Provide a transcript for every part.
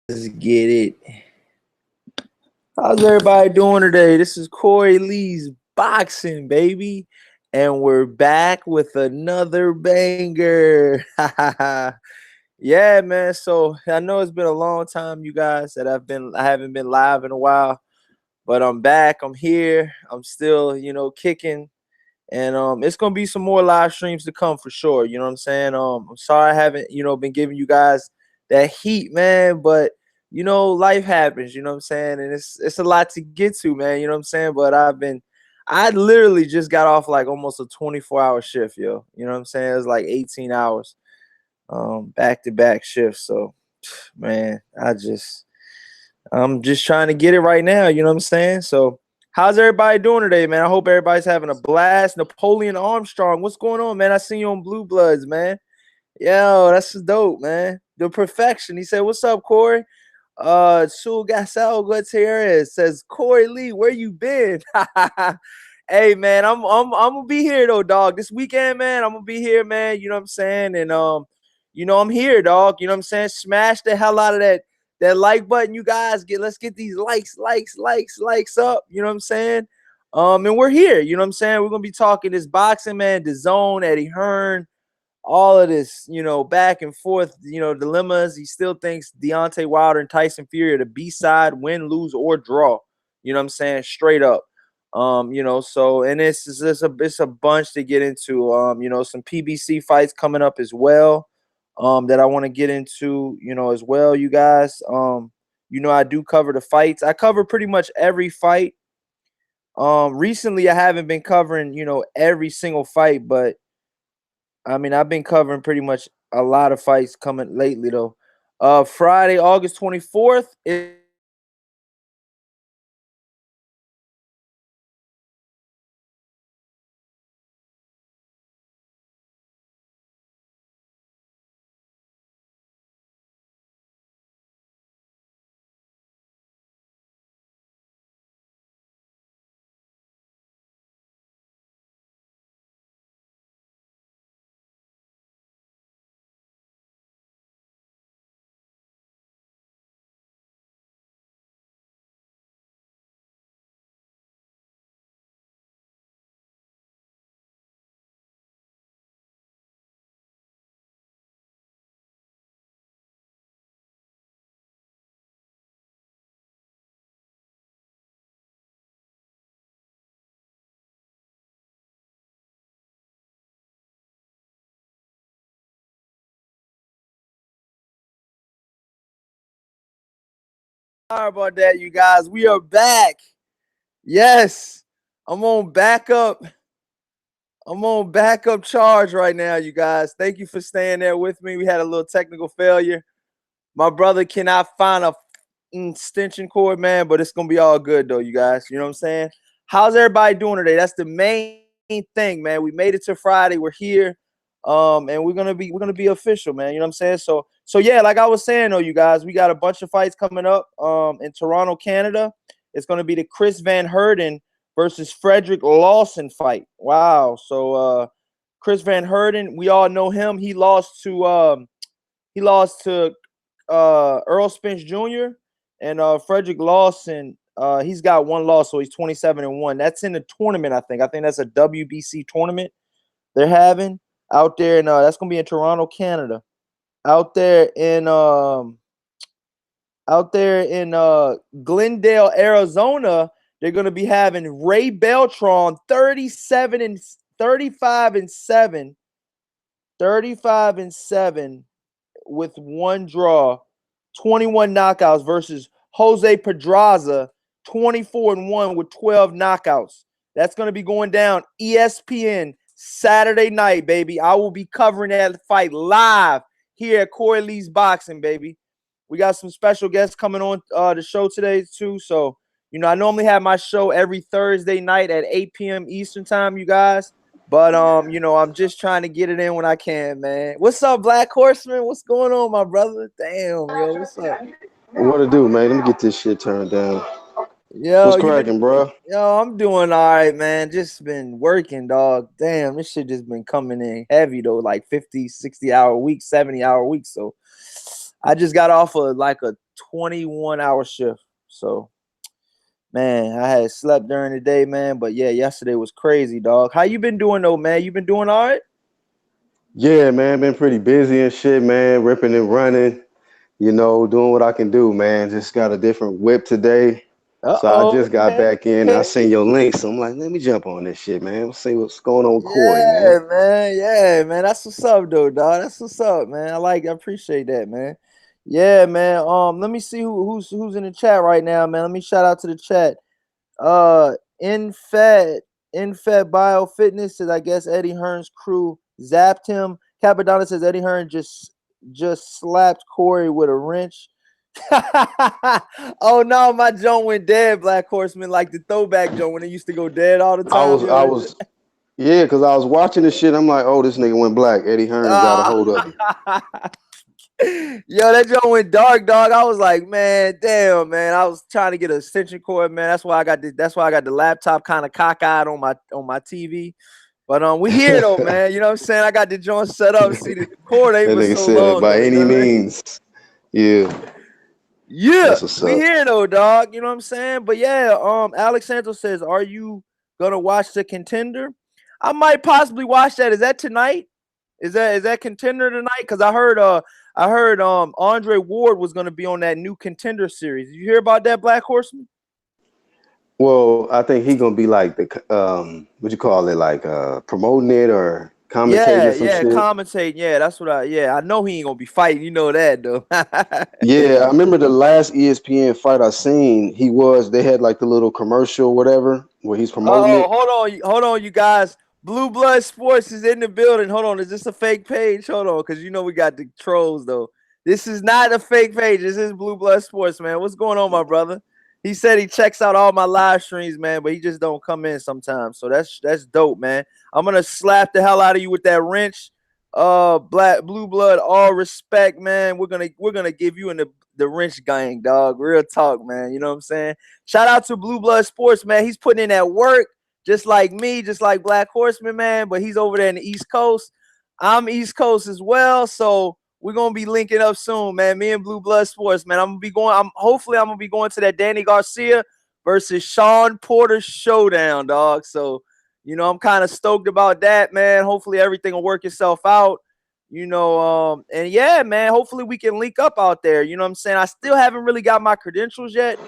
Let's get it. How's everybody doing today? This is Corey Lee's Boxing, baby. And we're back with another banger. Yeah, man. So I know it's been a long time, you guys, that I haven't been live in a while. But I'm back. I'm here. I'm still, kicking. And it's gonna be some more live streams to come for sure. You know what I'm saying? I'm sorry I haven't, been giving you guys that heat, man, but life happens, you know what I'm saying? And it's a lot to get to, man, you know what I'm saying? But I literally just got off like almost a 24-hour shift, yo. You know what I'm saying? It was like 18 hours, back-to-back shifts. So man, I'm just trying to get it right now, you know what I'm saying? So how's everybody doing today, man? I hope everybody's having a blast. Napoleon Armstrong, what's going on, man? I seen you on Blue Bloods, man. Yo, that's dope, man. The perfection. He said, "What's up, Corey?" Sul Gasol Gutierrez says, "Corey Lee, where you been?" Hey, man, I'm gonna be here though, dog. This weekend, man, I'm gonna be here, man. You know what I'm saying? And I'm here, dog. You know what I'm saying? Smash the hell out of that like button, you guys. Let's get these likes up. You know what I'm saying? And we're here. You know what I'm saying? We're gonna be talking this boxing, man. Dazn, Eddie Hearn, all of this, back and forth, dilemmas. He still thinks Deontay Wilder and Tyson Fury are the B-side, win, lose, or draw. You know what I'm saying? Straight up. So and it's a bunch to get into. Some PBC fights coming up as well. That I want to get into, as well, you guys. I do cover the fights. I cover pretty much every fight. Recently I haven't been covering, every single fight, but I mean, I've been covering pretty much a lot of fights coming lately, though. Friday, August 24th. Sorry about that, you guys. We are back. Yes, I'm on backup. I'm on backup charge right now, you guys. Thank you for staying there with me. We had a little technical failure. My brother cannot find a extension cord, man, but it's gonna be all good though, you guys. You know what I'm saying? How's everybody doing today? That's the main thing, man. We made it to Friday. We're here. And we're gonna be official, man. You know what I'm saying? So yeah, like I was saying though, you guys, we got a bunch of fights coming up in Toronto, Canada. It's gonna be the Chris Van Herden versus Frederick Lawson fight. Wow. So Chris Van Herden, we all know him. He lost to Earl Spence Jr. and Frederick Lawson. He's got one loss, so he's 27-1. That's in the tournament, I think. I think that's a WBC tournament they're having out there, and that's gonna be in Toronto, Canada. Out there in Glendale, Arizona, they're gonna be having Ray Beltran 35-7 with one draw, 21 knockouts versus Jose Pedraza, 24-1 with 12 knockouts. That's going to be going down ESPN Saturday night, baby. I will be covering that fight live here at Corey Lee's Boxing, baby. We got some special guests coming on the show today, too. So, I normally have my show every Thursday night at 8 p.m. Eastern time, you guys. But I'm just trying to get it in when I can, man. What's up, Black Horseman? What's going on, my brother? Damn, yo, what's up? What to do, man? Let me get this shit turned down. Yo, What's cracking, bro? I'm doing all right, man. Just been working, dog. Damn, this shit just been coming in heavy though, like 50, 60-hour weeks, 70-hour weeks. So I just got off of like a 21-hour shift. So, man, I had slept during the day, man. But yeah, yesterday was crazy, dog. How you been doing though, man? You been doing all right? Yeah, man, been pretty busy and shit, man. Ripping and running, doing what I can do, man. Just got a different whip today. So I Uh-oh. just got Okay. back in. I Okay. seen your link, so I'm like, let me jump on this shit, man. Let's see what's going on with Corey, man. Yeah, man. Yeah, man. That's what's up, though, dog. That's what's up, man. I appreciate that, man. Yeah, man. Let me see who's in the chat right now, man. Let me shout out to the chat. Uh, in Fed Bio Fitness says, I guess Eddie Hearn's crew zapped him. Capadonna says Eddie Hearn just slapped Corey with a wrench. Oh no, my joint went dead, Black Horseman, like the throwback joint when it used to go dead all the I time. was, I was, yeah, because I was watching this shit. I'm like, oh, this nigga went black. Eddie Hearn got a Ah. hold of him. Yo, that joint went dark, dog. I was like, man, damn, man. I was trying to get an extension cord, man. That's why I got the laptop kind of cockeyed on my TV. But we here though, man. You know what I'm saying? I got the joint set up. See, the cord ain't That for nigga so said, long by though. You any know what I mean? means. Yeah, Yeah, that's what's we up. here though, dog. You know what I'm saying? But yeah, Alex Santos says, "Are you gonna watch The Contender?" I might possibly watch that. Is that tonight? Is that Contender tonight? Because I heard Andre Ward was gonna be on that new Contender series. Did you hear about that, Black Horseman? Well, I think he gonna be like what you call it, like promoting it or commentating Yeah, or some yeah, shit. commentate. Yeah, that's what I know he ain't gonna be fighting. You know that though. Yeah, I remember the last ESPN fight I seen. They had like the little commercial, whatever, where he's promoting Oh, it. hold on, you guys. Blue Blood Sports is in the building. Hold on, is this a fake page? Hold on, because you know we got the trolls though. This is not a fake page. This is Blue Blood Sports, man. What's going on, my brother? He said he checks out all my live streams, man, but he just don't come in sometimes. So that's dope, man. I'm gonna slap the hell out of you with that wrench. Blue Blood, all respect, man. We're gonna give you in the wrench gang, dog. Real talk, man. You know what I'm saying? Shout out to Blue Blood Sports, man. He's putting in that work just like me, just like Black Horseman, man. But he's over there in the East Coast. I'm East Coast as well. So we're gonna be linking up soon, man. Me and Blue Blood Sports, man. Hopefully I'm gonna be going to that Danny Garcia versus Sean Porter showdown, dog. So, I'm kind of stoked about that, man. Hopefully everything will work itself out. And yeah, man, hopefully we can link up out there. You know what I'm saying? I still haven't really got my credentials yet.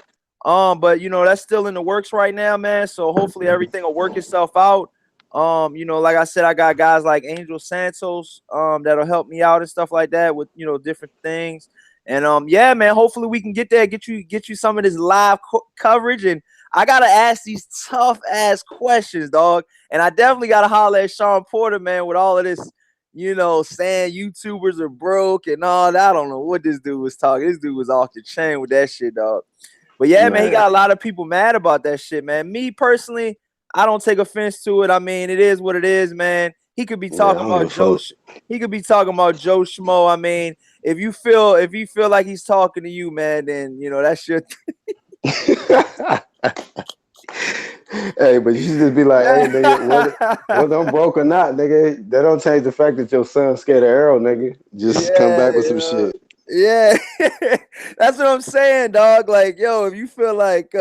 But that's still in the works right now, man. So hopefully everything will work itself out. Like I said, I got guys like Angel Santos that'll help me out and stuff like that with different things. And yeah, man, hopefully we can get there, get you some of this live coverage. And I gotta ask these tough ass questions, dog. And I definitely gotta holler at Sean Porter, man, with all of this, saying YouTubers are broke and all that. I don't know what this dude was talking. This dude was off the chain with that shit, dog. But yeah, man, he Man, got a lot of people mad about that shit, man. Me personally, I don't take offense to it. I mean, it is what it is, man. He could be yeah, I talking don't give about a fuck. He could be talking about Joe Schmo. I mean, if you feel like he's talking to you, man, then that's your Hey, but you should just be like, hey, nigga, whether I'm broke or not, nigga, that don't change the fact that your son's scared of arrow, nigga. Just come yeah, back with some shit. yeah. That's what I'm saying, dog. Like, yo, if you feel like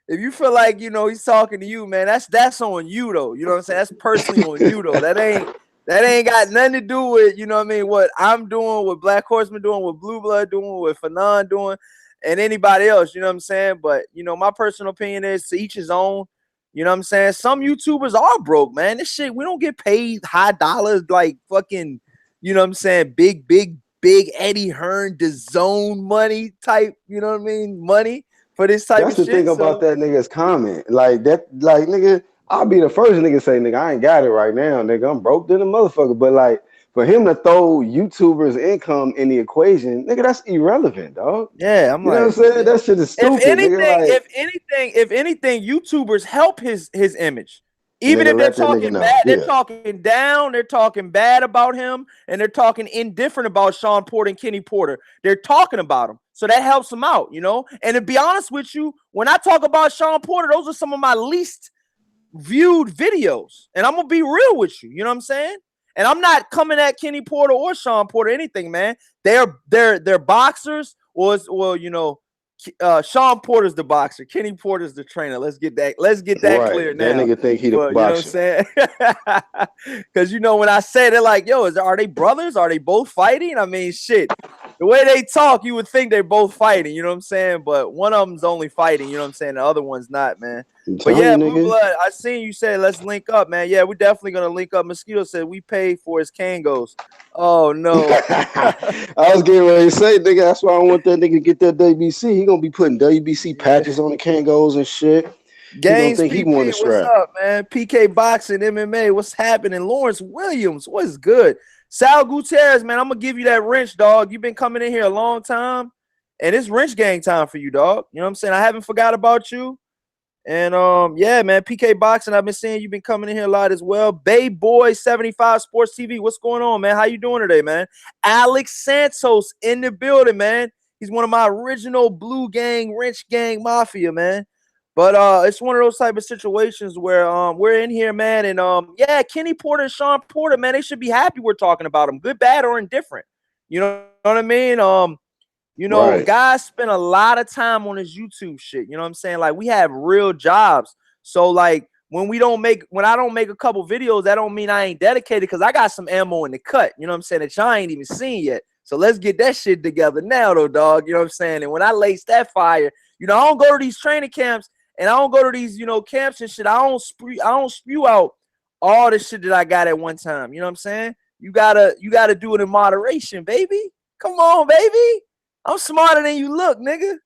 he's talking to you, man, that's on you though. You know what I'm saying? That's personally on you though. That ain't got nothing to do with what I mean, what I'm doing, what Black Horseman doing, what Blue Blood doing, what Fanon doing, and anybody else. You know what I'm saying? But my personal opinion is to each his own. You know what I'm saying? Some YouTubers are broke, man. This shit, we don't get paid high dollars like fucking, you know what I'm saying? Big Eddie Hearn, Dazn money type, you know what I mean? Money for this type That's of the thing shit. about So that nigga's comment. Like that, like nigga, I'll be the first nigga say, nigga, I ain't got it right now, nigga. I'm broke than a motherfucker. But like for him to throw YouTubers' income in the equation, nigga, that's irrelevant, dog. yeah, I'm You know what I'm like, saying? That shit is if stupid, nigga. anything, Like, if anything, YouTubers help his image. Even nigga, if they're let that nigga talking know. bad, they're Yeah. talking down, they're talking bad about him, and they're talking indifferent about Sean Porter and Kenny Porter. They're talking about him. So that helps him out, And to be honest with you, when I talk about Sean Porter, those are some of my least viewed videos. And I'm gonna be real with you. You know what I'm saying? And I'm not coming at Kenny Porter or Sean Porter anything, man. They're boxers, well, you know, Sean Porter's the boxer, Kenny Porter's the trainer. Let's get that Right. clear That now. nigga think he the But you know what I'm boxer. saying? Because you know when I say they're like, yo, are they brothers? Are they both fighting? I mean, shit. The way they talk, you would think they're both fighting. You know what I'm saying? But one of them's only fighting. You know what I'm saying? The other one's not, man. I'm But telling yeah, you, Blue nigga. Blood, I seen you say let's link up, man. Yeah, we're definitely gonna link up. Mosquito said we paid for his Kangos. Oh no. I was getting ready to say, nigga, that's why I want that nigga to get that WBC. He gonna be putting WBC Yeah. patches on the Kangos and shit. He gonna Gaines think he won PP, the what's strap. up, man? PK Boxing, MMA, what's happening? Lawrence Williams, what's good? Sal Gutierrez, man, I'm gonna give you that wrench, dog. You've been coming in here a long time, and it's wrench gang time for you, dog. You know what I'm saying? I haven't forgot about you. And yeah, man, PK Boxing, I've been seeing you've been coming in here a lot as well. Bay Boy 75 Sports TV, what's going on, man? How you doing today, man? Alex Santos in the building, man. He's one of my original Blue Gang, Wrench Gang Mafia, man. But it's one of those type of situations where we're in here, man, and yeah, Kenny Porter and Sean Porter, man, they should be happy we're talking about them, good, bad, or indifferent. You know what I mean? You know, Right. guys spend a lot of time on this YouTube shit. You know what I'm saying? Like, we have real jobs. So, like, when I don't make a couple videos, that don't mean I ain't dedicated, because I got some ammo in the cut. You know what I'm saying? That y'all ain't even seen yet. So let's get that shit together now, though, dog. You know what I'm saying? And when I lace that fire, you know, I don't go to these training camps and I don't go to these, you know, camps and shit. I don't spew out all the shit that I got at one time. You know what I'm saying? You gotta do it in moderation, baby. Come on, baby. I'm smarter than you look, nigga.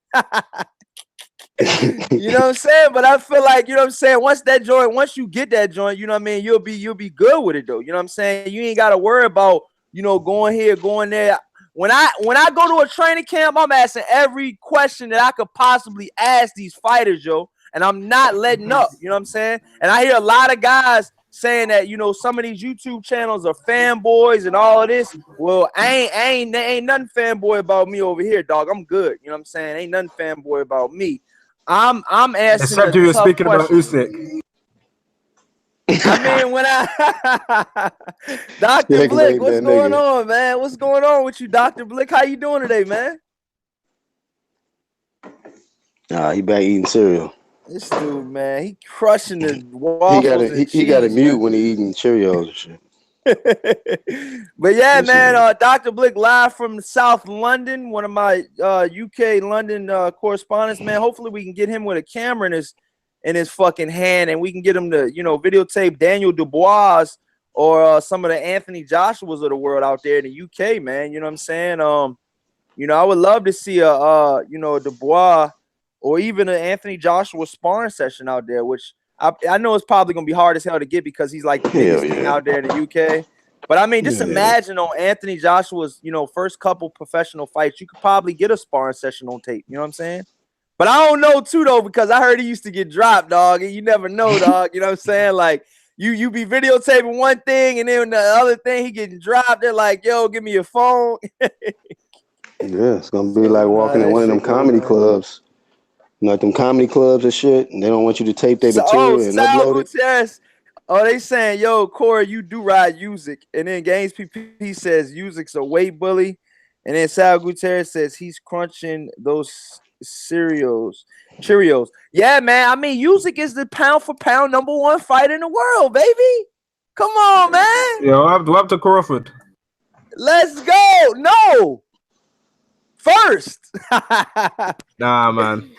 You know what I'm saying? But I feel like, you know what I'm saying, once you get that joint, you know what I mean, you'll be good with it, though. You know what I'm saying? You ain't got to worry about, you know, going here, going there. When I go to a training camp, I'm asking every question that I could possibly ask these fighters, yo, and I'm not letting up. You know what I'm saying? And I hear a lot of guys saying that, you know, some of these YouTube channels are fanboys and all of this. Well, ain't nothing fanboy about me over here, dog. I'm good. You know what I'm saying? Ain't nothing fanboy about me. I'm asking Except the you were tough speaking about questions. Usyk. I mean, when I Dr. Blick, Checkmate what's that going nigga. on, man? What's going on with you, Dr. Blick? How you doing today, man? Nah, he back eating cereal. This dude, man, he crushing the He got waffles to and he got to cheese, mute man. when he eating Cheerios and shit. But yeah, This nigga. man, Dr. Blick live from South London, one of my UK London correspondents, man. Hopefully we can get him with a camera in his fucking hand, and we can get him to, you know, videotape Daniel Dubois or some of the Anthony Joshuas of the world out there in the UK, man. You know what I'm saying? You know, I would love to see a you know, a Dubois or even an Anthony Joshua sparring session out there, which I know it's probably gonna be hard as hell to get because he's like the Hell biggest thing yeah. out there in the UK. But I mean, just Yeah. imagine on Anthony Joshua's, you know, first couple professional fights, you could probably get a sparring session on tape. You know what I'm saying? But I don't know too, though, because I heard he used to get dropped, dog. And you never know, dog. You know what I'm saying? Like, you be videotaping one thing and then the other thing he getting dropped. They're like, yo, give me your phone. Yeah, it's gonna be So like you know how walking in that one of them shit go, comedy man. clubs. You know, like them comedy clubs and shit, and they don't want you to tape their Oh, material and Sal upload it. Gutierrez. Oh, they saying, yo, Corey, you do ride Usyk. And then Gaines PP says Usyk's a weight bully. And then Sal Gutierrez says he's crunching those Cheerios. Yeah, man. I mean, Usyk is the pound for pound #1 fighter in the world, baby. Come on, man. Yeah, we'll have to Crawford. Let's go. No. First. Nah, man.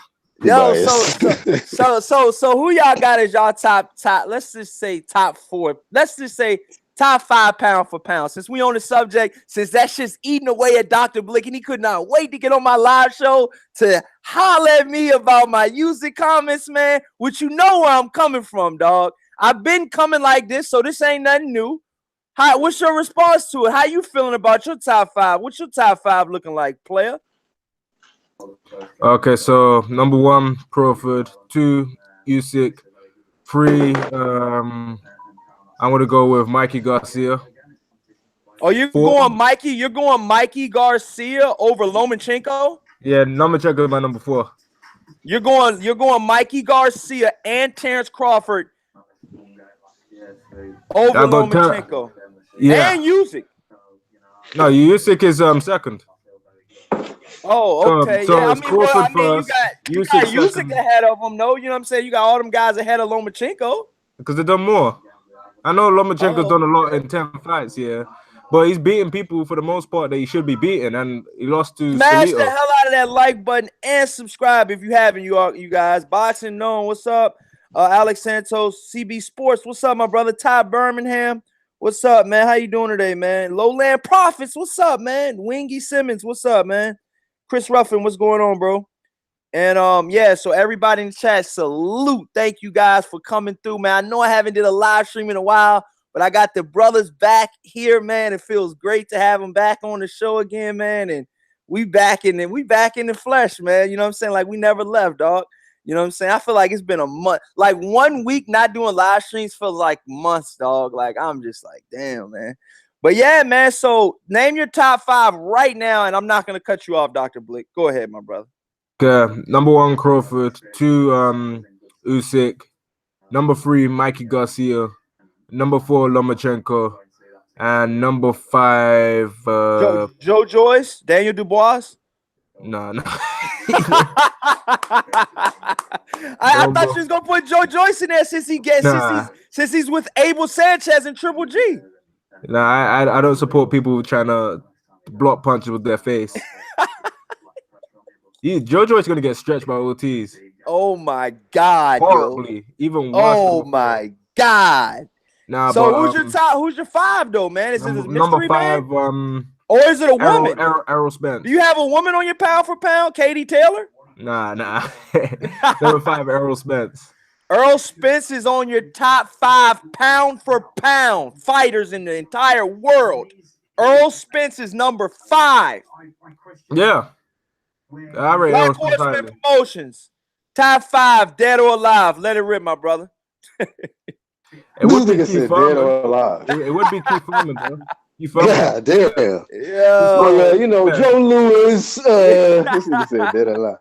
He Yo, biased. so who y'all got as y'all top? Let's just say top 4. Let's just say top 5 pound for pound. Since we on the subject, since that shit's eating away at Dr. Blick, and he could not wait to get on my live show to holler at me about my Usyk comments, man. Which you know where I'm coming from, dog. I've been coming like this, so this ain't nothing new. What's your response to it? How you feeling about your top 5? What's your top 5 looking like, player? Okay, so number 1, Crawford. 2, Usyk. 3, I'm gonna go with Mikey Garcia. Oh, you're 4, going Mikey? You're going Mikey Garcia over Lomachenko? yeah, Lomachenko is my number 4. You're going Mikey Garcia and Terrence Crawford over I go Lomachenko. Yeah. And Usyk. No, Usyk is second. Oh, okay. So Yeah, I it's mean, well, Crawford I mean, first, you got Usyk Usyk second, ahead of him, no? You know what I'm saying? You got all them guys ahead of Lomachenko. because they've done more. I know Lomachenko's Oh, done a lot okay. in 10 fights, yeah, but he's beating people for the most part that he should be beating, and he lost to Smash the Skalito. hell out of that like button and subscribe if you haven't, you guys. Boxing Known, what's up? Alex Santos, CB Sports, what's up, my brother? Ty Birmingham, what's up, man? How you doing today, man? Lowland Profits, what's up, man? Wingy Simmons, what's up, man? Chris Ruffin, what's going on, bro? And yeah, so everybody in the chat, salute. Thank you guys for coming through, man. I know I haven't did a live stream in a while, but I got the brothers back here, man. It feels great to have them back on the show again, man. And we back in the flesh, man. You know what I'm saying? Like we never left, dog. You know what I'm saying? I feel like it's been a month, like 1 week not doing live streams feels like months, dog. Like I'm just like, damn, man. But yeah, man. So name your top 5 right now, and I'm not gonna cut you off, Dr. Blick. Go ahead, my brother. Number 1, Crawford. 2, Usyk. Number 3, Mikey Garcia. Number 4, Lomachenko. And number 5, Joe Joyce, Daniel Dubois. no. I thought you was gonna put Joe Joyce in there since he's with Abel Sanchez and Triple G. Nah, I don't support people trying to block punches with their face. Joe Joyce gonna get stretched by OTs. Oh my god, horribly, yo. Even worse. Oh my god. Nah, so but, who's your top? Who's your 5 though, man? Is it a number mystery 5? man? Or is it a woman? Errol Spence. Do you have a woman on your pound for pound? Katie Taylor? Nah. Number 5, Errol Spence. Errol Spence is on your top 5 pound for pound fighters in the entire world. Errol Spence is number 5. Yeah. I rate Black Errol Spence Horseman Promotions. Top 5, dead or alive. Let it rip, my brother. It would be Keith Dead or alive. It would be Keith Foreman, though. Yeah, damn. Yeah. You know, Joe Lewis. This nigga said dead or alive.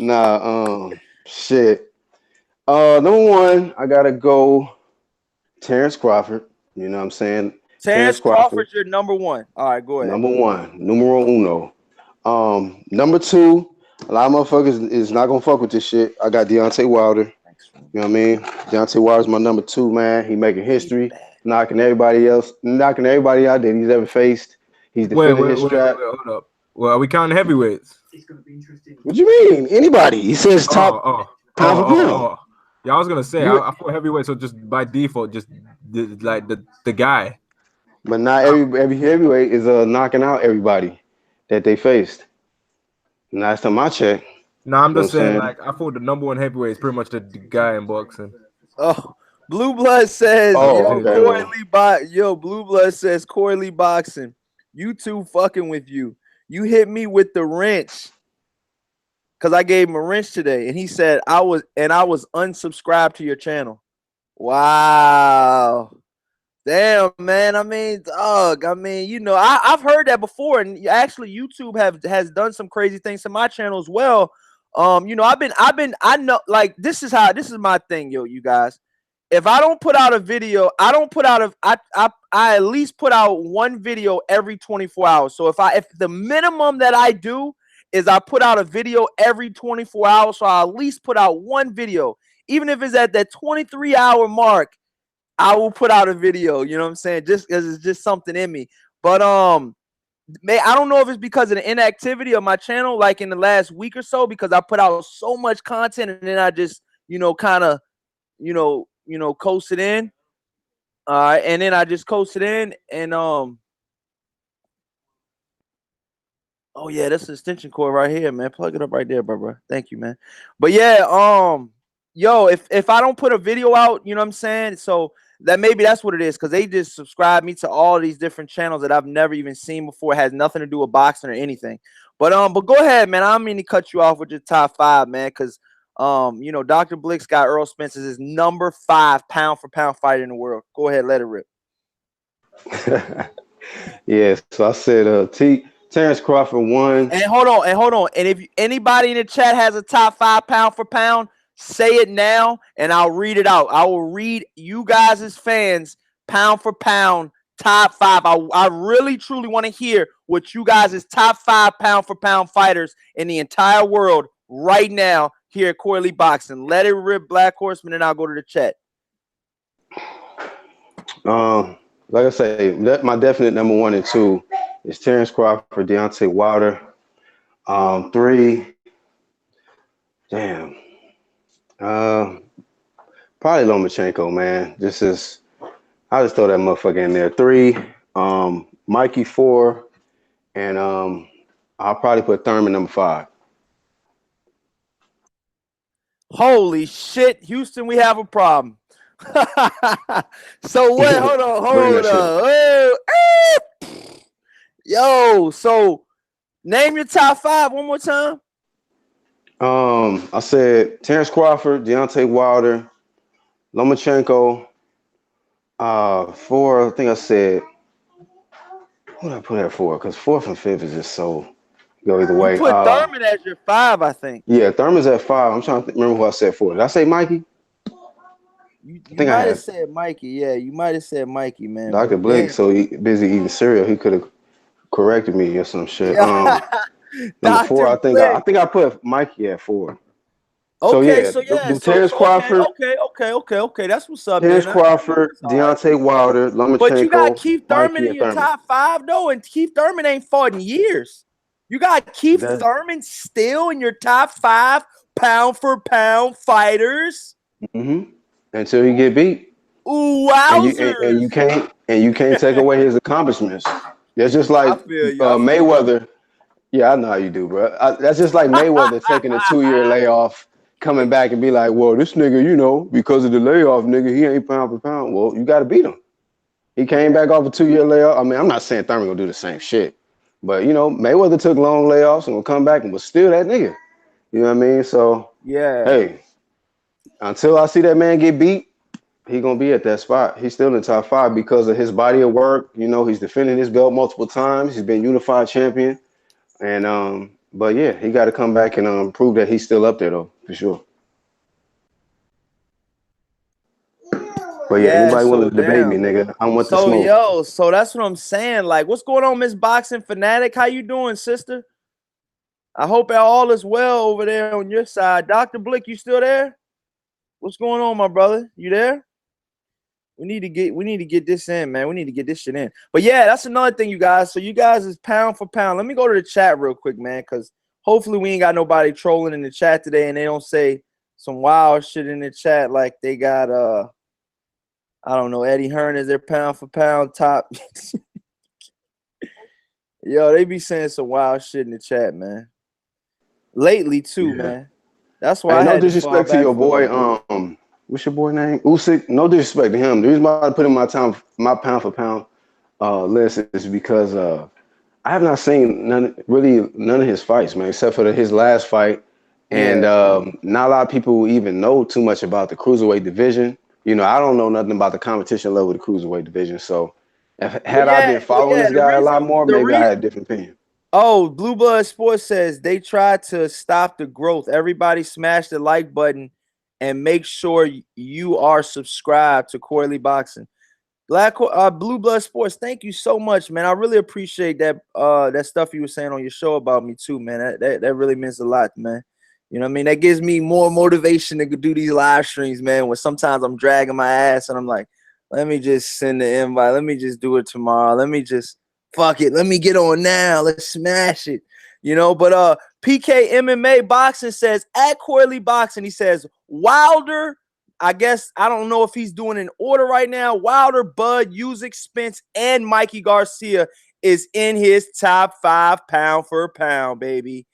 Nah, shit. Number 1, I gotta go Terrence Crawford. You know what I'm saying? Terrence Crawford's your number 1. All right, go ahead. Number 1, numero uno. Number 2, a lot of motherfuckers is not gonna fuck with this shit. I got Deontay Wilder. You know what I mean? Deontay Wilder's my number 2, man. He making history, knocking everybody out that he's ever faced. He's defending his strap. Wait, hold up. Well, are we counting heavyweights? What you mean? Anybody? He says top pound for pound. Yeah, I was gonna say I thought heavyweight, so just by default, just like the guy. But not every heavyweight is knocking out everybody that they faced. Last time I checked. No, I'm just saying, like, I thought the number 1 heavyweight is pretty much the guy in boxing. Oh, Blue Blood says, Blue Blood says, Corey Lee Boxing, you two fucking with you. You hit me with the wrench. Because I gave him a wrench today. And he said, I was unsubscribed to your channel. Wow. Damn, man. I mean, dog. I mean, you know, I've heard that before. And actually, YouTube has done some crazy things to my channel as well. You know, I know, like, this is my thing, you guys. If I don't put out a video, I at least put out 1 video every 24 hours. So if the minimum that I do is I put out a video every 24 hours, so I at least put out 1 video. Even if it's at that 23-hour mark, I will put out a video, you know what I'm saying? Just because it's just something in me. But I don't know if it's because of the inactivity of my channel, like in the last week or so, because I put out so much content and then I just, you know, kind of, you know, coasted in. And then I just coasted in and oh yeah, that's an extension cord right here, man. Plug it up right there, bro. Thank you, man. But yeah, yo, if I don't put a video out, you know what I'm saying? So that maybe that's what it is, because they just subscribe me to all these different channels that I've never even seen before. It has nothing to do with boxing or anything. But go ahead, man. I don't mean to cut you off with your top 5, man, because you know, Dr. Blick's got Errol Spence as his number 5 pound for pound fighter in the world. Go ahead, let it rip. Yeah, so I said Terrence Crawford 1. And hold on. And if anybody in the chat has a top 5 pound for pound, say it now, and I'll read it out. I will read you guys as fans pound for pound top 5. I really truly want to hear what you guys' top 5 pound for pound fighters in the entire world right now here at Corey Lee Boxing. Let it rip, Black Horseman, and I'll go to the chat. Like I say, my definite number 1 and 2 is Terrence Crawford, Deontay Wilder. 3, damn. Probably Lomachenko, man. I just throw that motherfucker in there. 3, Mikey 4, and I'll probably put Thurman number 5. Holy shit, Houston, we have a problem. So wait, hold on. Yo, so name your top 5 one more time. I said Terrence Crawford, Deontay Wilder, Lomachenko. 4, I think I said. What did I put at 4? Because 4th and 5th is just so go either way. You put Thurman as your 5, I think. Yeah, Thurman's at 5. I'm trying to remember who I said 4. Did I say Mikey? You might have said Mikey. Yeah, you might have said Mikey, man. Dr. Blake, so he busy eating cereal. He could have corrected me or some shit. Number 4, I think I put Mikey at 4. Okay, so Terrence Crawford. Okay. That's what's up. Terrence Crawford, Deontay Wilder, Lomachenko. But you got Keith Thurman in your top 5, though, and Keith Thurman ain't fought in years. You got Keith Thurman still in your top 5 pound for pound fighters. Mm-hmm. Until he get beat. Ooh, wowzers. And you can't take away his accomplishments. That's just like Mayweather. Yeah, I know how you do, bro. That's just like Mayweather taking a 2-year layoff, coming back and be like, well, this nigga, because of the layoff, nigga, he ain't pound for pound. Well, you got to beat him. He came back off a 2-year layoff. I mean, I'm not saying Thurman gonna do the same shit, but Mayweather took long layoffs and will come back and was still that nigga. You know what I mean? So yeah. Hey, until I see that man get beat, he gonna be at that spot. He's still in the top 5 because of his body of work. He's defending his belt multiple times. He's been unified champion. And but yeah, he got to come back and prove that he's still up there though, for sure. But yeah, anybody willing to debate me, nigga? I want the smoke. So that's what I'm saying. Like, what's going on, Miss Boxing Fanatic? How you doing, sister? I hope all is well over there on your side. Dr. Blick, you still there? What's going on, my brother? You there? We need to get this in, man. We need to get this shit in. But yeah, that's another thing, you guys. So you guys is pound for pound. Let me go to the chat real quick, man, because hopefully we ain't got nobody trolling in the chat today and they don't say some wild shit in the chat like they got I don't know, Eddie Hearn is their pound for pound top. Yo, they be saying some wild shit in the chat, man. Lately too, man. That's why I had no disrespect to your boy. What's your boy name? Usyk. No disrespect to him. The reason why I put him in my pound for pound list is because I have not seen none of his fights, man, except for his last fight. And not a lot of people even know too much about the cruiserweight division. I don't know nothing about the competition level of the cruiserweight division. So had I been following this guy a lot more, maybe I had a different opinion. Oh, Blue Blood Sports says they tried to stop the growth. Everybody smash the like button and make sure you are subscribed to Corey Lee Boxing. Blue Blood Sports, thank you so much, man. I really appreciate that that stuff you were saying on your show about me too, man. That really means a lot, man. You know what I mean? That gives me more motivation to do these live streams, man, when sometimes I'm dragging my ass and I'm like, let me just send the invite. Let me just do it tomorrow. Let me just fuck it. Let me get on now. Let's smash it. But PK MMA Boxing says at Corey Lee Boxing, he says Wilder. I guess I don't know if he's doing an order right now. Wilder, Bud, Usyk, Spence, and Mikey Garcia is in his top 5 pound for pound, baby.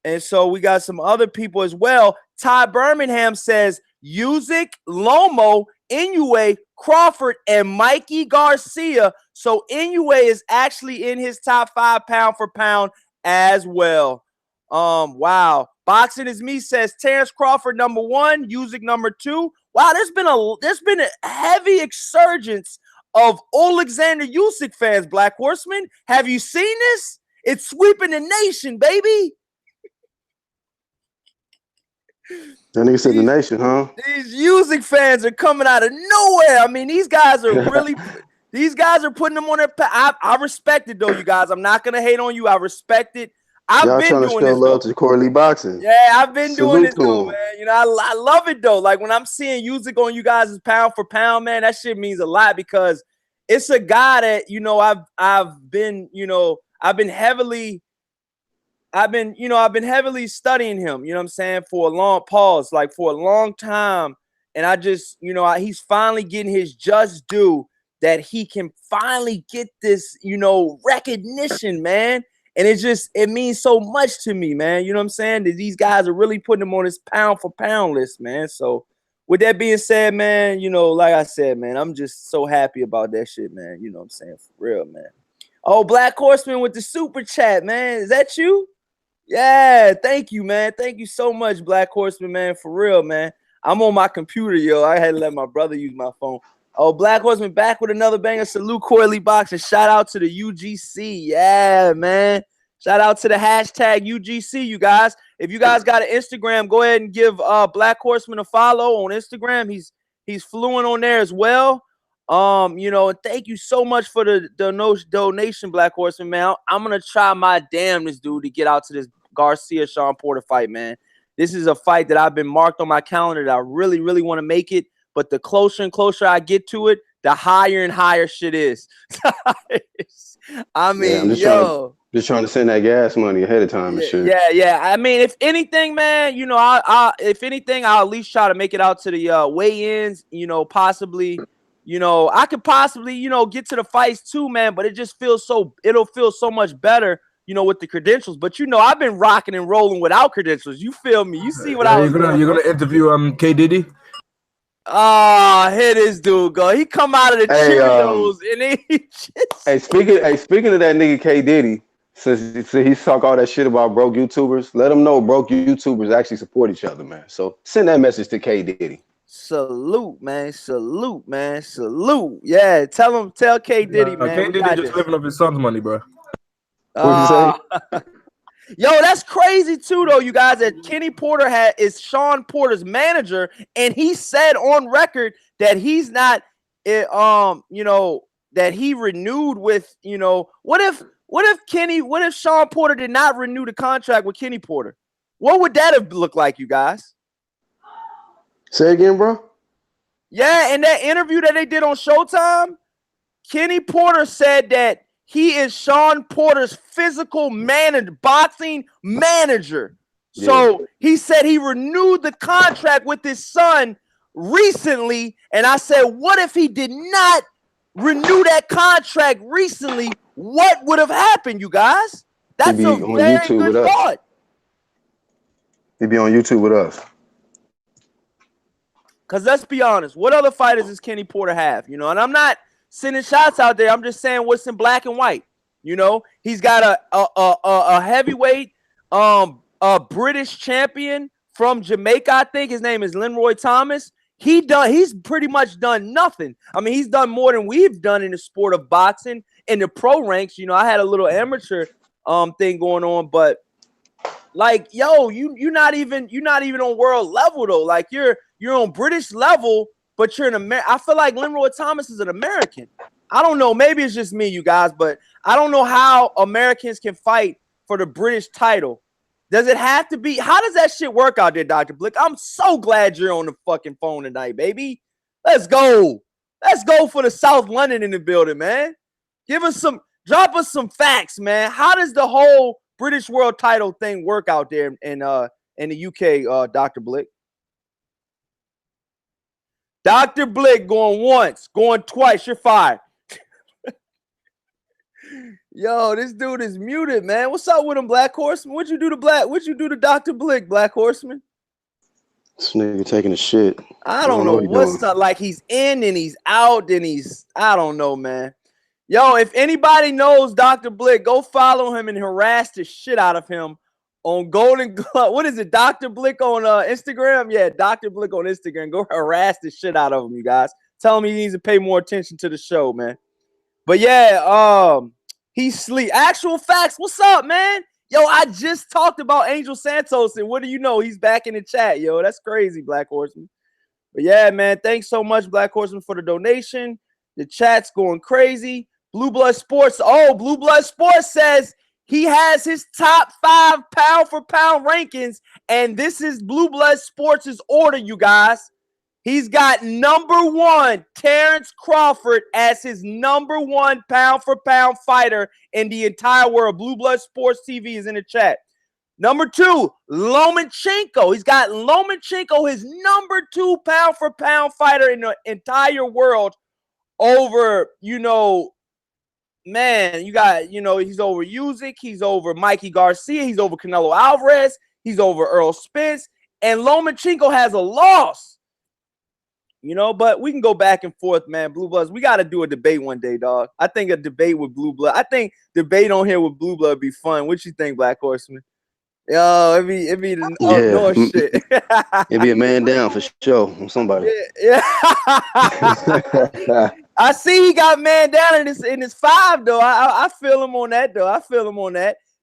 And so we got some other people as well. Ty Birmingham says Usyk, Lomo, Inoue, Crawford, and Mikey Garcia. So Inoue is actually in his top 5 pound for pound as well. Wow. Boxing is Me says Terrence Crawford number 1, Usyk number 2. Wow, there's been a heavy exurgence of Alexander Usyk fans, Black Horseman. Have you seen this? It's sweeping the nation, baby. That nigga said the nation, huh? These Usyk fans are coming out of nowhere. I mean, these guys are really These guys are putting them on their I respect it though, you guys. I'm not gonna hate on you. I respect it. I've Y'all been trying to doing show this love though. to Corey Lee Boxing. Yeah, I've been doing Salute this to though, him. man. You know, I love it though. Like when I'm seeing Usyk on you guys' pound for pound, man, that shit means a lot because it's a guy that, you know, I've been heavily studying him, you know what I'm saying, for a long time. And I just, he's finally getting his just due that he can finally get this, recognition, man. And it means so much to me, man. You know what I'm saying? That these guys are really putting him on his pound for pound list, man. So with that being said, man, like I said, man, I'm just so happy about that shit, man. You know what I'm saying? For real, man. Oh, Black Horseman with the super chat, man. Is that you? Yeah, thank you, man. Thank you so much, Black Horseman, man. For real, man. I'm on my computer, yo. I had to let my brother use my phone. Oh, Black Horseman back with another banger. Salute Corey Lee Boxing. Shout out to the UGC. Yeah, man. Shout out to the hashtag UGC, you guys. If you guys got an Instagram, go ahead and give Black Horseman a follow on Instagram. He's fluent on there as well. And thank you so much for the donation, Black Horseman, man. I'm gonna try my damnedest, dude, to get out to this Garcia Sean Porter fight, man. This is a fight that I've been marked on my calendar that I really, really want to make it. But the closer and closer I get to it, the higher and higher shit is. I mean, I'm just trying to send that gas money ahead of time and shit. Yeah. I mean, if anything, man, if anything, I'll at least try to make it out to the weigh-ins. Possibly. I could possibly, get to the fights too, man. But it'll feel so much better, with the credentials. But I've been rocking and rolling without credentials. You feel me? You see what I was doing? You're gonna interview K Diddy. Oh, here this dude go. He come out of the Cheerios and he just... speaking of that nigga K Diddy, since he talk all that shit about broke YouTubers, let him know broke YouTubers actually support each other, man. So send that message to K Diddy. Salute, man. Salute, man. Salute. Yeah, tell K Diddy, man. K Diddy just living off his son's money, bro. What'd you say? Yo, that's crazy too, though, you guys. That Kenny Porter is Sean Porter's manager, and he said on record that he's not, that he renewed with, what if Sean Porter did not renew the contract with Kenny Porter? What would that have looked like, you guys? Say again, bro. Yeah, in that interview that they did on Showtime, Kenny Porter said that he is Sean Porter's physical boxing manager. Yeah. So he said he renewed the contract with his son recently. And I said, what if he did not renew that contract recently? What would have happened, you guys? That's a very good thought. He'd be on YouTube with us. Because let's be honest, what other fighters does Kenny Porter have? And I'm not sending shots out there. I'm just saying what's in black and white. He's got a heavyweight, a British champion from Jamaica. I think his name is Lenroy Thomas. He's pretty much done nothing. I mean, he's done more than we've done in the sport of boxing in the pro ranks. I had a little amateur thing going on, but like, yo, you're not even on world level though. Like you're on British level. But you're an American. I feel like Lenroy Thomas is an American. I don't know. Maybe it's just me, you guys, but I don't know how Americans can fight for the British title. Does it have to be? How does that shit work out there, Dr. Blick? I'm so glad you're on the fucking phone tonight, baby. Let's go. Let's go for the South London in the building, man. Drop us some facts, man. How does the whole British world title thing work out there in the UK, Dr. Blick? Dr. Blick going once, going twice. You're fired. Yo, this dude is muted, man. What's up with him, Black Horseman? What'd you do to Dr. Blick, Black Horseman? This nigga taking a shit. I don't know what's up. Like he's in and he's out, and I don't know, man. Yo, if anybody knows Dr. Blick, go follow him and harass the shit out of him on Golden Glove. What is it, Dr. Blick on Instagram? Yeah, Dr. Blick on Instagram. Go harass the shit out of him, you guys. Tell him he needs to pay more attention to the show, man. But yeah, he's sleep. Actual facts. What's up, man? Yo, I just talked about Angel Santos, and what do you know? He's back in the chat, yo. That's crazy, Black Horseman. But yeah, man, thanks so much, Black Horseman, for the donation. The chat's going crazy. Blue Blood Sports. Oh, Blue Blood Sports says he has his top 5 pound for pound rankings, and this is Blue Blood Sports' order, you guys. He's got number 1, Terrence Crawford, as his number 1 pound for pound fighter in the entire world. Blue Blood Sports TV is in the chat. Number 2, Lomachenko. He's got Lomachenko, his number 2 pound for pound fighter in the entire world, over, man, you got, he's over Usyk, he's over Mikey Garcia, he's over Canelo Alvarez, he's over Earl Spence, and Lomachenko has a loss. But we can go back and forth, man. Blue Bloods, we got to do a debate one day, dog. I think a debate with Blue Blood. I think debate on here with Blue Blood would be fun. What you think, Black Horseman? Yo, it'd be the up north shit. It'd be a man down for sure on somebody. Yeah. I see he got man down in his 5 though. I feel him on that though.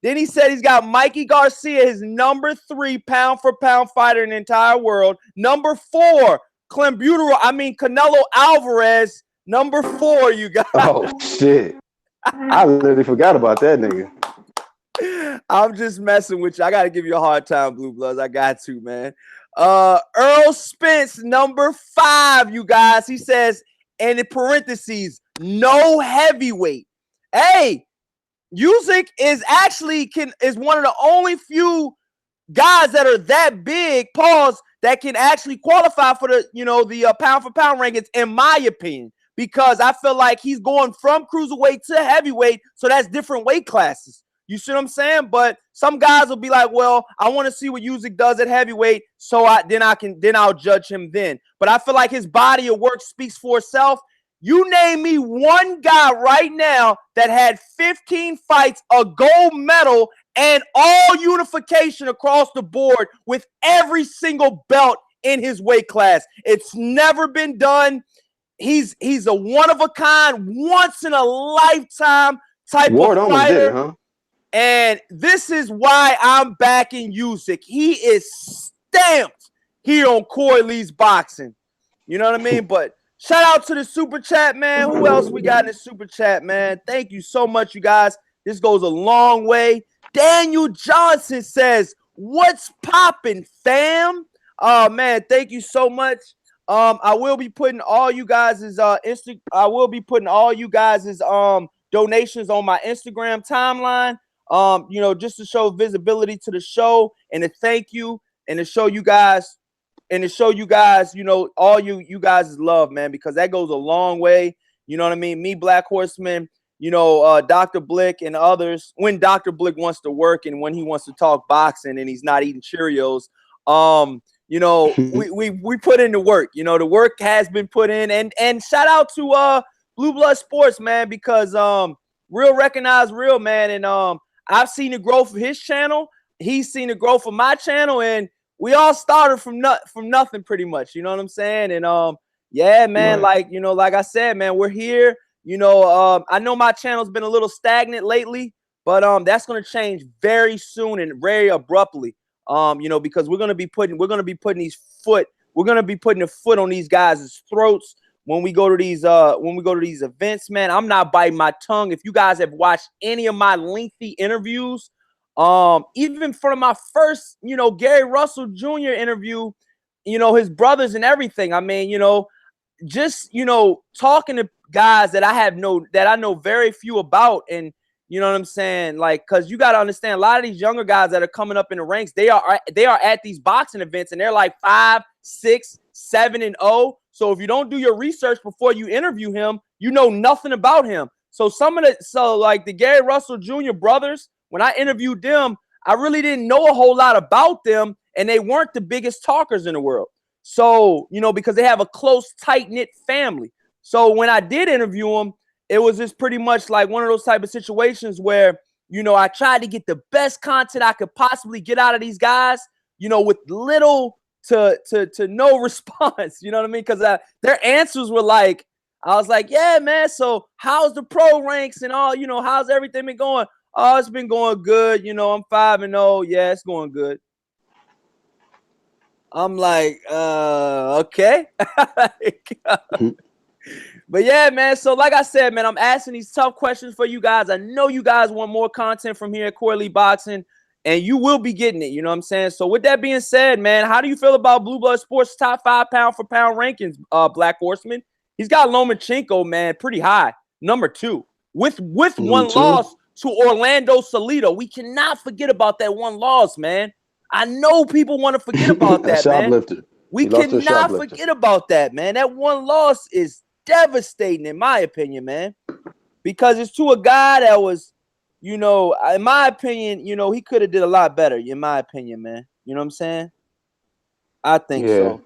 Then he said he's got Mikey Garcia, his number 3 pound for pound fighter in the entire world. Number 4, Canelo Alvarez. Number 4, you guys. Oh shit! I literally forgot about that nigga. I'm just messing with you. I got to give you a hard time, Blue Bloods. I got to, man. Earl Spence, number 5, you guys. He says, and in parentheses, no heavyweight. Hey, Usyk is one of the only few guys that are that big, that can actually qualify for the pound for pound rankings, in my opinion, because I feel like he's going from cruiserweight to heavyweight, so that's different weight classes. You see what I'm saying? But some guys will be like, well, I want to see what Usyk does at heavyweight, so I'll judge him then. But I feel like his body of work speaks for itself. You name me one guy right now that had 15 fights, a gold medal, and all unification across the board with every single belt in his weight class. It's never been done. He's a one of a kind, once in a lifetime type Ward of almost fighter. did it, huh? And this is why I'm backing Usyk. He is stamped here on Corey Lee's Boxing. You know what I mean? But shout out to the super chat, man. Who else we got in the super chat, man? Thank you so much, you guys. This goes a long way. Daniel Johnson says, "What's poppin', fam?" Oh man, thank you so much. I will be putting all you guys' donations on my Instagram timeline. Just to show visibility to the show and to thank you and to show you guys all you guys' love, man, because that goes a long way. You know what I mean? Me, Black Horseman, Dr. Blick and others, when Dr. Blick wants to work and when he wants to talk boxing and he's not eating Cheerios, we put in the work. The work has been put in, and shout out to Blue Blood Sports, man, because real recognize real, man, and I've seen the growth of his channel. He's seen the growth of my channel, and we all started from nothing pretty much. You know what I'm saying? And yeah, man, Right. like I said, man, we're here. I know my channel's been a little stagnant lately, but that's gonna change very soon and very abruptly. Because we're gonna be putting the foot on these guys' throats when we go to these events, man. I'm not biting my tongue. If you guys have watched any of my lengthy interviews, even from my first, Gary Russell Jr. interview, his brothers and everything. I mean, just talking to guys that I know very few about, and you know what I'm saying, like, because you got to understand, a lot of these younger guys that are coming up in the ranks, they are at these boxing events and they're like 5, 6, 7-0. So if you don't do your research before you interview him, you know nothing about him. So like the Gary Russell Jr. brothers, when I interviewed them, I really didn't know a whole lot about them, and they weren't the biggest talkers in the world. So, because they have a close, tight-knit family. So when I did interview them, it was just pretty much like one of those type of situations where, I tried to get the best content I could possibly get out of these guys, with little to no response. You know what I mean? Because their answers were like, I was like, yeah, man, so how's the pro ranks and all, how's everything been going? Oh, it's been going good. I'm 5-0. Yeah, it's going good. I'm like, okay. But yeah, man. So like I said, man, I'm asking these tough questions for you guys. I know you guys want more content from here at Corey Lee Boxing, and you will be getting it. You know what I'm saying? So with that being said, man, how do you feel about Blue Blood Sports top 5 pound for pound rankings, Black Horseman? He's got Lomachenko, man, pretty high, number 2, with one loss to Orlando Salido. We cannot forget about that one loss, man. I know people want to forget about that, man. We cannot forget about that, man. That one loss is devastating, in my opinion, man, because it's to a guy that was, you know, in my opinion, you know, he could have did a lot better, in my opinion, man. You know what I'm saying? I think so.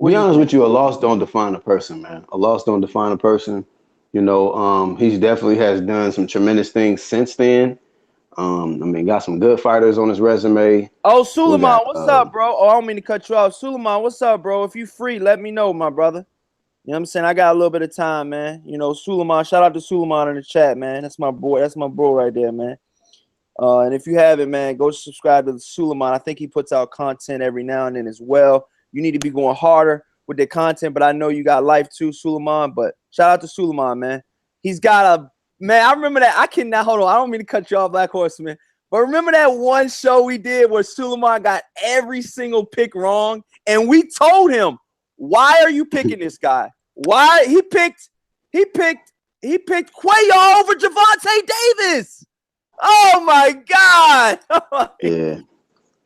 To be honest with you, a loss don't define a person, man. A loss don't define a person. You know, he definitely has done some tremendous things since then. I mean, got some good fighters on his resume. Oh, Suleiman, what's up, bro? Oh, I don't mean to cut you off. Suleiman, what's up, bro? If you free, let me know, my brother. You know what I'm saying? I got a little bit of time, man. You know, Suleiman, shout out to Suleiman in the chat, man. That's my boy. That's my bro right there, man. And if you haven't, man, go subscribe to Suleiman. I think he puts out content every now and then as well. You need to be going harder with the content, but I know you got life too, Suleiman. But shout out to Suleiman, man. He's got a man. I remember that. I cannot hold on. I don't mean to cut you off, Black Horseman. But remember that one show we did where Suleiman got every single pick wrong, and we told him, "Why are you picking this guy? Why he picked Cuellar over Gervonta Davis? Oh my God! Yeah.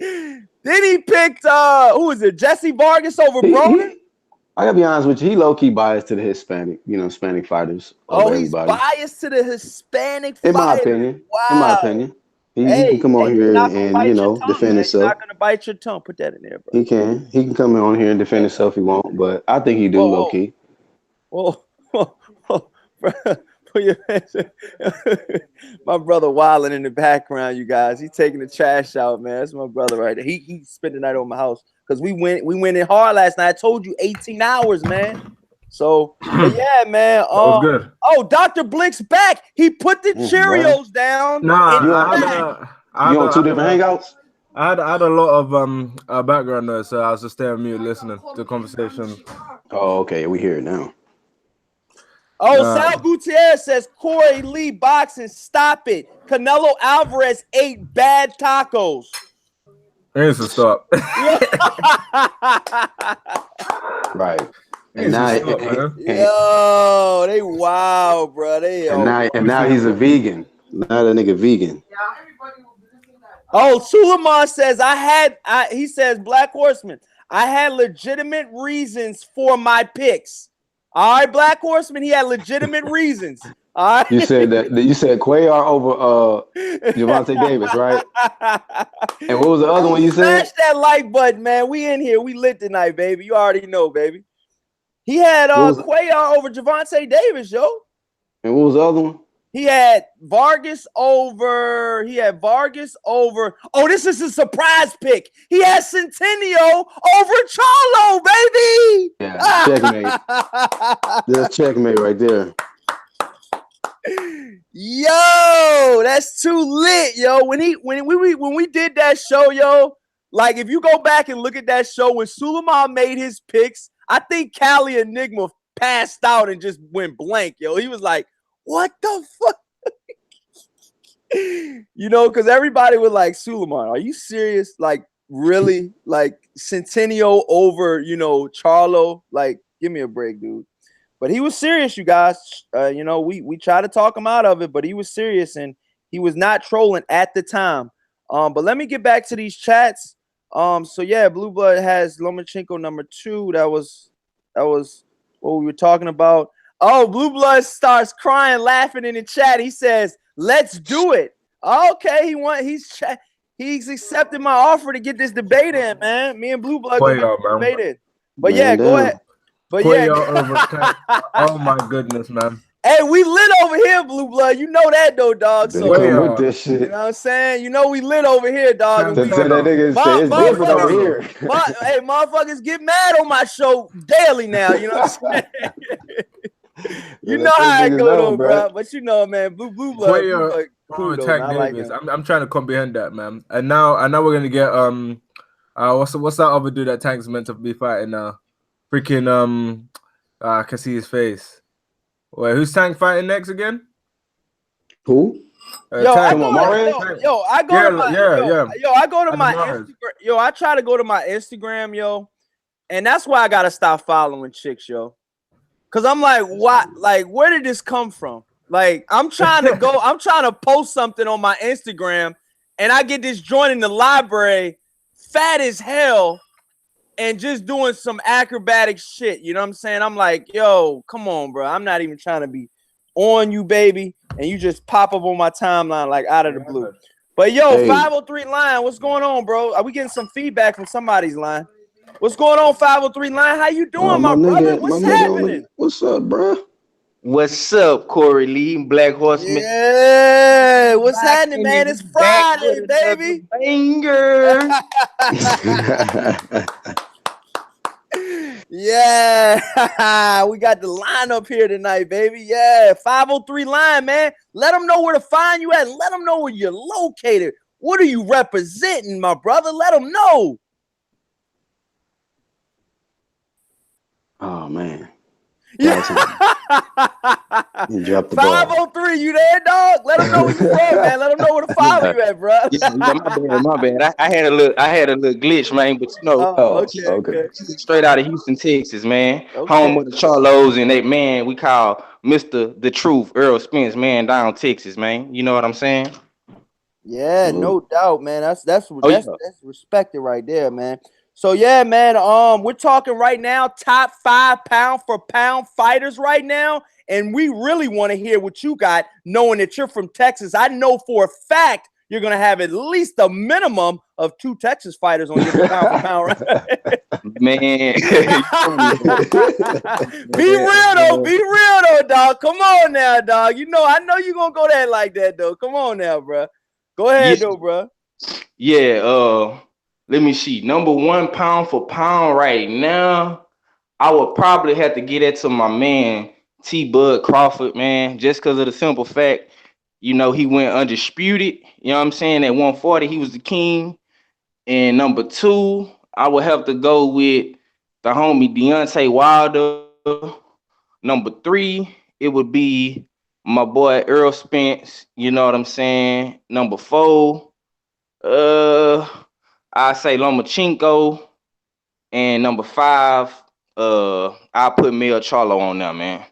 Then he picked who is it? Jesse Vargas over Broner. I gotta be honest with you, he low key biased to the Hispanic fighters. Oh, he's biased to the Hispanic fighters. In my opinion. Wow. In my opinion. He can come on here and you know, defend himself. He's not gonna bite your tongue. Put that in there, bro. He can come on here and defend himself if he won't, but I think he do low key. Put your my brother wilding in the background, you guys. He's taking the trash out, man. That's my brother right there. He spent the night on my house because we went in hard last night. I told you 18 hours, man. So yeah, man. That was good. Oh, Dr. Blick's back. He put the Cheerios down. Nah, you on two different hangouts? I had a lot of background noise, so I was just there on mute listening to the conversation. Oh, okay. We hear it now. Oh, Sal Gutierrez says, Corey Lee Boxing, stop it. Canelo Alvarez ate bad tacos. He needs to stop. Right. And now, yo, they wild, bro. And now he's a vegan. Now the nigga vegan. Oh, Suleiman says, he says, Black Horseman, I had legitimate reasons for my picks. All right, Black Horseman, he had legitimate reasons. All right. You said Cuellar over Gervonta Davis, right? And what was the other one you said? Smash that like button, man. We in here. We lit tonight, baby. You already know, baby. He had Cuellar over Gervonta Davis, yo. And what was the other one? He had Vargas over. Oh, this is a surprise pick. He had Centennial over Charlo, baby. Yeah, checkmate. That's checkmate right there. Yo, that's too lit, yo. When we did that show, yo, like if you go back and look at that show when Suleiman made his picks, I think Cali Enigma passed out and just went blank, yo. He was like, what the fuck? You know, because everybody was like, Suleiman, are you serious? Like, really? Like, Centennial over, you know, Charlo? Like, give me a break, dude. But he was serious, you guys. You know, we tried to talk him out of it, but he was serious, and he was not trolling at the time. But let me get back to these chats. So, yeah, Blue Blood has Lomachenko number 2. That was what we were talking about. Oh, Blue Blood starts crying, laughing in the chat. He says, let's do it. Okay, he's accepted my offer to get this debate in, man. Me and Blue Blood going to debate it. But yeah, go ahead. But Oh my goodness, man. Hey, we lit over here, Blue Blood. You know that though, dog. So with this shit. You know what I'm saying? You know we lit over here, dog. That nigga say it's different over here. Hey, motherfuckers get mad on my show daily now. You know what I'm saying? You know how I go though, bro. But you know, man, Blue Blood. I'm trying to comprehend that, man. And now we're gonna get what's that other dude that Tank's meant to be fighting now? Freaking I can see his face. Wait, who's Tank fighting next again? Who? Yo, I Tank. Come on, go to Mario. I go to my I go to my Adamars. Instagram. Yo, I try to go to my Instagram, yo, and that's why I gotta stop following chicks, yo. Cause I'm like, what? Like, where did this come from? Like, I'm trying to post something on my Instagram, and I get this joint in the library, fat as hell, and just doing some acrobatic shit. You know what I'm saying? I'm like, yo, come on, bro. I'm not even trying to be on you, baby, and you just pop up on my timeline like out of the blue. But yo, Hey. 503 line, what's going on, bro? Are we getting some feedback from somebody's line? What's going on, 503 line? How you doing, my brother? What's happening? What's up, bro? What's up, Corey Lee, Black Horseman? Yeah, what's Back happening, in man? the It's back Friday, with another baby. banger. Yeah, we got the lineup here tonight, baby. Yeah, 503 line, man. Let them know where to find you at. And let them know where you're located. What are you representing, my brother? Let them know. Oh man. Yeah. You dropped the ball. 503, you there, dog? Let them know where you from, man. Let them know where to follow you at, bro. Yeah, my bad. I had a little glitch, man. But you know, Okay. straight out of Houston, Texas, man. Okay. Home of the Charlos and that man we call Mr. The Truth, Earl Spence, man, down Texas, man. You know what I'm saying? Yeah, no doubt, man. That's yeah. respected right there, man. So yeah, man. We're talking right now, top 5 pound for pound fighters right now, and we really want to hear what you got, knowing that you're from Texas. I know for a fact you're gonna have at least a minimum of 2 Texas fighters on your pound for pound. Right? Man. Be real though, dog. Come on now, dog. I know you're gonna go there like that, though. Come on now, bro. Go ahead, though, bro. Yeah, let me see. Number 1 pound for pound right now, I would probably have to get it to my man T Bud Crawford, man, just because of the simple fact, he went undisputed. You know what I'm saying? At 140, he was the king. And number 2, I would have to go with the homie Deontay Wilder. Number 3, it would be my boy Earl Spence. You know what I'm saying? Number 4, I say Lomachenko. And number 5, I'll put Mel Charlo on there, man.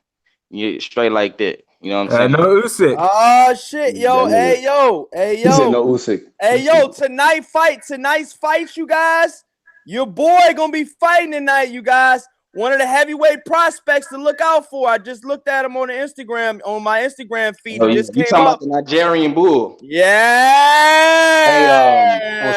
Yeah, straight like that. You know what I'm saying? No Usyk. Oh shit, yo, hey yo. He said no Usyk. Hey yo, tonight's fights, you guys. Your boy gonna be fighting tonight, you guys. One of the heavyweight prospects to look out for. I just looked at him on my Instagram feed. It just you came talking up. about the Nigerian bull? Yeah.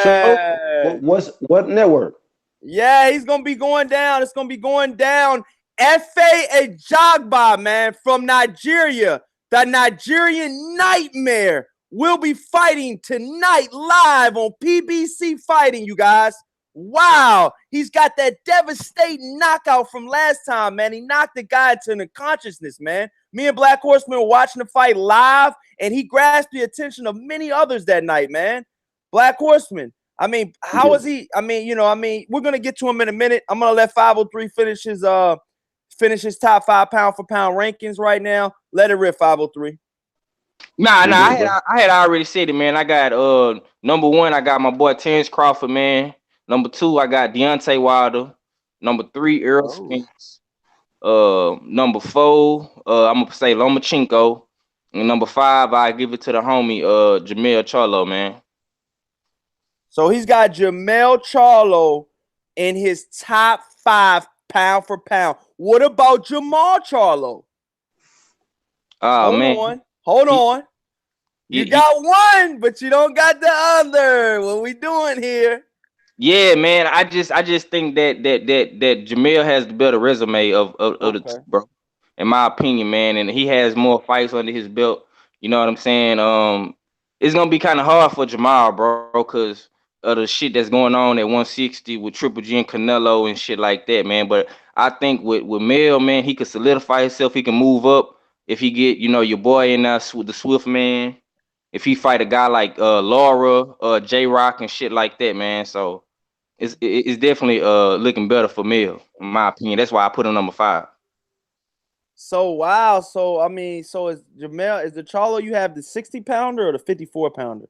Hey, what network? Yeah, he's gonna be going down. It's gonna be going down. F.A. Ajagba, man, from Nigeria. The Nigerian Nightmare will be fighting tonight live on PBC Fighting, you guys. Wow, he's got that devastating knockout from last time, man. He knocked the guy into unconsciousness, man. Me and Black Horseman were watching the fight live, and he grasped the attention of many others that night, man. Black Horseman, I mean, how is he? I mean, we're gonna get to him in a minute. I'm gonna let 503 finish his top 5 pound for pound rankings right now. Let it rip, 503. I had already said it, man. I got number 1, I got my boy Terrence Crawford, man. Number 2, I got Deontay Wilder. Number 3, Earl Spence. Number 4, I'm gonna say Lomachenko. And number 5, I give it to the homie Jamel Charlo, man. So he's got Jamel Charlo in his top 5 pound for pound. What about Jamal Charlo? Hold on. You got one, but you don't got the other. What we doing here? Yeah, man. I just think that Jamel has the better resume of the two, bro. In my opinion, man, and he has more fights under his belt. You know what I'm saying? It's gonna be kind of hard for Jamal, bro, because of the shit that's going on at 160 with Triple G and Canelo and shit like that, man. But I think with Mel, man, he could solidify himself. He can move up if he get your boy in there with the Swift man. If he fight a guy like Laura, J Rock and shit like that, man. So it's definitely looking better for Mel, in my opinion. That's why I put him number 5. So wow. So I mean, so is Jamel, is the Charlo you have the 60-pounder or the 54-pounder?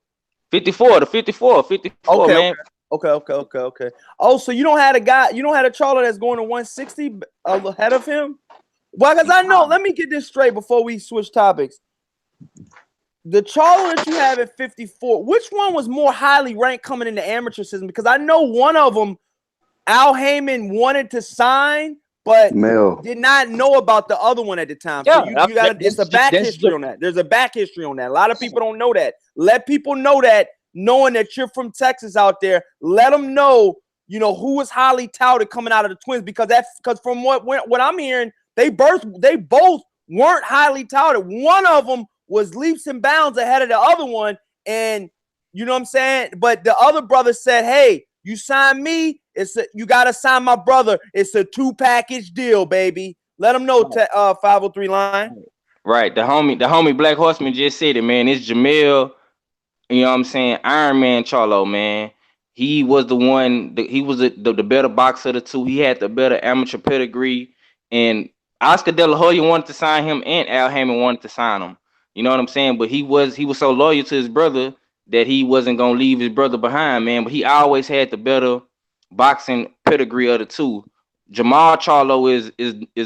54, the 54, 54, Okay, man. okay. Oh, so you don't have a guy, you don't have a Charlo that's going to 160 ahead of him? Well, because I know, let me get this straight before we switch topics. The Charlo that you have at 54, which one was more highly ranked coming in the amateur system? Because I know one of them, Al Heyman wanted to sign, but did not know about the other one at the time. Yeah, so you got it's a back history on that. There's a back history on that. A lot of people don't know that. Let people know that, knowing that you're from Texas out there. Let them know, you know, who was highly touted coming out of the Twins, because from what I'm hearing, they both weren't highly touted. One of them was leaps and bounds ahead of the other one, and you know what I'm saying? But the other brother said, "Hey, you sign me, you gotta sign my brother. It's a 2-package deal, baby." Let them know, 503 line. Right. The homie Black Horseman just said it, man. It's Jamel, you know what I'm saying? Iron Man Charlo, man. He was the one, he was the better boxer of the two. He had the better amateur pedigree. And Oscar De La Hoya wanted to sign him, and Al Heyman wanted to sign him. You know what I'm saying? But he was so loyal to his brother that he wasn't gonna leave his brother behind, man. But he always had the better boxing pedigree of the two. Jamal Charlo is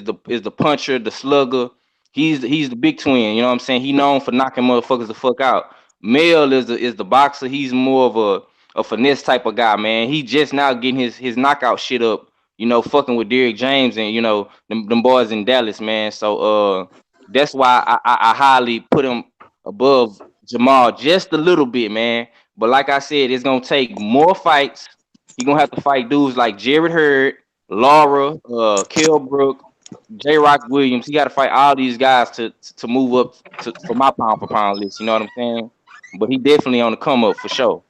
the puncher, the slugger. He's the big twin. You know what I'm saying? He known for knocking motherfuckers the fuck out. Mel is the boxer. He's more of a finesse type of guy, man. He just now getting his knockout shit up. You know, fucking with Derrick James and, you know, them boys in Dallas, man. So that's why I highly put him above Jamal just a little bit, man. But like I said, it's gonna take more fights. You're gonna have to fight dudes like Jared Hurd, Laura, Kell Brook, J. Rock Williams. He got to fight all these guys to move up for my pound for pound list. You know what I'm saying? But he definitely on the come up for sure.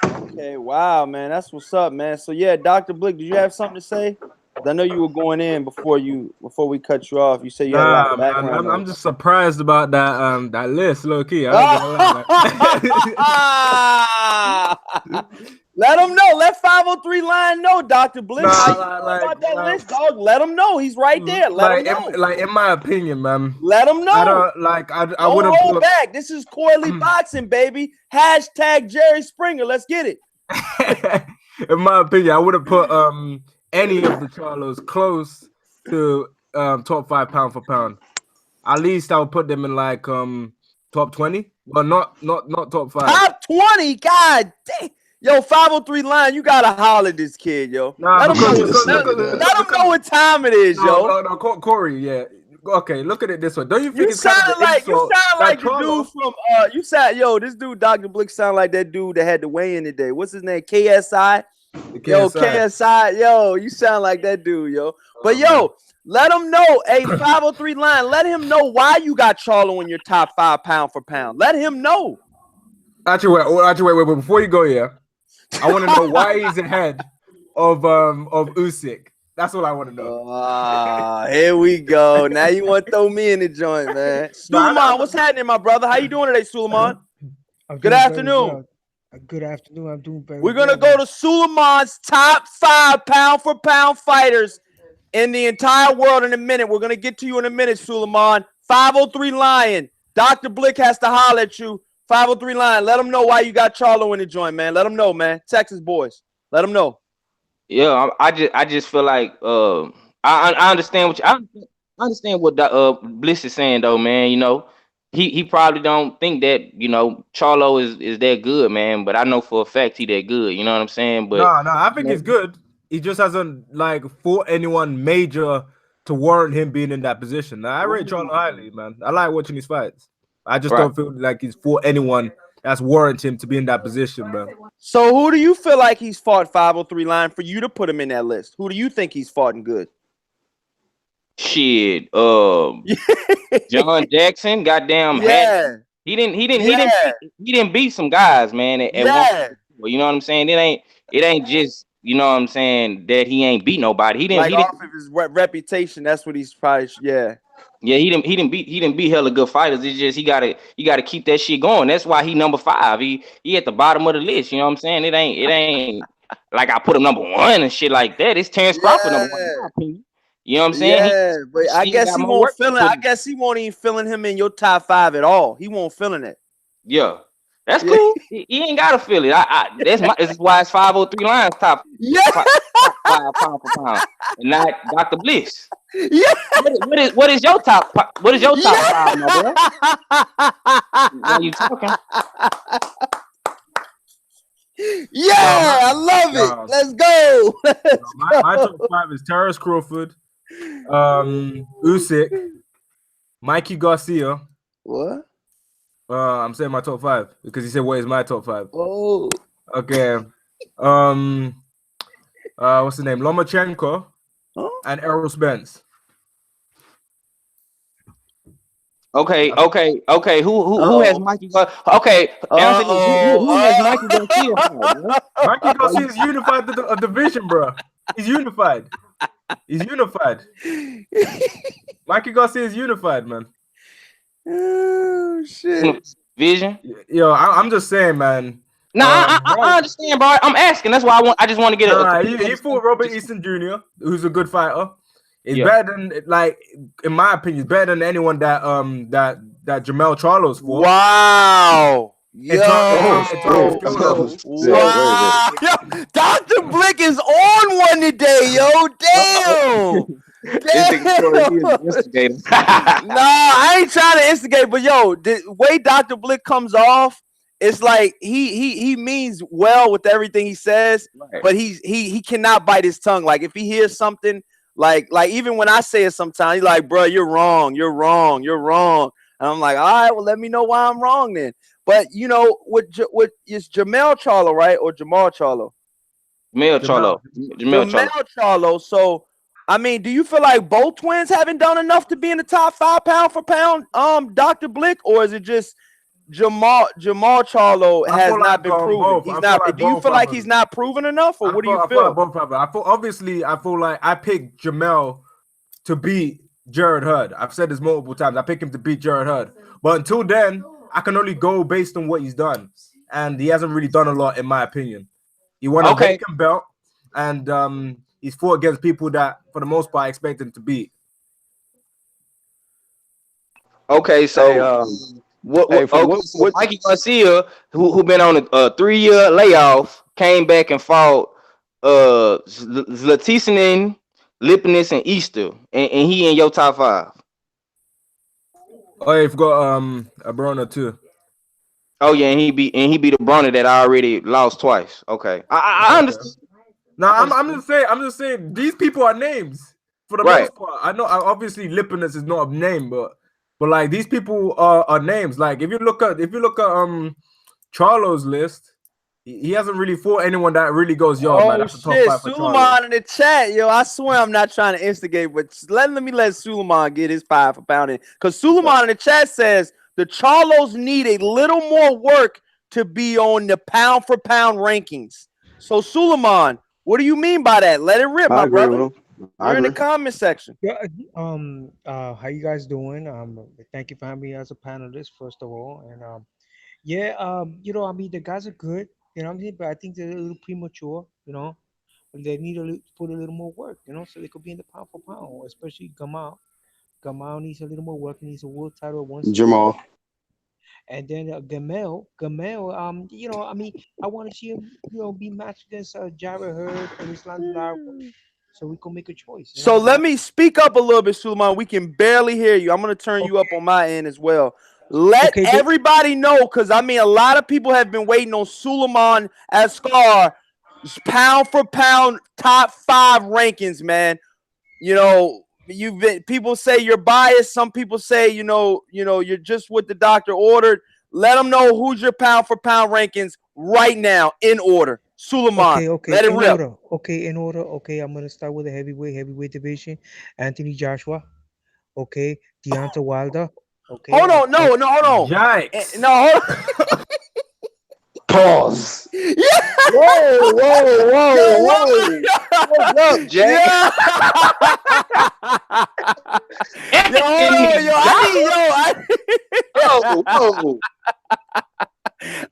Okay, wow, man, that's what's up, man. So yeah, Dr. Blick, did you have something to say? I know you were going in before we cut you off. You said you had a lot of background. Man, I'm just surprised about that list, low key. I ain't gonna lie. Let him know. Let 503 line know, Dr. Blick. About that list, dog. Let him know. He's right there. Let him know. Like in my opinion, man. Let him know. I wouldn't hold back. This is Coy Lee Boxing, baby. # Jerry Springer. Let's get it. In my opinion, I wouldn't put any of the Charlos close to top 5 pound for pound. At least I would put them in like top 20. Well, not top 5. Top 20? God damn. Yo, 503 line, you gotta holler at this kid, yo. Let him know what time it is, yo. No, Corey, yeah. Okay, look at it this way. Don't you think you sound like the dude from this dude, Dr. Blick, sound like that dude that had to weigh in today. What's his name? KSI? Yo, KSI, yo, you sound like that dude, yo. But yo, let him know, hey, 503 line, let him know why you got Charlo in your top 5 pound for pound. Let him know. Actually, wait. Before you go here, I want to know why he's ahead of Usyk. That's what I want to know. Here we go. Now you want to throw me in the joint, man. Suleiman, what's happening, my brother? How you doing today, Suleiman? Good afternoon. Good afternoon. I'm doing very We're going to go to Suleiman's top 5 pound for pound fighters in the entire world in a minute. We're going to get to you in a minute, Suleiman. 503 Lion. Dr. Blick has to holler at you. 503 line. Let them know why you got Charlo in the joint, man. Let them know, man. Texas boys. Let them know. Yeah, I just feel like I understand what I understand what Bliss is saying though, man. You know, he probably don't think that, you know, Charlo is that good, man. But I know for a fact he that good. You know what I'm saying? But no, I think he's good. He just hasn't like fought anyone major to warrant him being in that position. Now, I rate Charlo highly, man. I like watching his fights. I just don't feel like he's fought anyone that's warrant him to be in that position, bro. So who do you feel like he's fought, 503 line, for you to put him in that list? Who do you think he's fought and good? Shit, John Jackson, goddamn, he didn't beat some guys, man. At one, you know what I'm saying? It ain't just, you know what I'm saying, that he ain't beat nobody. He didn't off of his reputation. That's what he's probably Yeah, he didn't beat hella good fighters. It's just he gotta keep that shit going. That's why he number 5. He at the bottom of the list. You know what I'm saying? It ain't like I put him number 1 and shit like that. It's Terrence Crawford number 1 in my opinion. You know what I'm saying? Yeah, but I guess he won't feel it. I guess he won't even feeling him in your top 5 at all. He won't feeling it. Yeah, that's cool. He ain't gotta feel it. This is why it's 503 Lions top. Yeah. Top 5 pound for pound, and not Dr. Bliss. Yeah. What is your top? What is your top 5, my boy? Why you talking? Yeah, I love it. Let's go. My top 5 is Terrence Crawford, Usyk, Mikey Garcia. What? I'm saying my top 5 because he said what is my top 5. Oh. Okay. What's the name? Lomachenko and Errol Spence. Okay. Who has Mikey? Okay, Anthony. Who has Mikey Garcia? Mikey Garcia is unified a division, bro. He's unified. Mikey Garcia is unified, man. Oh shit. Vision. Yo, I'm just saying, man. No, I understand, bro. I'm asking. That's why I just want to get it. He fought Robert Easton Jr., who's a good fighter. He's better than, like, in my opinion, he's better than anyone that Jamel Charlo's fought. Wow. Wow. Dr. Blick is on one today, yo. Damn. Nah, I ain't trying to instigate, but yo, the way Dr. Blick comes off, it's like he means well with everything he says, right. But he cannot bite his tongue. Like if he hears something, like even when I say it sometimes, he's like, bro, you're wrong. And I'm like, all right, well, let me know why I'm wrong then. But you know, with is Jamel Charlo, right? Or Jamal Charlo? Jamel Charlo. So I mean, do you feel like both twins haven't done enough to be in the top 5 pound for pound, Dr. Blick, or is it just Jamal Charlo has not been proven? He's not. Do you feel like he's not proven enough, or what do you feel? I feel like I picked Jamel to beat Jared Hurd. I've said this multiple times. I picked him to beat Jared Hurd, but until then, I can only go based on what he's done, and he hasn't really done a lot, in my opinion. He won a vacant belt, and he's fought against people that, for the most part, I expect him to beat. Okay, so Mikey Garcia, who been on a 3-year layoff, came back and fought Zlaticanin, Lipinus, and Easter, and he in your top 5. Oh, you've got a Broner too. Oh yeah, and he beat a Broner that I already lost twice. Okay, I understand. No, I'm just saying these people are names for the most part. I know obviously Lipinus is not a name, but like these people are names. Like if you look at Charlo's list, he hasn't really fought anyone that really goes, yo, man, that's the top 5 for Suleiman in the chat, yo. I swear I'm not trying to instigate, but let me let Suleiman get his 5 for pounding. Because Suleiman in the chat says the Charlos need a little more work to be on the pound for pound rankings. So Suleiman, what do you mean by that? Let it rip, my brother. You're in the comment section. Yeah, how you guys doing? Thank you for having me as a panelist, first of all. And you know, I mean, the guys are good, you know what I mean, but I think they're a little premature, you know. They need to put a little more work, you know, so they could be in the pound for pound, especially Gamal. Gamal needs a little more work. He needs a world title once. Jamal. And then Gamel, you know, I mean, I want to see him, you know, be matched against Jared Hurd and Islam Lara, so we can make a choice. So let me speak up a little bit, Suleiman. We can barely hear you. I'm going to turn you up on my end as well. Let everybody know, because I mean, a lot of people have been waiting on Suleiman Asghar pound for pound top 5 rankings, man. You know, people say you're biased. Some people say, you know, you're just what the doctor ordered. Let them know who's your pound for pound rankings right now in order. Suleiman, okay, let it rip. Order. Okay, in order. Okay, I'm gonna start with the heavyweight division. Anthony Joshua. Okay, Deontay Wilder. Okay. Hold on, no, hold on. Yikes. No, hold on. Pause. Yeah. Whoa. What's up, Jay? Yeah.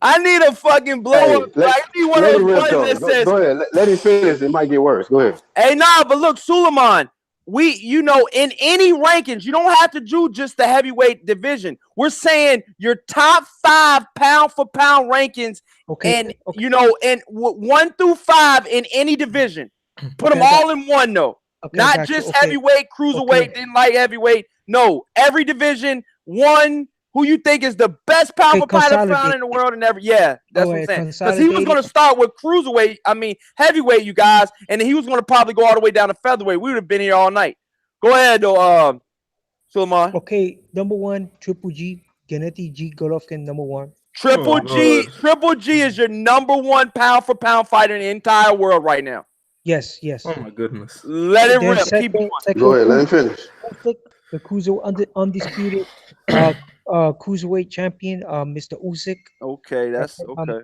I need a fucking blow up. I need one of those buttons that says. Go ahead. Let him finish. It might get worse. Go ahead. Hey, nah, but look, Suleiman, you know, in any rankings, you don't have to do just the heavyweight division. We're saying your top 5 pound for pound rankings, and you know, in 1 through 5 in any division. Put them all in one, though. Not just heavyweight, cruiserweight, then light heavyweight. No, every division, one. Who you think is the best pound for pound in the world, and that's what I'm saying. Because he was going to start with cruiserweight, heavyweight, you guys, and then he was going to probably go all the way down to featherweight. We would have been here all night. Go ahead, though, Suleiman. Okay, number 1, Triple G, Gennady G. Golovkin, number 1. Triple G is your number 1 pound for pound fighter in the entire world right now. Yes. Oh my goodness. Let it rip. Keep going. Go ahead, let him finish. The cruiser undisputed cruiserweight champion, Mr. Usyk. Okay, that's okay.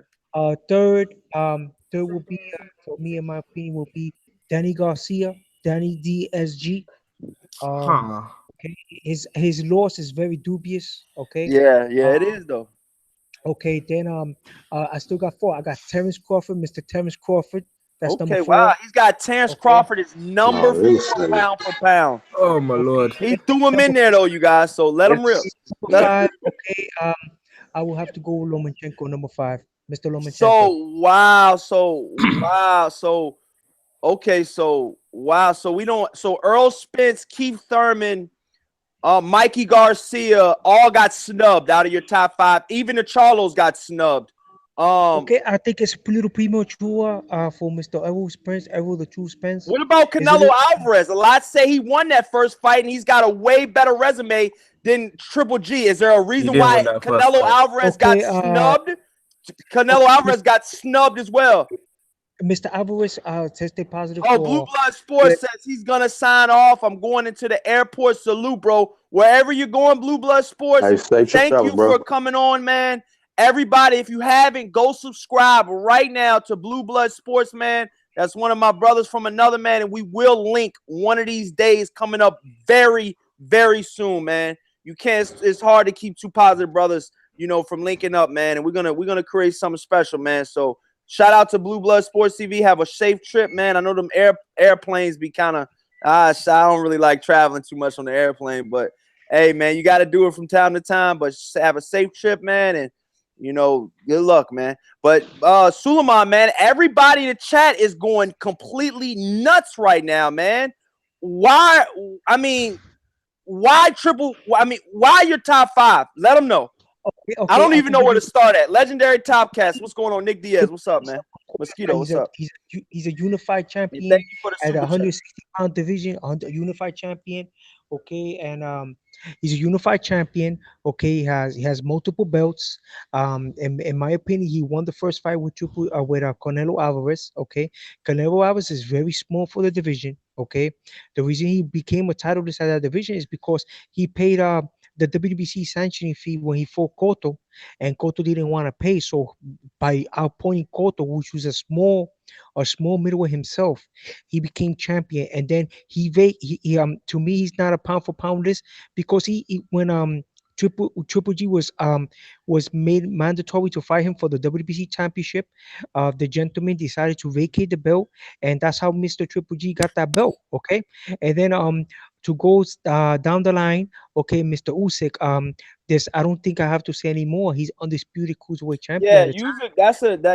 Third will be for me, in my opinion, will be Danny Garcia, Danny DSG. Okay, his loss is very dubious. Okay. Yeah, it is though. Okay, then I still got 4. I got Terrence Crawford, Mr. Terrence Crawford. That's number 4. Wow, he's got Terrence Crawford as number 4 pound for pound. Oh my lord. He threw him in there though, you guys. So let him rip. Number 5, okay. I will have to go with Lomachenko, number 5. Mr. Lomachenko. So we don't. So Earl Spence, Keith Thurman, Mikey Garcia all got snubbed out of your top 5. Even the Charlos got snubbed. Okay, I think it's a little premature for Mr. Errol Spence, Errol the True Spence. What about Canelo Alvarez? A lot say he won that first fight and he's got a way better resume than Triple G. Is there a reason why Canelo Alvarez got snubbed? Canelo Alvarez got snubbed as well. Mr. Alvarez tested positive. Blue Blood Sports says he's gonna sign off. I'm going into the airport. Salute, bro. Wherever you're going, Blue Blood Sports. Thank you for coming on, man. Everybody, if you haven't, go subscribe right now to Blue Blood Sports, man. That's one of my brothers from another man, and we will link one of these days coming up very, very soon, man. You can't. It's hard to keep 2 positive brothers, you know, from linking up, man. And we're gonna create something special, man. So shout out to Blue Blood Sports TV. Have a safe trip, man. I know them airplanes be kind of. I don't really like traveling too much on the airplane, but hey, man, you got to do it from time to time. But have a safe trip, man, and you know, good luck, man. But Suleiman, man, everybody in the chat is going completely nuts right now, man. Why? Why your top 5? Let them know. Okay, I don't even know where to start at. Legendary Topcast. What's going on? Nick Diaz. What's up, man? Mosquito, what's up? He's a unified champion. Thank you for the at 160-pound division, a unified champion. Okay, and he's a unified champion. Okay, he has multiple belts. In my opinion, he won the first fight with Canelo Alvarez. Okay, Canelo Alvarez is very small for the division. Okay, the reason he became a titleist at that division is because he paid the WBC sanctioning fee when he fought Cotto, and Cotto didn't want to pay. So by outpointing Cotto, which was a small middleweight himself, he became champion. And then he to me, he's not a pound for pound list because when Triple G was made mandatory to fight him for the WBC championship, the gentleman decided to vacate the belt, and that's how Mr. Triple G got that belt. Okay, and then to go down the line, okay, Mr. Usyk, I don't think I have to say anymore. He's undisputed cruiserweight champion. Yeah,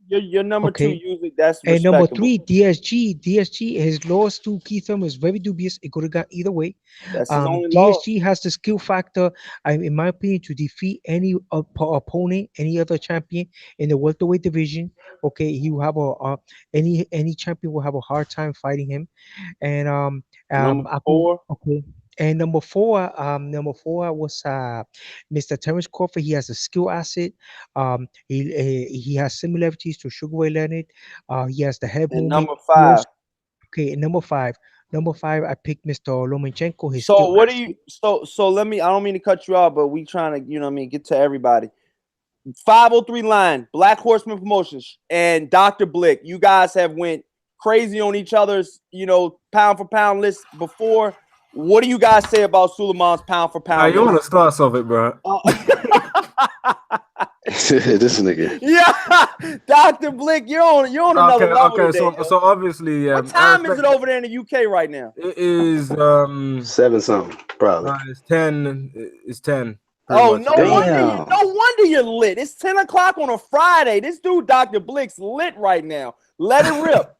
you're number 2. Usyk, that's and number 3, DSG. DSG, his loss to Keith Thurman was very dubious. It could have gone either way. That's his only DSG has the skill factor, in my opinion, to defeat any opponent, any other champion in the welterweight division. Okay, he will have any champion will have a hard time fighting him. And number 4. Okay. And number four was Mr. Terrence Crawford. He has a skill asset. He has similarities to Sugar Ray Leonard. He has the head movement. Number 5. Okay, number 5. Number 5, I picked Mr. Lomachenko. So what do you? So let me. I don't mean to cut you off, but we trying to get to everybody. 503 line, Black Horseman Promotions, and Dr. Blick. You guys have went crazy on each other's pound for pound list before. What do you guys say about Suleiman's pound for pound? You want to start off it, bro? This nigga. Yeah, Dr. Blick, you're on another level today. So obviously, yeah. What time is it over there in the UK right now? It is 7 something, probably. It's 10. It's 10. Oh, much. no wonder you're lit. It's 10 o'clock on a Friday. This dude, Dr. Blick's lit right now. Let it rip.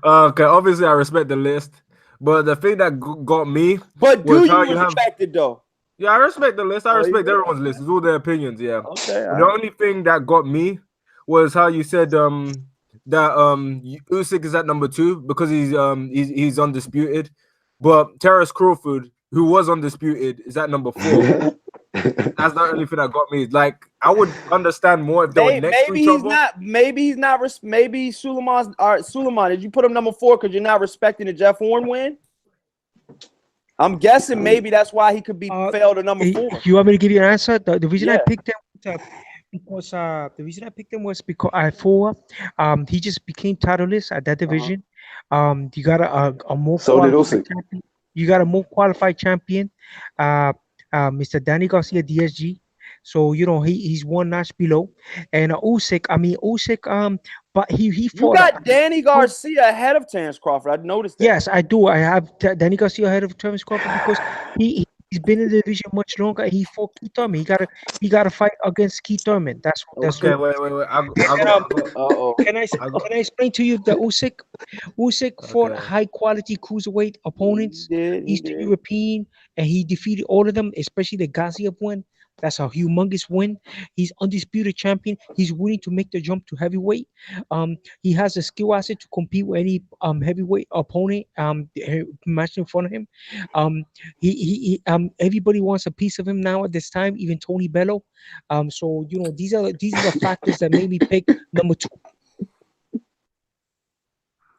Okay, obviously I respect the list, but the thing that got me. But do you respect it though? Yeah, I respect the list. I respect everyone's list. It's all their opinions. Yeah. Okay. The only thing that got me was how you said that Usyk is at number 2 because he's undisputed, but Terence Crawford, who was undisputed, is at number 4. That's the only thing that got me. Like, I would understand more if they were next to each other. Maybe Suleiman's. All right, Suleiman, did you put him number 4 because you're not respecting the Jeff Horn win? I'm guessing maybe that's why he could be failed to number 4. You want me to give you an answer? The reason I picked him was because at 4, he just became titleless at that division. You got a more qualified champion. You got a more qualified champion, Mr. Danny Garcia DSG. So he's one notch below, and Usyk. But he fought. You got Danny Garcia ahead of Terence Crawford. I noticed that. Yes, I do. I have Danny Garcia ahead of Terence Crawford because he's been in the division much longer. He fought Keith Thurman. He got to fight against Keith Thurman. That's okay. Wait. Can I explain to you the Usyk fought high quality cruiserweight opponents, Eastern European, and he defeated all of them, especially the Gaziev one. That's a humongous win. He's undisputed champion. He's willing to make the jump to heavyweight. He has a skill asset to compete with any heavyweight opponent matched in front of him. Everybody wants a piece of him now at this time, even Tony Bello. So these are the factors that made me pick number 2.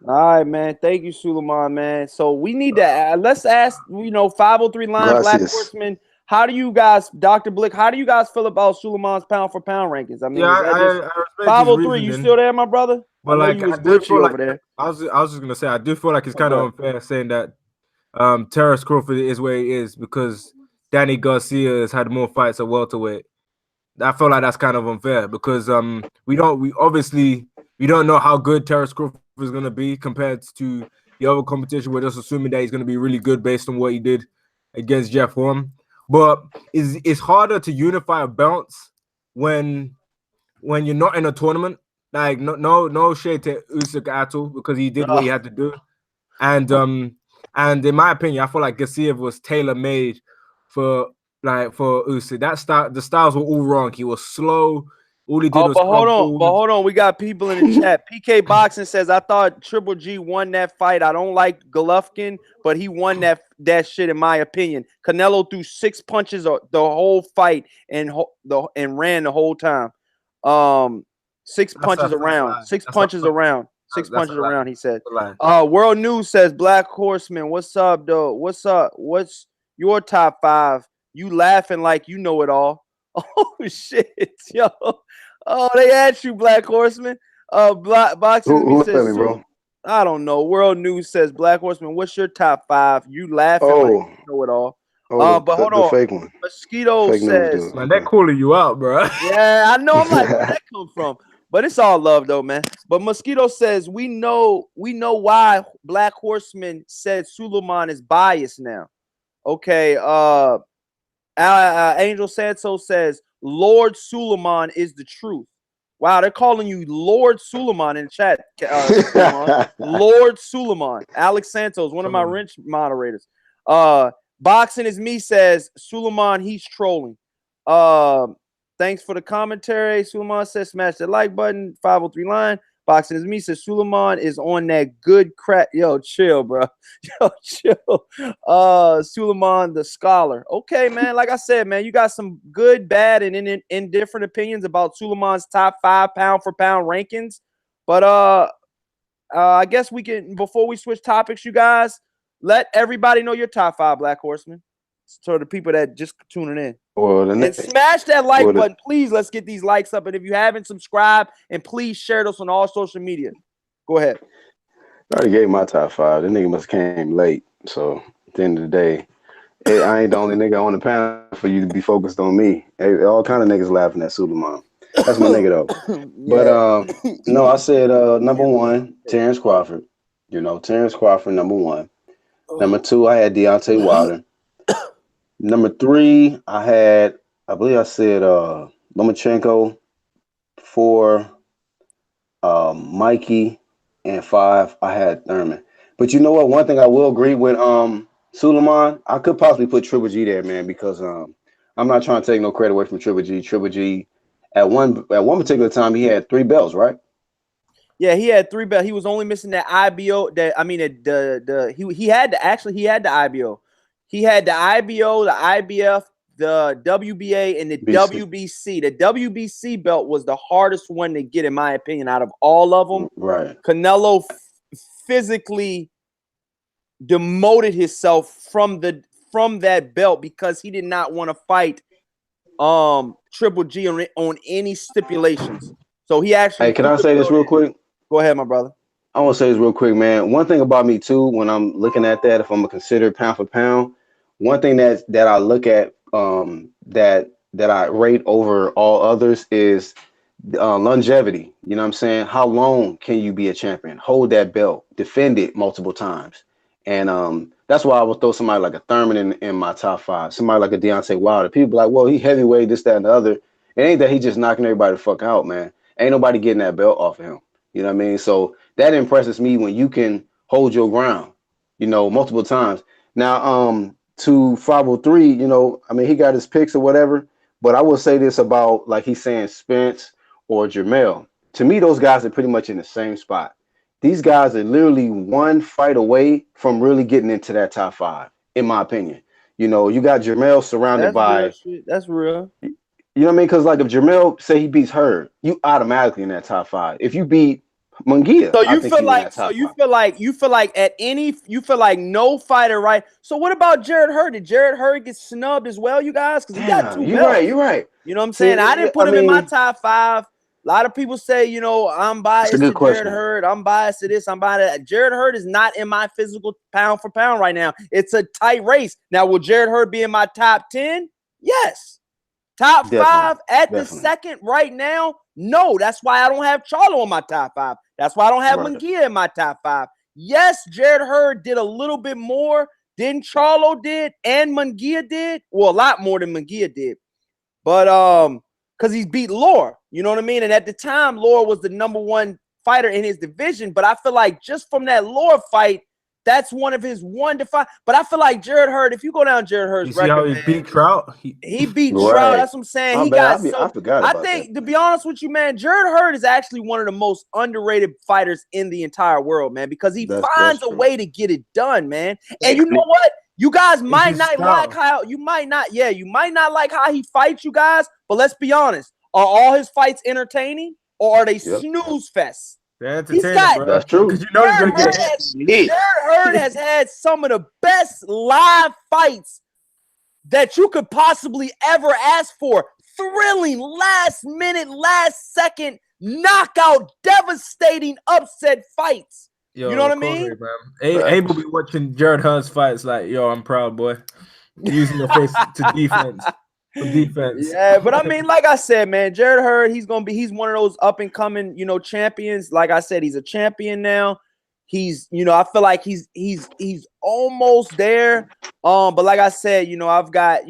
All right, man. Thank you, Suleiman, man. So we need to let's ask 503 line Black Horseman. How do you guys, Dr. Blick, how do you guys feel about Suleiman's pound for pound rankings? I mean, I 503, you still there, my brother? But I do feel like there. I was just gonna say I do feel like it's kind of unfair saying that Terence Crawford is where he is because Danny Garcia has had more fights at welterweight. I feel like that's kind of unfair because we don't know how good Terence Crawford is gonna be compared to the other competition. We're just assuming that he's gonna be really good based on what he did against Jeff Horn. But it's harder to unify a bounce when you're not in a tournament. Like no shade to Usyk at all because he did what he had to do, and in my opinion, I feel like Garcia was tailor made for Usyk. The styles were all wrong. He was slow. All he did was hold on. We got people in the chat. PK Boxing says, I thought Triple G won that fight. I don't like Golovkin, but he won that shit in my opinion. Canelo threw 6 punches the whole fight and ran the whole time. 6 punches around. 6 punches around. 6 punches around, he said. World News says, Black Horseman, what's up, though? What's up? What's your top 5? You laughing like you know it all. Oh shit, yo! Oh, they asked you, Black Horseman. Boxing who says, bro? I don't know. World News says, Black Horseman, what's your top 5? You laughing like you know it all. But hold on. Fake one. Mosquito says, man, they're calling you out, bro. Yeah, I know. I'm like, where that come from? But it's all love, though, man. But Mosquito says, we know why Black Horseman said Suleiman is biased now. Okay, Angel Santos says Lord Suleiman is the truth. Wow, they're calling you Lord Suleiman in chat. Lord Suleiman. Alex Santos, one of my wrench moderators. Boxing is me says Suleiman, he's trolling. Thanks for the commentary. Suleiman says smash the like button. 503 line. Boxing is me says Suleiman is on that good crap. Yo, chill, bro. Yo, chill. Suleiman the scholar. Okay, man. Like I said, man, you got some good, bad, and indifferent opinions about Suleiman's top 5 pound for pound rankings. But I guess we can, before we switch topics, you guys, let everybody know your top 5, Black Horseman. So the people that just tuning in. And smash that like button, please. Let's get these likes up. And if you haven't subscribed, and please share this on all social media. Go ahead. I already gave my top 5. That nigga must have came late. So at the end of the day, I ain't the only nigga on the panel for you to be focused on me. All kind of niggas laughing at Suleiman. That's my nigga though. But no, I said number one, Terrence Crawford. You know, Terrence Crawford, number one. Number two, I had Deontay Wilder. Number three, I believe I said Lomachenko. Four, Mikey, and five, I had Thurman. But you know what? One thing I will agree with Suleiman, I could possibly put Triple G there, man, because I'm not trying to take no credit away from Triple G. Triple G, at one particular time, he had 3 belts, right? Yeah, he had 3 belts. He was only missing that IBO. He had the IBO. He had the IBO, the IBF, the WBA, and the WBC. The WBC belt was the hardest one to get, in my opinion, out of all of them. Right. Canelo physically demoted himself from that belt because he did not want to fight Triple G on any stipulations. So he actually. Hey, can I say this real quick? Go ahead, my brother. I want to say this real quick, man. One thing about me too, when I'm looking at that, if I'm gonna consider pound for pound, one thing that I look at that I rate over all others is longevity. You know what I'm saying? How long can you be a champion? Hold that belt, defend it multiple times, and that's why I would throw somebody like a Thurman in my top 5. Somebody like a Deontay Wilder. People are like, well, he heavyweight, this, that, and the other. It ain't that he just knocking everybody the fuck out, man. Ain't nobody getting that belt off of him. You know what I mean? So that impresses me when you can hold your ground, you know, multiple times. Now, to 503, you know, I mean, he got his picks or whatever, but I will say this about, like he's saying, Spence or Jermell. To me, those guys are pretty much in the same spot. These guys are literally one fight away from really getting into that top 5, in my opinion. You know, you got Jermell surrounded by. That's real. You know what I mean? Because like if Jermell say he beats Hearn, you automatically in that top 5. If you beat Munguia, so you feel like no fighter, right? So what about Jared Hearn? Did Jared Hearn get snubbed as well, you guys? Because he got 2 belts. You're right. You know what I'm saying? I didn't put him in my top 5. A lot of people say, you know, I'm biased to Jared Hearn. I'm biased to this. I'm biased to that. Jared Hearn is not in my physical pound for pound right now. It's a tight race. Now, will Jared Hearn be in my top 10? Yes. Top 5 at the second right now? No. That's why I don't have Charlo in my top 5. That's why I don't have Munguia in my top 5. Yes, Jared Hearn did a little bit more than Charlo did and Munguia did. Well, a lot more than Munguia did. But because he's beat Lore, you know what I mean? And at the time, Lore was the #1 fighter in his division. But I feel like just from that Lore fight, that's one of his 1 to 5. But I feel like Jared Hearn, if you go down Jared Hearn's record, how he beat Trout? He beat Trout. That's what I'm saying. I think, to be honest with you, man, Jared Hearn is actually one of the most underrated fighters in the entire world, man, because he finds a way to get it done, man. And you know what? You guys might not like how you might not like how he fights, you guys. But let's be honest: are all his fights entertaining, or are they snooze fest? That's true. Because you know Jared Hearn has had some of the best live fights that you could possibly ever ask for. Thrilling, last minute, last second, knockout, devastating, upset fights. Yo, you know what I mean? Abel be watching Jared Hearn's fights like, yo, I'm proud, boy. Using your face to defense. For defense. Yeah, but I mean, like I said, man, Jared Hearn, he's one of those up and coming, you know, champions. Like I said, he's a champion now. He's, you know, I feel like he's almost there. But like I said, you know, I've got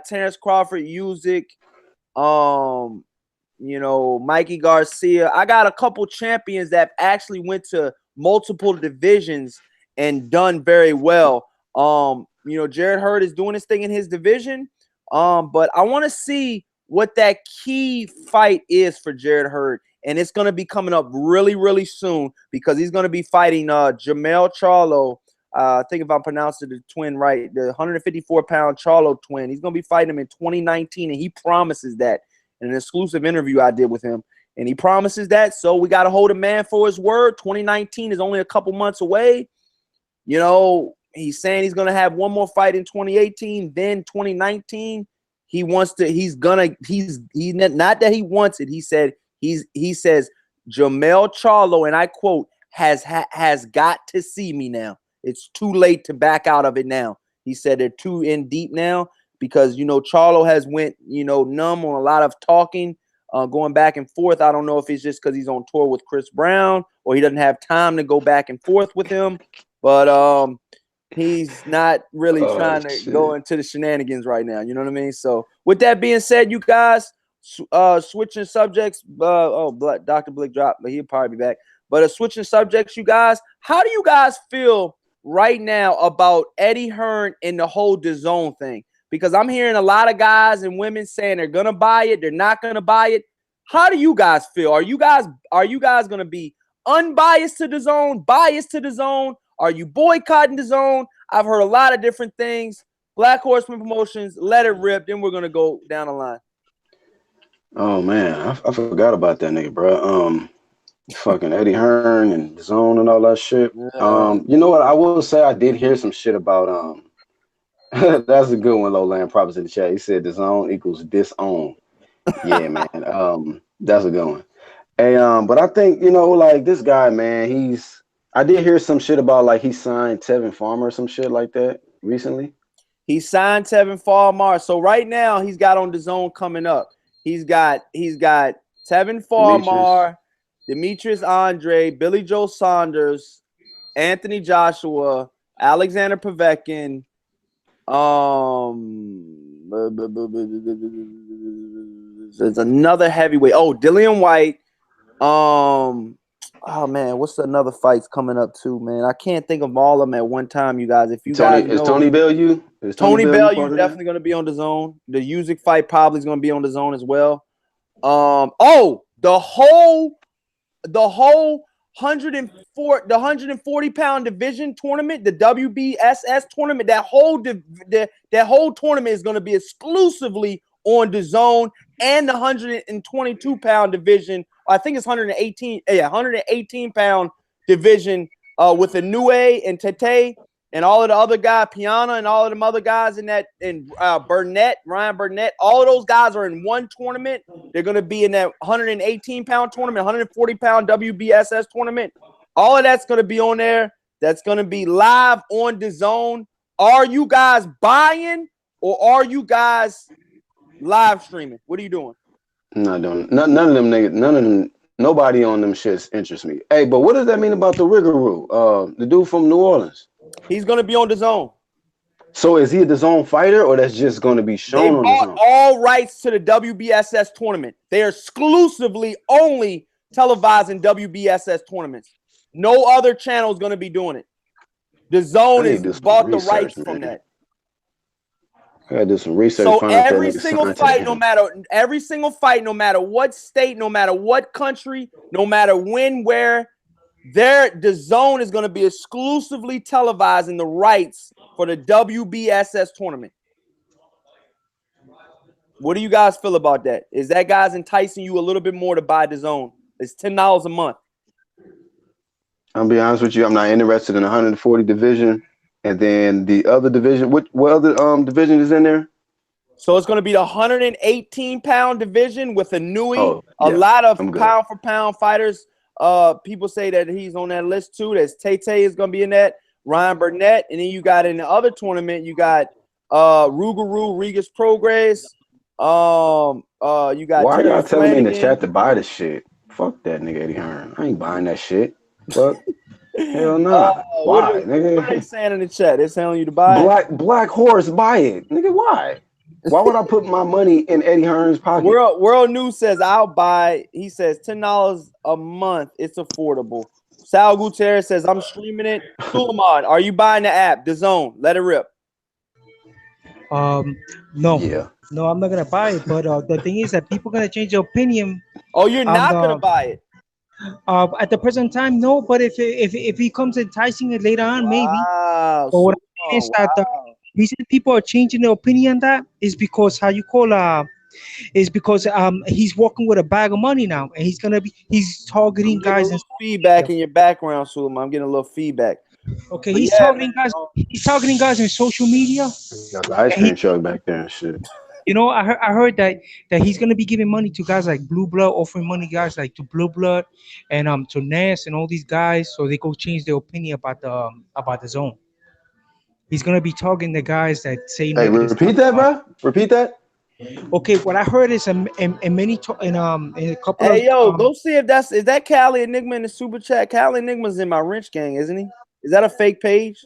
Terrence Crawford, Usyk, you know, Mikey Garcia. I got a couple champions that actually went to multiple divisions and done very well. You know, Jared Hearn is doing his thing in his division. But I want to see what that key fight is for Jared Hearn. And it's going to be coming up really, really soon because he's going to be fighting Jermell Charlo. I think if I pronounced the twin right, the 154-pound Charlo twin. He's going to be fighting him in 2019, and he promises that in an exclusive interview I did with him. And he promises that, so we got to hold a man for his word. 2019 is only a couple months away. You know, he's saying he's going to have one more fight in 2018, then 2019. He wants to, he's not that he wants it. He says, Jermell Charlo, and I quote, has got to see me now. It's too late to back out of it now. He said they're too in deep now because, you know, Charlo has went, you know, numb on a lot of talking going back and forth. I don't know if it's just because he's on tour with Chris Brown or he doesn't have time to go back and forth with him. But he's not really trying to go into the shenanigans right now. You know what I mean? So with that being said, you guys, switching subjects. Dr. Blick dropped, but he'll probably be back. But switching subjects, you guys, how do you guys feel right now about Eddie Hearn and the whole Dazn thing? Because I'm hearing a lot of guys and women saying they're gonna buy it, they're not gonna buy it. How do you guys feel? Are you guys gonna be unbiased to Dazn, biased to Dazn? Are you boycotting Dazn? I've heard a lot of different things. Black Horseman Promotions, let it rip. Then we're gonna go down the line. Oh man, I forgot about that nigga, bro. Fucking Eddie Hearn and Dazn and all that shit. Yeah. You know what? I will say I did hear some shit about that's a good one, Lowland Props in the chat. He said Dazn equals disown. Yeah, man. That's a good one. Hey, but I think, you know, like this guy, man, I did hear some shit about like he signed Tevin Farmer or some shit like that recently. He signed Tevin Farmer. So right now he's got on Dazn coming up. He's got Tevin Farmer, Demetrius Andre, Billy Joe Saunders, Anthony Joshua, Alexander Povetkin, there's another heavyweight. Oh, Dillian White. Oh man, what's another fight's coming up too, man? I can't think of all of them at one time, you guys. If you guys know, is Tony Bellew? Tony Bellew definitely going to be on Dazn. The Usyk fight probably is going to be on Dazn as well. The whole 140-pound division tournament, the WBSS tournament, that whole tournament is going to be exclusively on Dazn, and the 122-pound division. I think it's 118-pound division with Inoue and Tete and all of the other guys, Piana and all of them other guys in that, and Ryan Burnett. All of those guys are in one tournament. They're going to be in that 118-pound tournament, 140-pound WBSS tournament. All of that's going to be on there. That's going to be live on Dazn. Are you guys buying or are you guys live streaming? What are you doing? I'm not doing it. None of them niggas. None of them. Nobody on them shits interests me. Hey, but what does that mean about the Riggaroo? The dude from New Orleans. He's going to be on Dazn. So is he a Dazn fighter, or that's just going to be shown on Dazn? All rights to the WBSS tournament. They are exclusively only televising WBSS tournaments. No other channel is going to be doing it. Dazn has bought the rights from that. I gotta do some research. So every single fight, no matter what state, no matter what country, no matter when, where, Dazn is going to be exclusively televising the rights for the WBSS tournament. What do you guys feel about that? Is that guys enticing you a little bit more to buy Dazn? It's $10 a month. I'll be honest with you, I'm not interested in the 140 division. And then the other division, what other division is in there? So it's going to be the 118-pound division with Inoue. A lot of pound-for-pound fighters. People say that he's on that list too. There's Tete is going to be in that. Ryan Burnett. And then you got in the other tournament, you got Rougarou, Regis Prograis. You got. Why are y'all telling me in the chat to buy this shit? Fuck that nigga Eddie Hearn. I ain't buying that shit. Fuck. Hell no. Why, nigga? What are they saying in the chat? They're telling you to buy it? Black Horse, buy it. Nigga, why? Why would I put my money in Eddie Hearn's pocket? World News says I'll buy. He says $10 a month. It's affordable. Sal Gutierrez says I'm streaming it. Suleiman, are you buying the app? Dazn, let it rip. No. Yeah. No, I'm not gonna buy it. But the thing is that people are gonna change their opinion. Oh, you're not gonna buy it? At the present time, no. But if he comes enticing it later on, maybe. Wow. But what I mean is that the reason people are changing their opinion on that is because he's working with a bag of money now, and he's targeting guys. And feedback in your background, Suleiman. I'm getting a little feedback. Okay, he's targeting guys. He's targeting guys in social media. Got the ice cream truck back there and shit. You know, I heard that he's gonna be giving money to guys like Blue Blood, offering money guys like to Blue Blood and to Ness and all these guys, so they go change their opinion about the zone. He's gonna be targeting the guys that say. Hey, repeat that, bro. Repeat that. Okay, what I heard is in many in a couple of Hey yo, go see if is that Cali Enigma in the super chat. Cali Enigma's in my wrench gang, isn't he? Is that a fake page?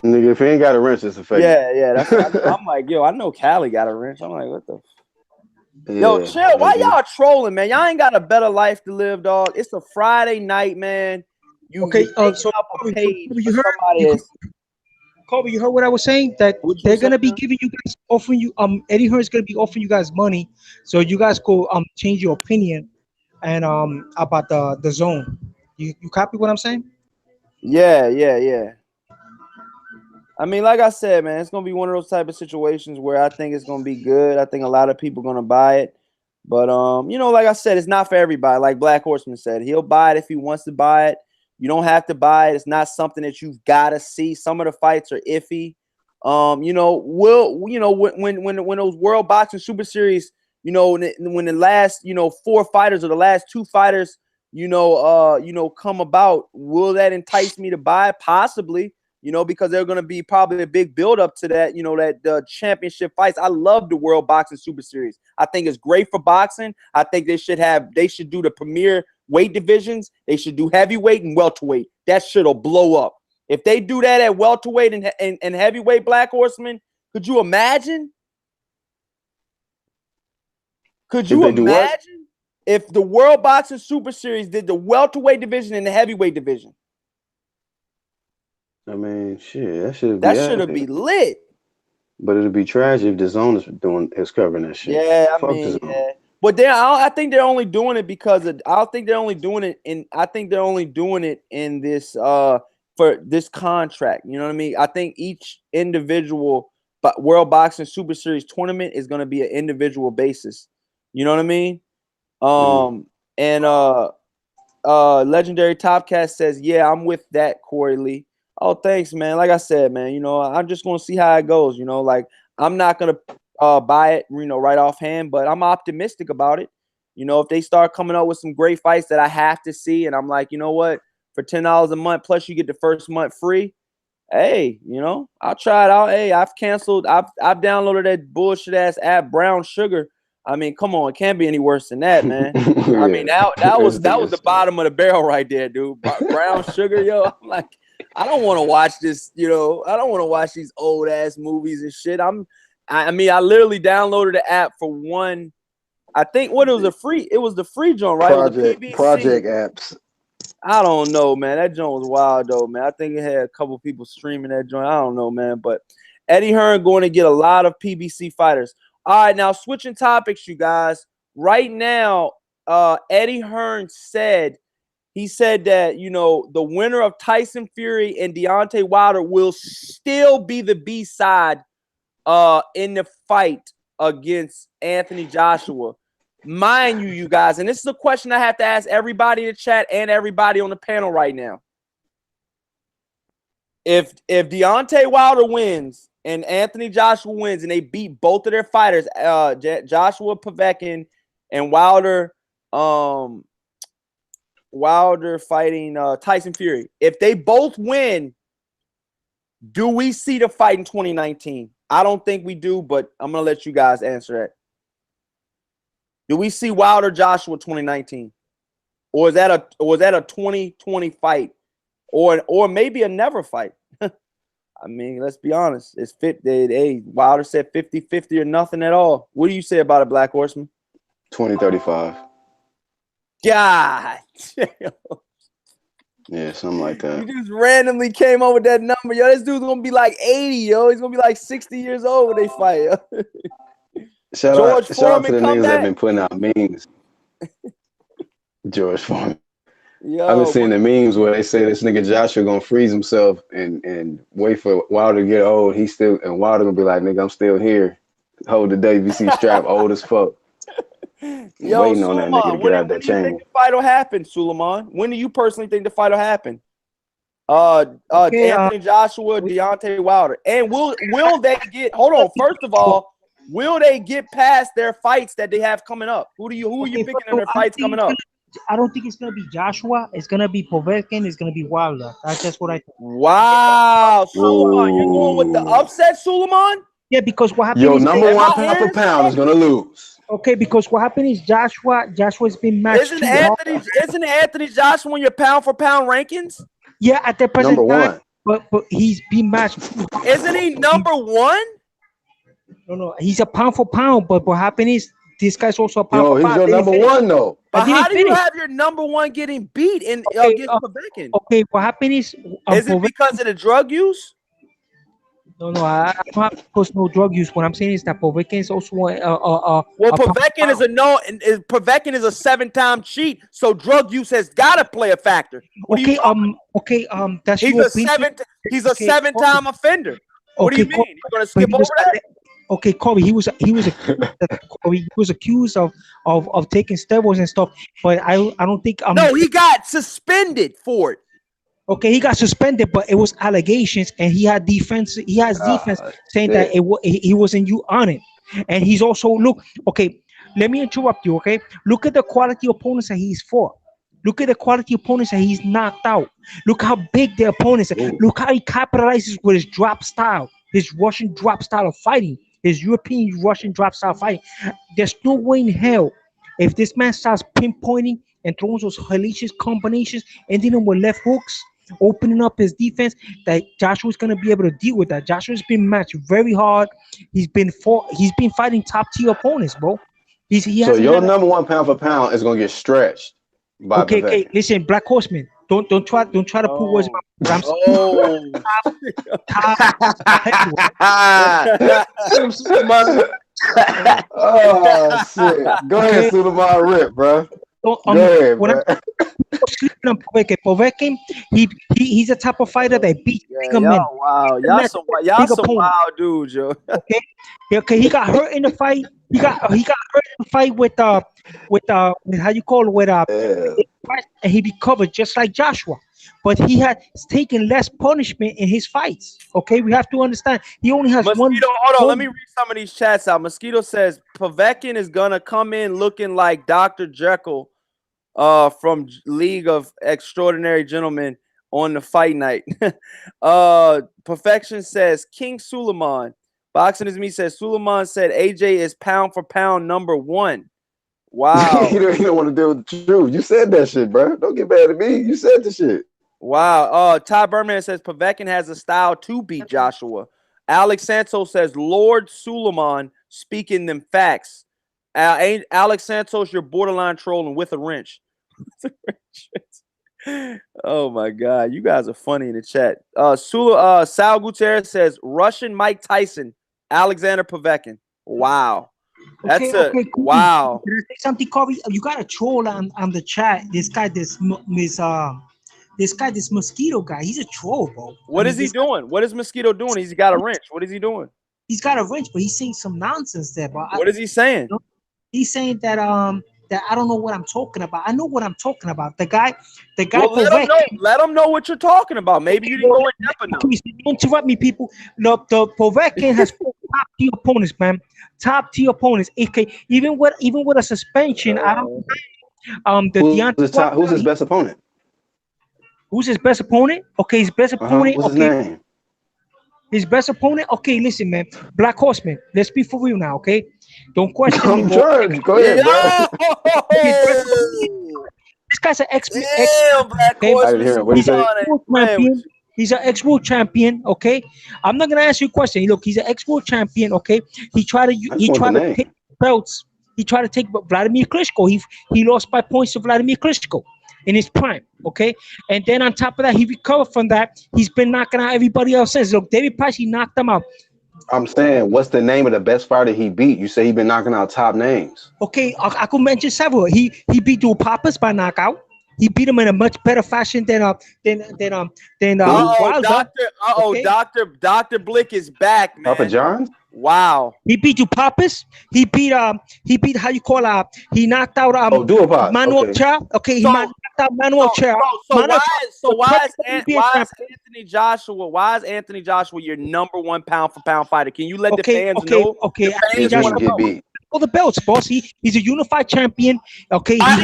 Nigga, if he ain't got a wrench, it's a fake. Yeah, that's what I'm like, yo, I know Cali got a wrench. I'm like, what the Yo, Yeah, chill. Why nigga. y'all trolling, man? Y'all ain't got a better life to live, dog. It's a Friday night, man. You're okay. making So up a Kobe, page for you heard somebody you, that's Kobe, you heard what I was saying? That what you they're saying? gonna be giving you guys offering you Eddie Hearn's gonna be offering you guys money, so you guys go change your opinion and about the zone. You copy what I'm saying? Yeah. I mean, like I said, man, it's gonna be one of those type of situations where I think it's gonna be good. I think a lot of people gonna buy it, but like I said, it's not for everybody. Like Black Horseman said, he'll buy it if he wants to buy it. You don't have to buy it. It's not something that you've got to see. Some of the fights are iffy. When those World Boxing Super Series, when the last 4 fighters or the last 2 fighters, come about, will that entice me to buy? Possibly. Because they're going to be probably a big build up to that, that championship fights. I love the World Boxing Super Series. I think it's great for boxing. I think they should do the premier weight divisions. They should do heavyweight and welterweight. That shit'll blow up. If they do that at welterweight and heavyweight, Black Horseman, could you imagine? Could you If they do what? imagine if the World Boxing Super Series did the welterweight division and the heavyweight division? I mean, shit, that should be That should active. be lit. But it'd be trash if Dazn is covering that shit. Yeah, I Fuck mean, Dazn. yeah. But I think they're only doing it because of. I don't think they're only doing it in. I think they're only doing it in this for this contract. You know what I mean? I think each individual World Boxing Super Series tournament is going to be an individual basis. You know what I mean? And Legendary Topcast says, "Yeah, I'm with that, Corey Lee." Oh, thanks, man. Like I said, man, I'm just gonna see how it goes. Like I'm not gonna buy it, right offhand, but I'm optimistic about it. If they start coming up with some great fights that I have to see, and I'm like, you know what, for $10 a month plus you get the first month free. Hey, I'll try it out. Hey, I've downloaded that bullshit ass app Brown Sugar. I mean, come on, it can't be any worse than that, man. Yeah. I mean, that was the bottom of the barrel right there, dude. Brown Sugar, yo. I'm like, I don't want to watch this, I don't want to watch these old ass movies and shit. I literally downloaded the app for one. I think it was the free joint, right? It was a PBC. Project apps. I don't know, man. That joint was wild though, man. I think it had a couple people streaming that joint. I don't know, man. But Eddie Hearn going to get a lot of PBC fighters. All right, now switching topics, you guys. Right now, Eddie Hearn said that, the winner of Tyson Fury and Deontay Wilder will still be the B side in the fight against Anthony Joshua. Mind you guys, and this is a question I have to ask everybody in the chat and everybody on the panel right now. If Deontay Wilder wins and Anthony Joshua wins and they beat both of their fighters, Joshua Povetkin and Wilder fighting Tyson Fury. If they both win, do we see the fight in 2019? I don't think we do, but I'm going to let you guys answer that. Do we see Wilder Joshua 2019? Or is that a 2020 fight? Or maybe a never fight? I mean, let's be honest. It's fit. Wilder said 50-50 or nothing at all. What do you say about it, Black Horseman? 2035. God. Yeah, something like that. You just randomly came up with that number. Yo, this dude's going to be like 80, yo. He's going to be like 60 years old when they fight. Yo. Shout out to the niggas that been putting out memes. George Foreman. Yo, I've been seeing the memes where they say this nigga Joshua gonna freeze himself and wait for Wilder to get old. And Wilder gonna be like, nigga, I'm still here. Hold the WBC strap, old as fuck. Yo, waiting on that nigga to get out that chamber. When do you think the fight will happen, Suleiman? When do you personally think the fight will happen? Anthony Joshua, Deontay Wilder. And will they get, hold on, first of all, will they get past their fights that they have coming up? Who are you picking in their fights coming up? I don't think it's gonna be Joshua. It's gonna be Povetkin. It's gonna be Wilder. That's just what I think. Wow, Suleiman, you're going with the upset, Suleiman? Yeah, because what happened Your is number Am one I pound for hearing pound is gonna lose. okay. Because what happened is Joshua's been matched too hard. Isn't Anthony Joshua in your pound for pound rankings? Yeah, at the Number present time, one. but he's been matched too hard. Isn't he number one? No, he's a pound for pound. But what happened is this guy's also a pound Yo, for he's pound. your Didn't number finish. one though. I But how didn't do you finish. have your number one getting beat in Okay, against Povetkin? okay. What happened is Is it because of the drug use? no, I don't have to post no drug use. What I'm saying is that Povetkin is also Well, a pound for Povetkin is pound. Povetkin is a 7-time cheat, so drug use has got to play a factor. What are you Okay, talking? that's He's your a opinion. seven. He's a Okay, 7-time offender. What do okay, you mean? You're gonna but skip over that? okay, Corey, he was accused of taking steroids and stuff. But I don't think No, he got suspended for it. okay, he got suspended, but it was allegations, and he had defense. He has defense saying that Shit. he wasn't you on it, and he's also look. Okay, let me interrupt you. Okay, look at the quality opponents that he's fought. Look at the quality opponents that he's knocked out. Look how big the opponents are. Ooh. Look how he capitalizes with his drop style, his Russian drop style of fighting, his European Russian drop style fighting. There's no way in hell if this man starts pinpointing and throwing those hellacious combinations, ending them with left hooks, opening up his defense, that Joshua's gonna be able to deal with that. Joshua's been matched very hard. He's been fighting top tier opponents, bro. He So hasn't your had a, number one pound for pound is gonna get stretched by okay. Povetkin. Listen, Black Horseman, don't try to put words in my mouth. Oh. Oh shit! Go ahead, Okay. Suleiman Rip, bro. So, Go ahead, when bro. I'm sleeping on Povetkin, he's a type of fighter that beats bigger men. Wow, y'all some wild dudes, yo. Okay, yeah, okay. He got hurt in the fight. He got hurt in the fight with how you call it Yeah. and he recovered just like Joshua. But he had taken less punishment in his fights. Okay, we have to understand. He only has Mosquito, hold on. one. Let me read some of these chats out. Mosquito says Povetkin is gonna come in looking like Dr. Jekyll from League of Extraordinary Gentlemen on the fight night. Perfection says King Suleiman. Boxing is me says Suleiman said AJ is pound for pound number one. Wow. You don't want to deal with the truth. You said that shit, bro. Don't get mad at me. You said the shit. Wow. Ty Berman says Povetkin has a style to beat Joshua. Alex Santos says Lord Suleiman speaking them facts. Alex Santos, you're borderline trolling with a wrench. Oh my god, you guys are funny in the chat. Sal Gutierrez says Russian Mike Tyson, Alexander Povetkin. Wow. That's Okay, cool. wow. Can I say something, Corey? You got a troll on the chat. This mosquito guy. He's a troll, bro. What is he doing? What is Mosquito doing? He's got a wrench. What is he doing? He's got a wrench, but he's saying some nonsense there. But What is he saying? he's saying that I don't know what I'm talking about. I know what I'm talking about. The guy. Well, let him know what you're talking about. Maybe you didn't go in depth enough. Please don't interrupt me, people. The Povetkin has top tier opponents, man. Top tier opponents. Okay, even with a suspension, I don't. Who's his best opponent? Who's his best opponent? Okay, his best opponent. What's his name? His best opponent. Okay, listen, man. Black Horseman. Let's be for real now. Okay, don't question me. I'm trying. Go ahead, bro. This guy's an ex. Black I didn't hear him. What did he say? He's an ex-world champion. Okay, I'm not gonna ask you a question. Look, he's an ex-world champion. Okay, he tried to take belts. He tried to take Vladimir Klitschko. He lost by points to Vladimir Klitschko in his prime. Okay, and then on top of that, he recovered from that. He's been knocking out everybody else since. Look, David Price, he knocked him out. I'm saying, what's the name of the best fighter he beat? You say he been knocking out top names. Okay, I could mention several. He beat Dupapas by knockout. He beat him in a much better fashion than Wilder. Dr. Blick is back, man. Papa John? Wow. He beat Dupapas. He beat how you call he knocked out Dupapas. Manuel Cha. Okay, he knocked out Manuel Cha. Why is Anthony Joshua? Why is Anthony Joshua your number one pound for pound fighter? Can you let the fans know? Okay, Anthony Joshua get beat. All the belts, boss. He's a unified champion. Okay. Why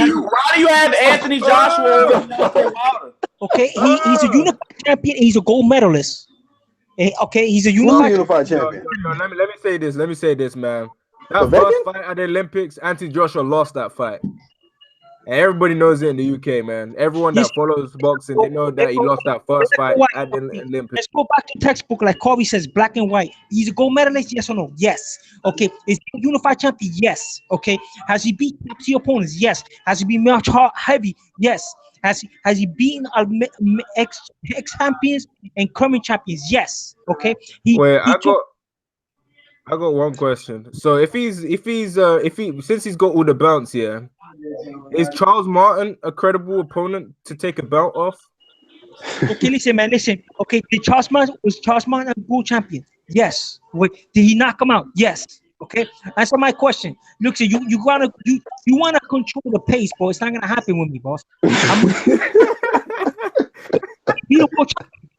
do you have Anthony Joshua over Wilder? Okay, he's a unified champion. He's a gold medalist. Okay, he's a Who's the unified. unified champion? Let me say this. Let me say this, man. That Povetkin? first fight at the Olympics, Anthony Joshua lost that fight. And everybody knows it in the UK, man. Everyone that follows boxing, they know that he lost that first fight at the Olympics. Let's go back to textbook, like Corey says, black and white. He's a gold medalist, yes or no? Yes. Okay. Is he a unified champion? Yes. Okay. Has he beat top-tier opponents? Yes. Has he been much heavy? Yes. Has he beaten ex champions and current champions? Yes. Okay. I got one question. So if he since he's got all the belts here, is Charles Martin a credible opponent to take a belt off? Okay, listen, man, listen. Okay, was Charles Martin a world champion? Yes. Wait, did he knock him out? Yes. Okay, answer my question. Look, so you wanna control the pace, bro. It's not gonna happen with me, boss.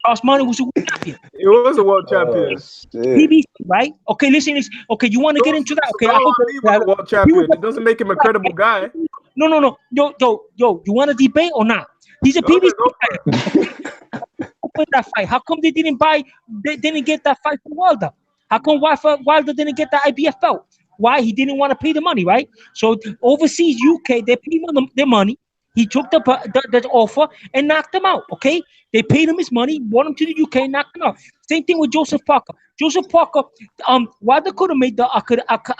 Charles Martin was a world champion. He was a world champion. PBC, right? Okay, listen. Okay, you want to get into that? Okay, I hope he was a world champion. It doesn't make him a credible guy. No. Yo. You want to debate or not? He's a PBC guy. Open that fight. How come they didn't get that fight from Wilder? How come Wilder didn't get the IBF belt? Why? He didn't want to pay the money, right? So overseas UK, they paid him their money. He took the offer and knocked him out. Okay, they paid him his money, brought him to the UK, knocked him out. Same thing with Joseph Parker. Joseph Parker, Wilder could have made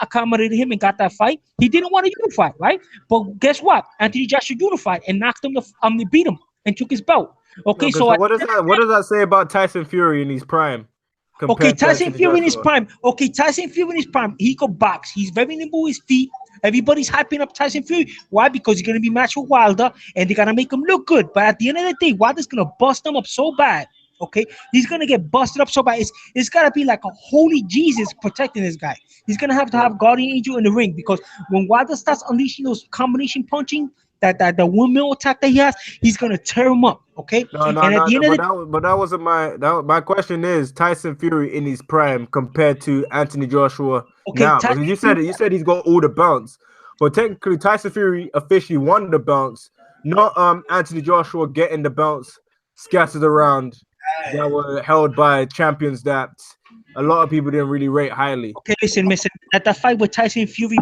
accommodated him and got that fight. He didn't want to unify, right? But guess what? Anthony Joshua unified and knocked him. They beat him and took his belt. Okay, so what does that say about Tyson Fury in his prime? Okay, Tyson Fury in his prime. Okay, Tyson Fury in his prime. He could box. He's very nimble with his feet. Everybody's hyping up Tyson Fury. Why? Because he's going to be matched with Wilder, and they're going to make him look good. But at the end of the day, Wilder's going to bust him up so bad. Okay, he's going to get busted up so bad. It's got to be like a holy Jesus protecting this guy. He's going to have guardian angel in the ring, because when Wilder starts unleashing those combination punching, that the windmill attack that he has, he's gonna tear him up. Okay. My question is Tyson Fury in his prime compared to Anthony Joshua now. Because you said he's got all the belts, but technically Tyson Fury officially won the belts, not Anthony Joshua getting the belts scattered around that were held by champions that a lot of people didn't really rate highly. Okay, listen. At that fight with Tyson Fury,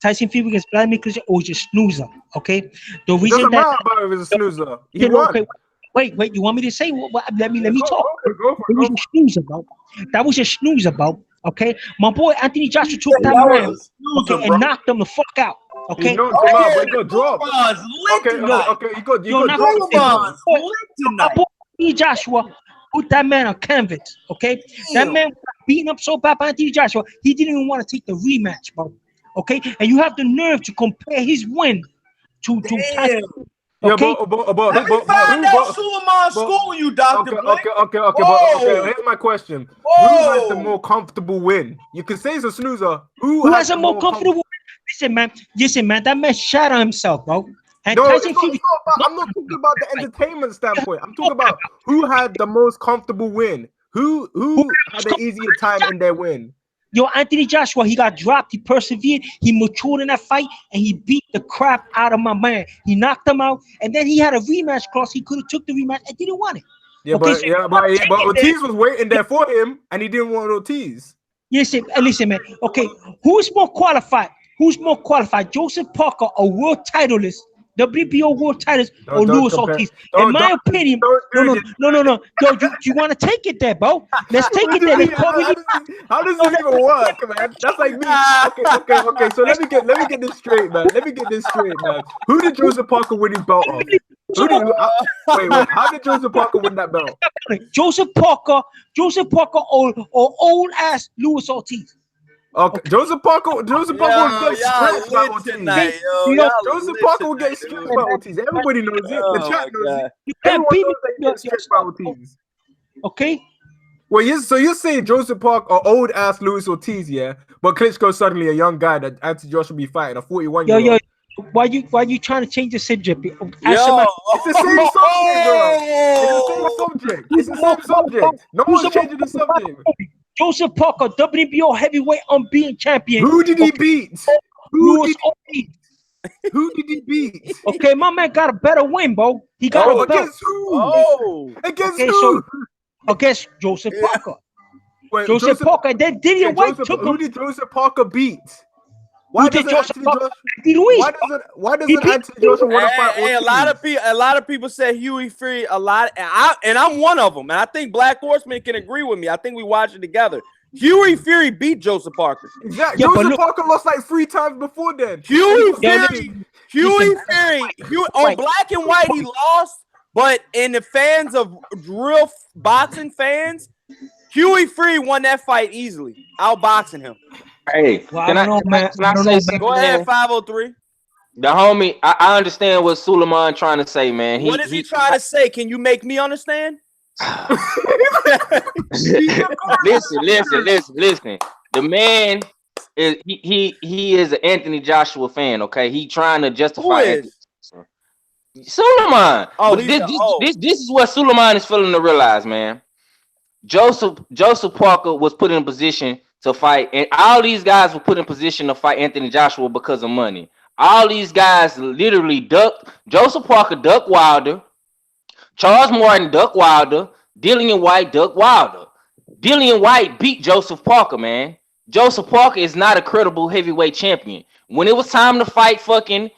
Tyson Fury against Vladimir Klitschko was a snoozer. Okay, the reason doesn't matter about if it's a snoozer. He won. Okay, wait. You want me to say? Let me talk. It was a snoozer, bro. That was a snoozer, bro. Okay, my boy Anthony Joshua took that man, and knocked him the fuck out. Okay, he knocked him out, but he got dropped. Okay, he got dropped. My boy Anthony Joshua put that man on canvas. Okay, that man beating up so bad by Anthony Joshua, he didn't even want to take the rematch, bro. Okay, and you have the nerve to compare his win to Tyson. Okay, let me find out Suleiman school you, Dr. Okay. Here's my question: Who has the more comfortable win? You can say it's a snoozer. Who has a more comfortable win? Listen, man. That man shot on himself, bro. And no, I'm not talking about the entertainment standpoint. I'm talking about who had the most comfortable win. Who had an easier time in their win. Yo, Anthony Joshua, he got dropped. He persevered. He matured in that fight, and he beat the crap out of my man. He knocked him out, and then he had a rematch clause. He could have took the rematch and didn't want it. Yeah, okay, but Ortiz was waiting there for him, and he didn't want Ortiz. Listen, man. Okay, who's more qualified? Joseph Parker, a world titleist, WBO world titles, or Luis Ortiz? In my opinion, no. Yo, you want to take it there, bro? Let's take it there. How does this even work, man? That's like me. Okay. So let me get this straight, man. Who did Joseph Parker win his belt on? Wait. How did Joseph Parker win that belt? Joseph Parker, or old ass Luis Ortiz. Okay. Joseph Parker will get stripped by Ortiz. Joseph Parker will get stripped by Ortiz. Everybody knows it. The chat knows it. You can't beat me stripped by Ortiz. Okay. Well, so you're saying Joseph Parker or old ass Luis Ortiz, yeah? But Klitschko's suddenly a young guy that Anthony Joshua be fighting, a 41-year-old. Yo. Why you trying to change the subject? It's the same subject. No one's changing the subject. Joseph Parker, WBO heavyweight unbeaten champion. Who did he beat? Who did he beat? Okay, my man got a better win, bro. He got a better against who? Against who? against Joseph Parker. Wait, Joseph Parker, and then Dillian White took him. Who did Joseph Parker beat? Why doesn't Anthony Joshua want to fight? Hey, a lot of people say Huey Fury and I'm one of them. And I think Black Horseman can agree with me. I think we watched it together. Huey Fury beat Joseph Parker. Exactly. Joseph Parker lost like 3 times before then. Huey Fury on Black and White he lost, but in the fans of real boxing fans, Huey Fury won that fight easily, outboxing him. Hey, can I say something? Go ahead, 503. The homie, I understand what Suleiman trying to say, man. What is he trying to say? Can you make me understand? Listen. The man is he is an Anthony Joshua fan. Okay, he trying to justify Anthony Suleiman. Oh, this is what Suleiman is failing to realize, man. Joseph Parker was put in position to fight, and all these guys were put in position to fight Anthony Joshua because of money. All these guys literally ducked. Joseph Parker ducked Wilder. Charles Martin ducked Wilder. Dillian White ducked Wilder. Dillian White beat Joseph Parker, man. Joseph Parker is not a credible heavyweight champion. When it was time to fight fucking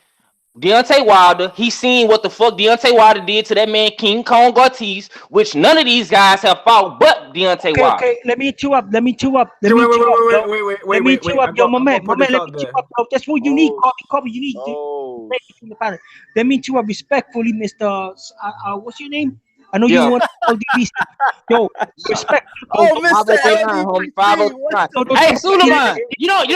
Deontay Wilder, he seen what the fuck Deontay Wilder did to that man King Kong Ortiz, which none of these guys have fought but Deontay Wilder. Okay, let me chew up. Wait, yo, my man, let me chew up. Yo. That's what you need, Kobe. You need to let me chew up respectfully, Mr. What's your name? I know you want to DVC. Yo, respect. Mr. 509. Hey, Suleiman, you don't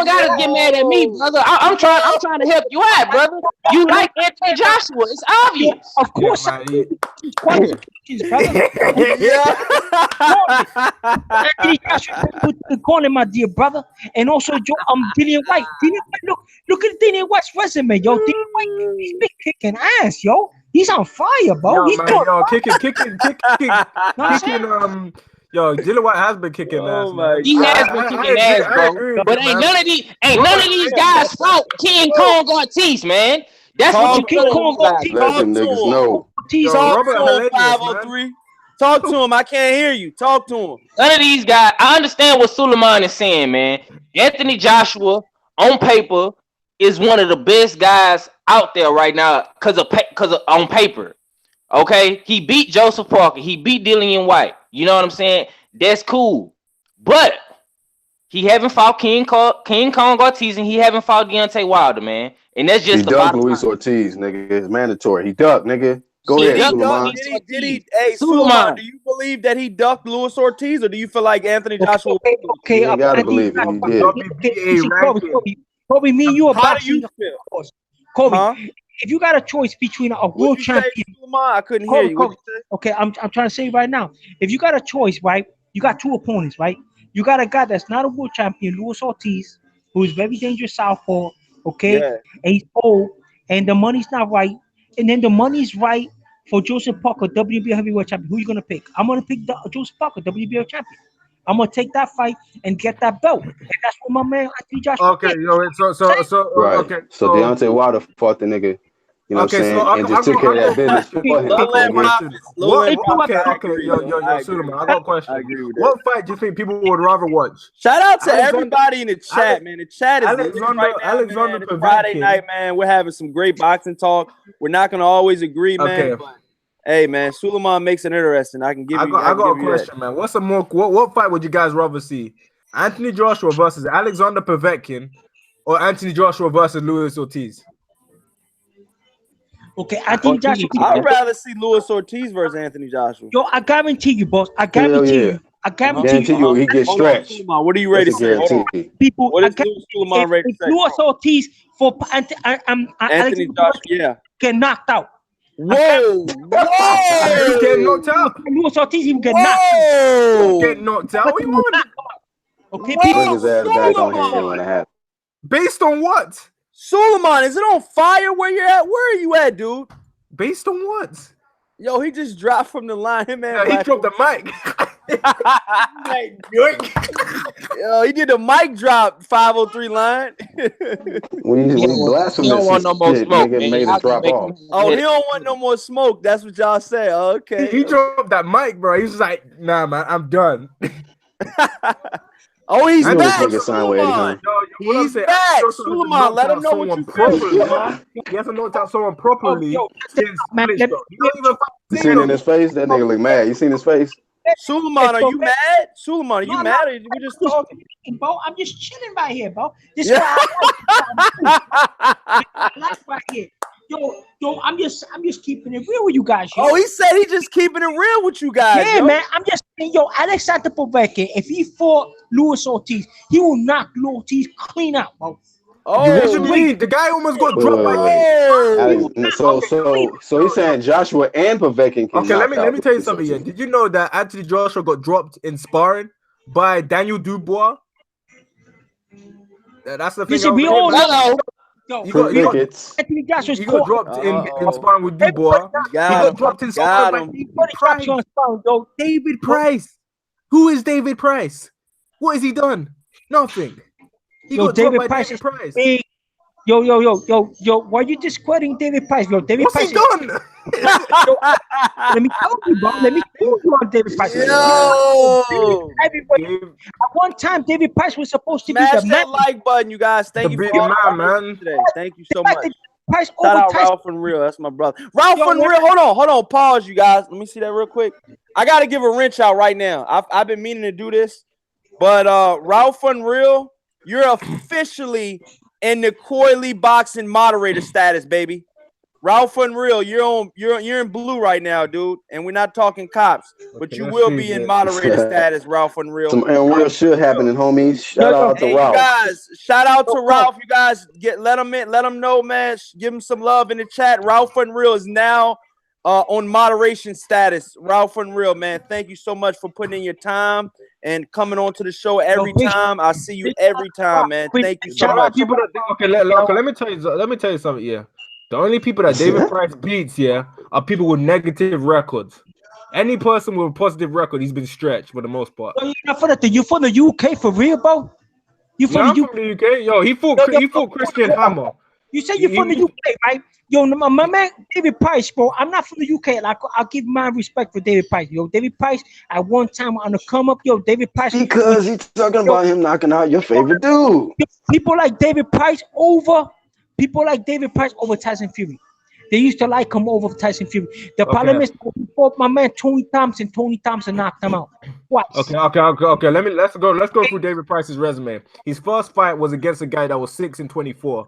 gotta get mad at me, brother. I'm trying to help you out, brother. You like Anthony Joshua? It's obvious. Of course, Anthony Joshua put the corner, my dear brother, and also Dillian White. Look at Dillian White's resume, yo. Dillian White, he's been kicking ass, yo. He's on fire, bro. Kicking. Dillian White has been kicking ass. Man. He has been kicking ass, bro. But ain't none of these guys fought King Kong Ortiz, man. That's what you King Kong Ortiz. Let them niggas know. Talk to him, 503. Talk to him. I can't hear you. Talk to him. None of these guys. I understand what Suleiman is saying, man. Anthony Joshua on paper is one of the best guys out there right now because of on paper. Okay, he beat Joseph Parker, he beat Dillian White. You know what I'm saying? That's cool, but he haven't fought King Kong Ortiz and he haven't fought Deontay Wilder, man. And that's just he ducked Luis Ortiz, nigga. It's mandatory. He ducked, nigga. Go ahead, Suleiman. Suleiman, do you believe that he ducked Luis Ortiz, or do you feel like Anthony Joshua? Okay, you gotta believe it. He did. Kobe, me and you are How do you feel? Kobe, if you got a choice between a world champion, I couldn't hear you. Okay, I'm trying to say right now, if you got a choice, right, you got 2 opponents, right? You got a guy that's not a world champion, Luis Ortiz, who is very dangerous southpaw, okay, and he's old, and the money's not right, and then the money's right for Joseph Parker, WBO heavyweight champion. Who you gonna pick? I'm gonna pick Joseph Parker, WBO champion. I'm gonna take that fight and get that belt, and that's what my man Anthony Joshua. Okay, yo, right. Okay, so Deontay Wilder fought the nigga, you know what I'm saying, and just took care of that business. Suleiman, I got a question. What fight do you think people would rather watch? Shout out to everybody in the chat, man. The chat is Alexander Friday night, man. We're having some great boxing talk. We're not gonna always agree, man. But hey, man, Suleiman makes it interesting. I got a question, man. What fight would you guys rather see? Anthony Joshua versus Alexander Povetkin, or Anthony Joshua versus Luis Ortiz? Okay, Anthony Joshua. I'd rather see Luis Ortiz versus Anthony Joshua. Yo, I guarantee you, boss. I guarantee you. I guarantee you. He gets stretched. What are you ready to say? People, what is Suleiman ready to say? Luis Ortiz for Anthony Joshua, get knocked out. Whoa! He get knocked out. Luis Ortiz even get knocked out. Get knocked out. What you want? Okay, bring his ass back on here when it happens. Based on what? Suleiman, is it on fire where you're at? Where are you at, dude? Based on what? Yo, he just dropped from the line. Him, man. He dropped the mic. Yo, he did a mic drop 503 line. When you blasphemous, he don't want no more smoke, nigga man. made Y'all it drop make off. him- Oh, he don't want no more smoke. That's what y'all say. Okay. He dropped that mic, bro. He's just like, nah, man, I'm done. Oh, he's I know this back. nigga signed with Eddie Suleiman. Hearn. He's back. Suleiman, let him know what you feel. He hasn't knocked out someone properly since man, Split, let bro. me- He don't even You seen in his face? That nigga look mad. You seen his face? Suleiman, are you mad? Suleiman, are you mad? Or we just talking? Bro, I'm just chilling right here, bro. This is what I like right here. Yo, I'm just keeping it real with you guys. Yo. Oh, he said he just keeping it real with you guys. Yeah, yo. man. I'm just saying, yo, Alexander Povetkin, if he fought Luis Ortiz, he will knock Luis Ortiz clean out, bro. What you Oh, mean? The guy almost got dropped by So he's saying Joshua and Povetkin can Okay, knock let out me tell you Luis something. Yeah, Ortiz. did you know that Anthony Joshua got dropped in sparring by Daniel Dubois? That's the thing. Listen, we all know. Yo, You got Anthony Joshua's you got dropped in sparring with Dubois. You got dropped in sparring by David Price. Who is David Price? What has he done? Nothing. He got dropped by David Price. Big. Yo, why are you discrediting David Price? Yo, David Price. What's he done? Let me tell you, bro. Let me tell you on David Price. Yo. Everybody, at one time, David Price was supposed to Smash be the that man. like button, you guys. Thank you The for big all man. today. Thank you so much. Price Shout out over Ralph and Real. That's my brother. Ralph and Real. Hold on. Pause, you guys. Let me see that real quick. I got to give a wrench out right now. I've been meaning to do this, but Ralph and Real, you're officially in the Coily boxing moderator status, baby. Ralph and Real, you're in blue right now, dude. And we're not talking cops, but you will be in moderator status, Ralph and Real. Some real shit happening, homies. Shout out to Ralph. You guys, shout out to Ralph. You guys let him know, man. Give him some love in the chat. Ralph and Real is now on moderation status. Ralph and Real, man. Thank you so much for putting in your time and coming on to the show every time. I see you every time, man. Thank you so much. Let me tell you something. Yeah, the only people that David Price beats, are people with negative records. Any person with a positive record, he's been stretched for the most part. You from the UK for real, bro? You from the UK? Yo, he fought Christian Hammer. You say you're from the UK, right? Yo, my man David Price, bro. I'm not from the UK. Like, I'll give my respect for David Price. Yo, David Price, at one time on the come up, yo, David Price. Because he's talking about him knocking out your favorite dude. People like David Price over Tyson Fury. They used to like him over Tyson Fury. The problem is, my man Tony Thompson knocked him out. What? Okay. Let's go through David Price's resume. His first fight was against a guy that was 6-24.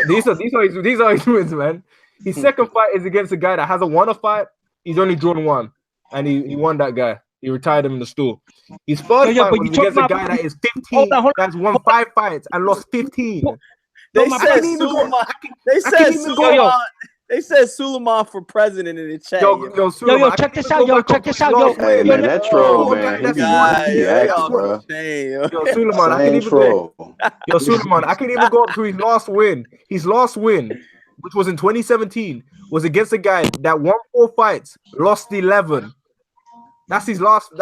These are his wins, man. His second fight is against a guy that hasn't won a fight. He's only drawn one, and he won that guy. He retired him in the stool. His first fight was against a guy that is 15, that's won 5 fights and lost 15. They said Suleiman for president in the chat. Yo, check this out. Hey, man, that troll, man. Suleiman, I can even go up to his last win. His last win, which was in 2017, was against a guy that won 4 fights, lost 11. That's his last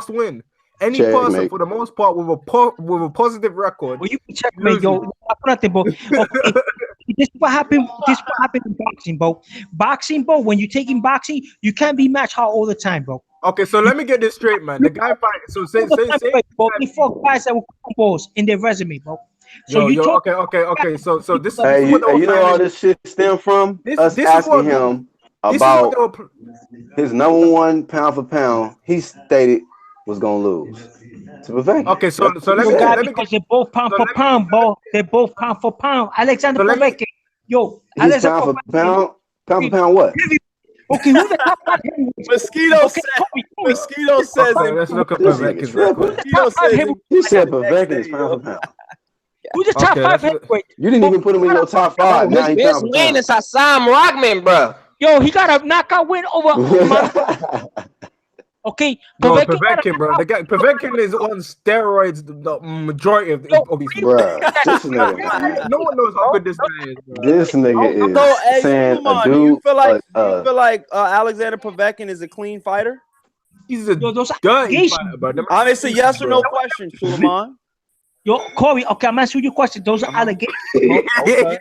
win. Any person, for the most part, with a positive record. Well, you can check me, yo. This is what happened. In boxing, bro. When you're taking boxing, you can't be match hard all the time, bro. Okay, so let me get this straight, man. The guy fight. So say. They fought guys that were combos in their resume, bro. So okay. So this. Hey, you know all this shit stem from us asking him about his number 1 pound for pound. He stated was gonna lose to Povetkin. Okay, so let me because they're both pound for pound, bro. They're both pound for pound. Alexander Povetkin, yo, he's pound for pound what? Okay, who the top five Mosquito says let's look up Povetkin's record. He said Povetkin is pound for pound. Who's the top 5 heavyweight? You didn't even put him in your top 5. His best win is Hassan Rockman, bro. Yo, he got a knockout win over. Okay, No, Povetkin, bro. The guy Povetkin is on steroids. The majority of these people. Bruh, this nigga, man. No one knows how good this guy is, bro. This nigga So, is hey, saying a Suleiman, dude. do you feel like Alexander Povetkin is a clean fighter? He's a those dirty fighter, bro. I mean, it's a yes or no question, Suleiman. Yo, Corey, okay, I'm answering your question. Those are allegations. Okay.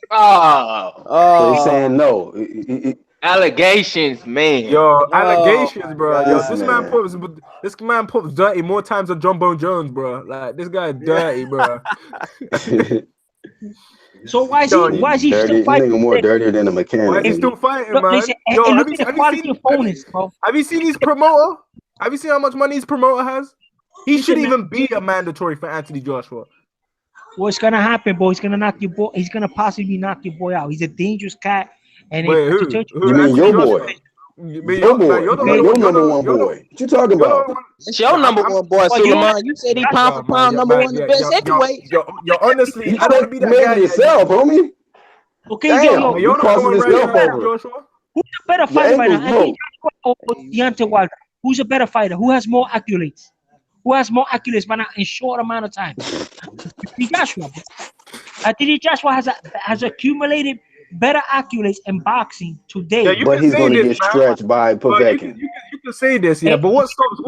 So he's saying no. Allegations, man. Yo, allegations, bro. Yo, Yes, this man puts dirty more times than John Bone Jones, bro. Like this guy is dirty, bro. So why is he dirty, still fighting? Nigga more dirtier than a mechanic. Why is he still fighting, Look, man? listen, Yo, and look at the quality opponents, bro. Have you seen his promoter? Have you seen how much money his promoter has? He shouldn't even be a mandatory for Anthony Joshua. What's gonna happen, boy? He's gonna knock your boy. He's gonna possibly knock your boy out. He's a dangerous cat. And wait, who? You mean your boy? Your boy, your number one boy. What you talking about? It's your number one boy, Suleiman. You said he pound for pound number one, the best heavyweight. Yo, honestly, I don't be that made guy yourself, homie. Okay, Damn, you crossing this stuff over. Who's a better fighter right now? Anthony Joshua or Deontay Wilder? Who's a better fighter? Who has more accolades? Who has more accolades right now in short amount of time? Joshua. Anthony Joshua has accumulated better accolades in boxing today. Yeah, but he's going to get stretched by Povetkin. You can say this, yeah. But what stops?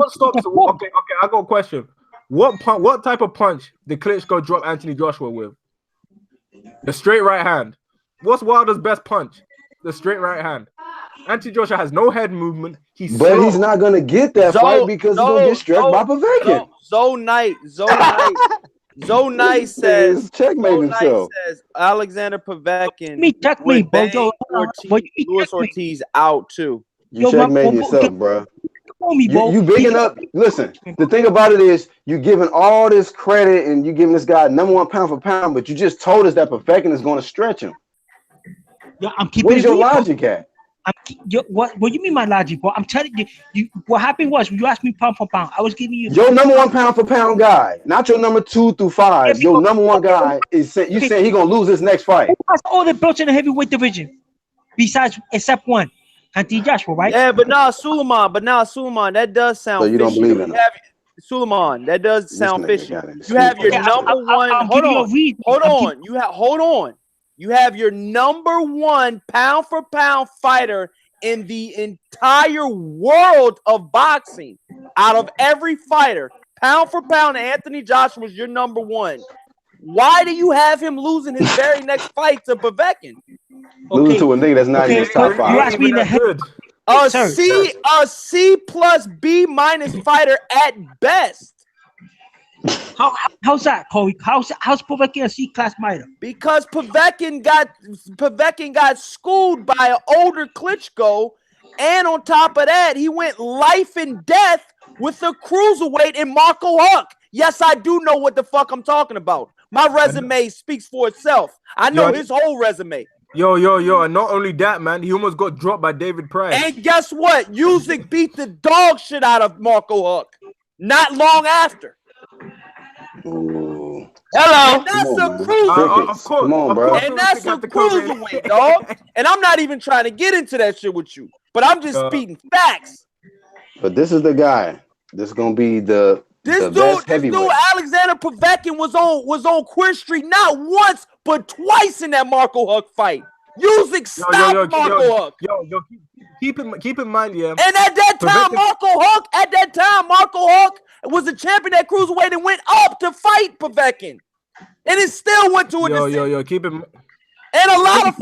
Okay, I got a question. What type of punch did Klitschko drop Anthony Joshua with? The straight right hand. What's Wilder's best punch? The straight right hand. Anthony Joshua has no head movement. He's not going to get that fight because he's going to get stretched by Povetkin. Zo Nice says checkmate himself. Says Alexander Povetkin. Me checkmate, bro. Luis Ortiz out too. You checkmate yourself, bro. You bigging up. Listen, the thing about it is you giving all this credit and you giving this guy number one pound for pound, but you just told us that Povetkin is going to stretch him. Yeah, I'm keeping. Where's your logic at? What you mean my logic, bro? I'm telling you, what happened was you asked me pound for pound. I was giving you your number one pound for pound guy, not your number 2 through 5. Your number one guy is saying he's gonna lose his next fight. Who has all the belts in the heavyweight division, except one, Anthony Joshua, right? Yeah, but now Suleiman, that does sound. So you don't believe in him. Suleiman, that does sound fishy. You have your number one. Hold on. You have your number one pound for pound fighter in the entire world of boxing. Out of every fighter, pound for pound, Anthony Joshua was your number one. Why do you have him losing his very next fight to Povetkin? Losing to a nigga that's not in his top 5. You asked me the head. A C plus B minus fighter at best. How's that, Corey? How's Povetkin a C-class fighter? Because Povetkin got schooled by an older Klitschko, and on top of that, he went life and death with the cruiserweight in Marco Huck. Yes, I do know what the fuck I'm talking about. My resume speaks for itself. I know his whole resume. Yo, and not only that, man, he almost got dropped by David Price. And guess what? Usyk beat the dog shit out of Marco Huck not long after. Ooh. Hello. And that's a cruiserweight. Come on, bro. And that's a cruiserweight, dog. And I'm not even trying to get into that shit with you, but I'm just speaking facts. But this is the guy. This is gonna be the best heavyweight. This dude, Alexander Povetkin was on Queer Street not once but twice in that Marco Huck fight. Usyk stopped Marco Huck. Keep in mind, yeah. And at that time, Marco Huck was a champion at cruiserweight and went up to fight Povetkin, and it still went to a decision. Keep in. And a lot of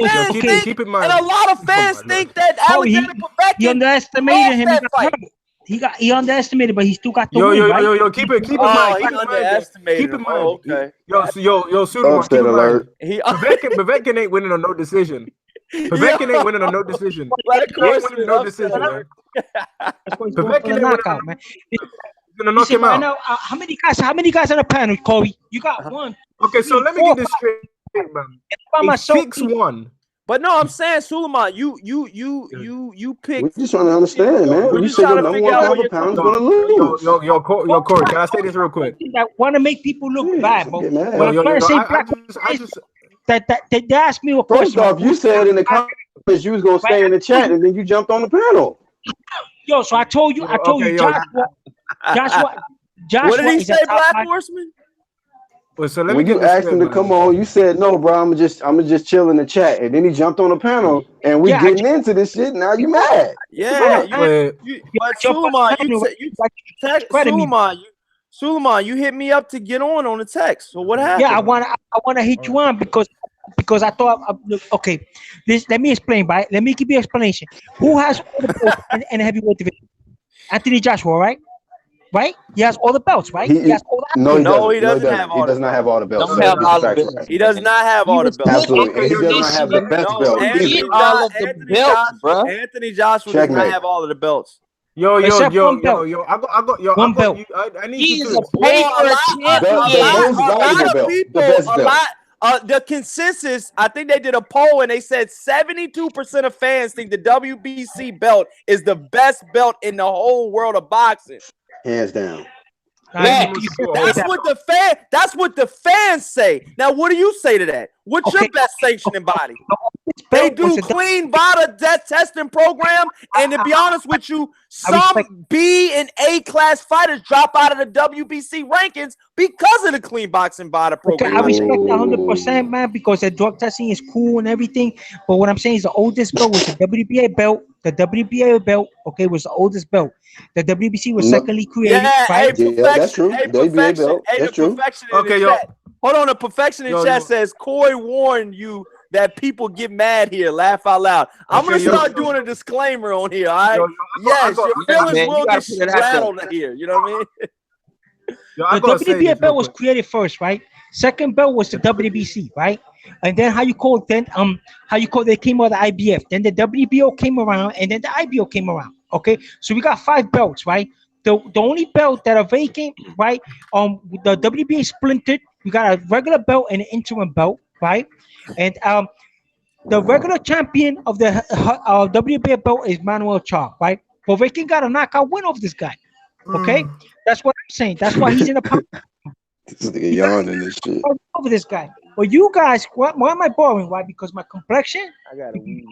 fans think that Alexander Povetkin he underestimated him. He underestimated, but he still got the win, right? Keep in mind. Keep in mind. Okay. Suleiman, Povetkin ain't winning on no decision. Povetkin ain't winning on no decision. Povetkin ain't knockout, man. He's gonna knock him out. Now, how many guys on the panel, Corey? You got one. Okay, so let me get this straight, man. 6-1. But no, I'm saying, Suleiman, you pick. We're just trying to understand, man. We're you just say trying your to number figure out one pound is gonna lose. Yo, Corey, can I say this real quick? I want to make people look bad, but when I'm trying to say they asked me a question. First off, you said in the comments you was gonna stay in the chat, and then you jumped on the panel. Yo, so I told you, Joshua. What did he is a say, top Black 5. Horseman? Well, so let me When get you this asked straight, him to man. come on, you said no, bro. I'm just chill in the chat, and then he jumped on the panel, and we Yeah, I getting into this shit. Now you mad? Yeah, Wait, but jumped on Suleiman, the panel, you like, credit me. Suleiman, you hit me up to get on the text. So what happened? Yeah, I wanna hit you on because I thought look, okay. Let me explain, right? Let me give you an explanation. Who has all the belts in the heavyweight division? Anthony Joshua, right? Right? He has all the belts, right? He has all the No, he accolades. No, doesn't. he No, he doesn't doesn't. have He all the does not have belts. all the belts. Don't Sir, have get the all the facts belts. right. He does not have He all the was belts. put Absolutely, in and he does not have the position best No, belt to either. get all of the belts, bro. Anthony Joshua does not Checkmate. have all of the belts. Except one belt. I One got belt. you. I need He you is to a explain. paper The champion. most valuable belt, the best belt. The consensus, I think they did a poll and they said 72% of fans think the WBC belt is the best belt in the whole world of boxing. Hands down. Facts. That's what the fans say. Now, what do you say to that? What's your best sanctioning body? They do clean VADA death testing program, and to be honest with you, some B and A class fighters drop out of the WBC rankings because of the clean boxing VADA program. Okay, I respect 100%, man, because the drug testing is cool and everything. But what I'm saying is the oldest belt was the WBA belt. The WBA belt, okay, was the oldest belt. The WBC was secondly created. Yeah, right? Yeah, that's true. Hey, WBA perfection. belt. Hey, That's the true. perfection in the chat. Hold on, the perfection in chat says Corey warned you that people get mad here. Laugh out loud. I'm gonna start doing a disclaimer on here. All right. Yes, your feelings will get rattled here. You know what I mean? The WBA belt was created first, right? Second belt was the WBC, right? And then how you call they came out of the IBF. Then the WBO came around, and then the IBO came around. Okay, so we got 5 belts, right? The only belt that are vacant, right? The WBA splintered. We got a regular belt and an interim belt, right? And the regular champion of the WBA belt is Manuel Charr, right? But Viking got a knockout win over this guy. Okay, that's what I'm saying. That's why he's in the This nigga yawning and shit. over this guy. But you guys, why am I boring? Why? Because my complexion. I got a wee.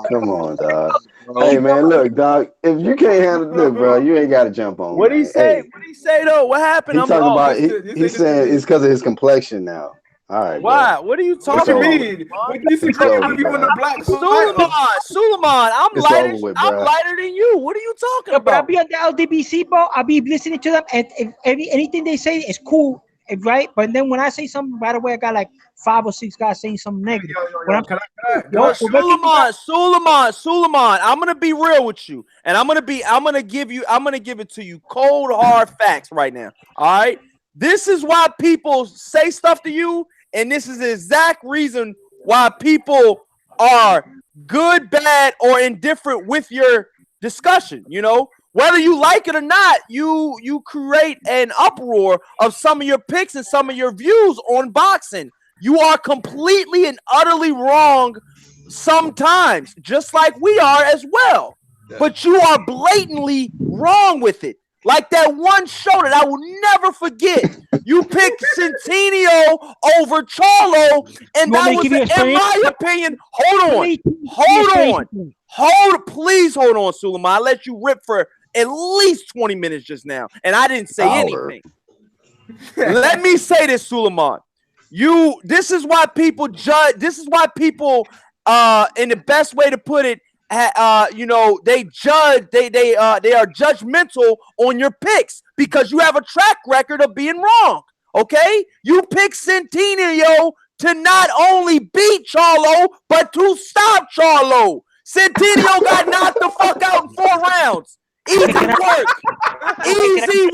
Come on, dog. Hey man, look, dog. If you can't handle, look, bro, you ain't got to jump on. What did he say? Hey, What did he say though? What happened? he talking about. He said it's because of his complexion now. All right. Why? Bro. What are you talking about? Suleiman, I'm lighter than you. What are you talking about? But I be on the LDBC, bro. I be listening to them, and if anything they say is cool, right? But then when I say something right away, I got like 5 or 6 guys saying something negative. Suleiman, I'm gonna be real with you, and I'm gonna give it to you cold hard facts right now. All right, this is why people say stuff to you, and this is the exact reason why people are good, bad, or indifferent with your discussion. You know, whether you like it or not, you create an uproar of some of your picks and some of your views on boxing. You are completely and utterly wrong sometimes, just like we are as well. But you are blatantly wrong with it. Like that one show that I will never forget. You picked Centennial over Charlo, and that was, in my opinion, please hold on, Suleiman. I let you rip for at least 20 minutes just now, and I didn't say anything. Let me say this, Suleiman. This is why people judge. This is why people, in the best way to put it, they judge. They are judgmental on your picks because you have a track record of being wrong. Okay, you picked Centennial to not only beat Charlo but to stop Charlo. Centennial got knocked the fuck out in 4 rounds. Easy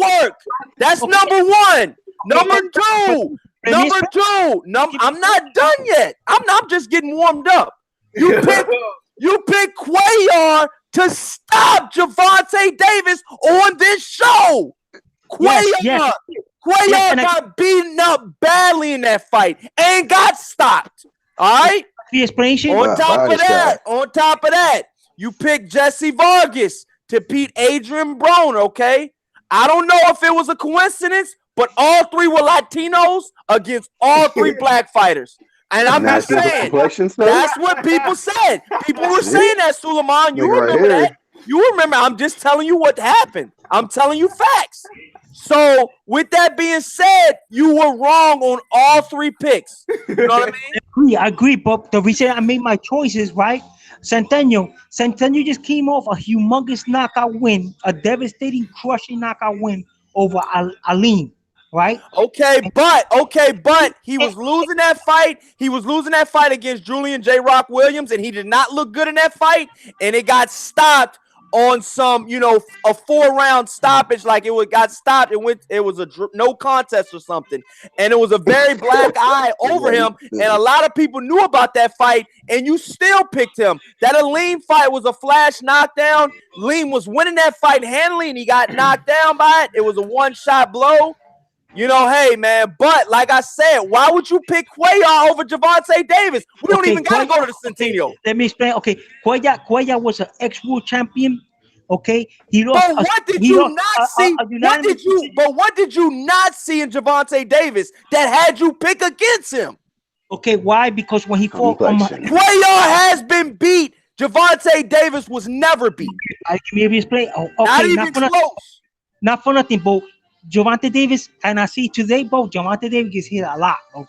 work. That's number 1. Number 2. I'm not done yet. I'm just getting warmed up. You pick Cuellar to stop Gervonta Davis on this show. Cuellar got beaten up badly in that fight and got stopped. All right. The explanation. On top of that, you picked Jesse Vargas to beat Adrian Broner. Okay. I don't know if it was a coincidence, but all 3 were Latinos against all 3 black fighters. And I'm just Natural saying, complexion, sir. that's what people said. People were saying that, Suleiman. You Nigga right remember here. that? You remember. I'm just telling you what happened. I'm telling you facts. So, with that being said, you were wrong on all 3 picks. You know what I mean? I agree, but the reason I made my choices, right? Centennial just came off a humongous knockout win, a devastating, crushing knockout win over Alim, right? Okay, but he was losing that fight. He was losing that fight against Julian J. Rock Williams, and he did not look good in that fight. And it got stopped on some, you know, a 4-round stoppage. Like got stopped. It was a no contest or something, and it was a very black eye over him. And a lot of people knew about that fight, and you still picked him. That Aleem fight was a flash knockdown. Aleem was winning that fight handily, and he got knocked down by it. It was a 1-shot blow. You know, hey, man, but like I said, why would you pick Cuellar over Gervonta Davis? We don't even got to go to the Centennial. Okay, let me explain. Okay, Cuellar was an ex-world champion. Okay, he lost. But what did you not see? What did you not see in Gervonta Davis that had you pick against him? Okay, why? Because when he fought, Cuellar has been beat. Gervonta Davis was never beat. I can maybe explain. Oh, okay, not even close. Not for nothing, bro. Gervonta Davis, and I see today, bro, Gervonta Davis gets hit a lot, bro.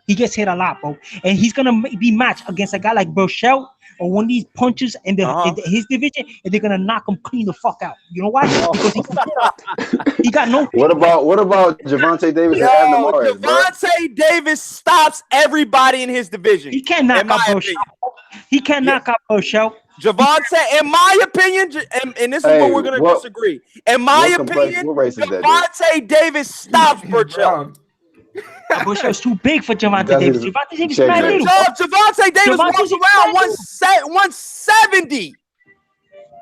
He gets hit a lot, bro. And he's going to be matched against a guy like Burchell or one of these punches in his division, and they're going to knock him clean the fuck out. You know why? Because he got no... What about Gervonta Davis and Abner Mares, Gervonta Davis stops everybody in his division. He can't knock out Burchell. He can't knock out Burchell. Gervonta, in my opinion, and this is what we're going to disagree. In my opinion, Gervonta Davis stops Burchell. Burchell's too big for Gervonta Davis. Gervonta Davis is mad little. Gervonta Davis walks around 170.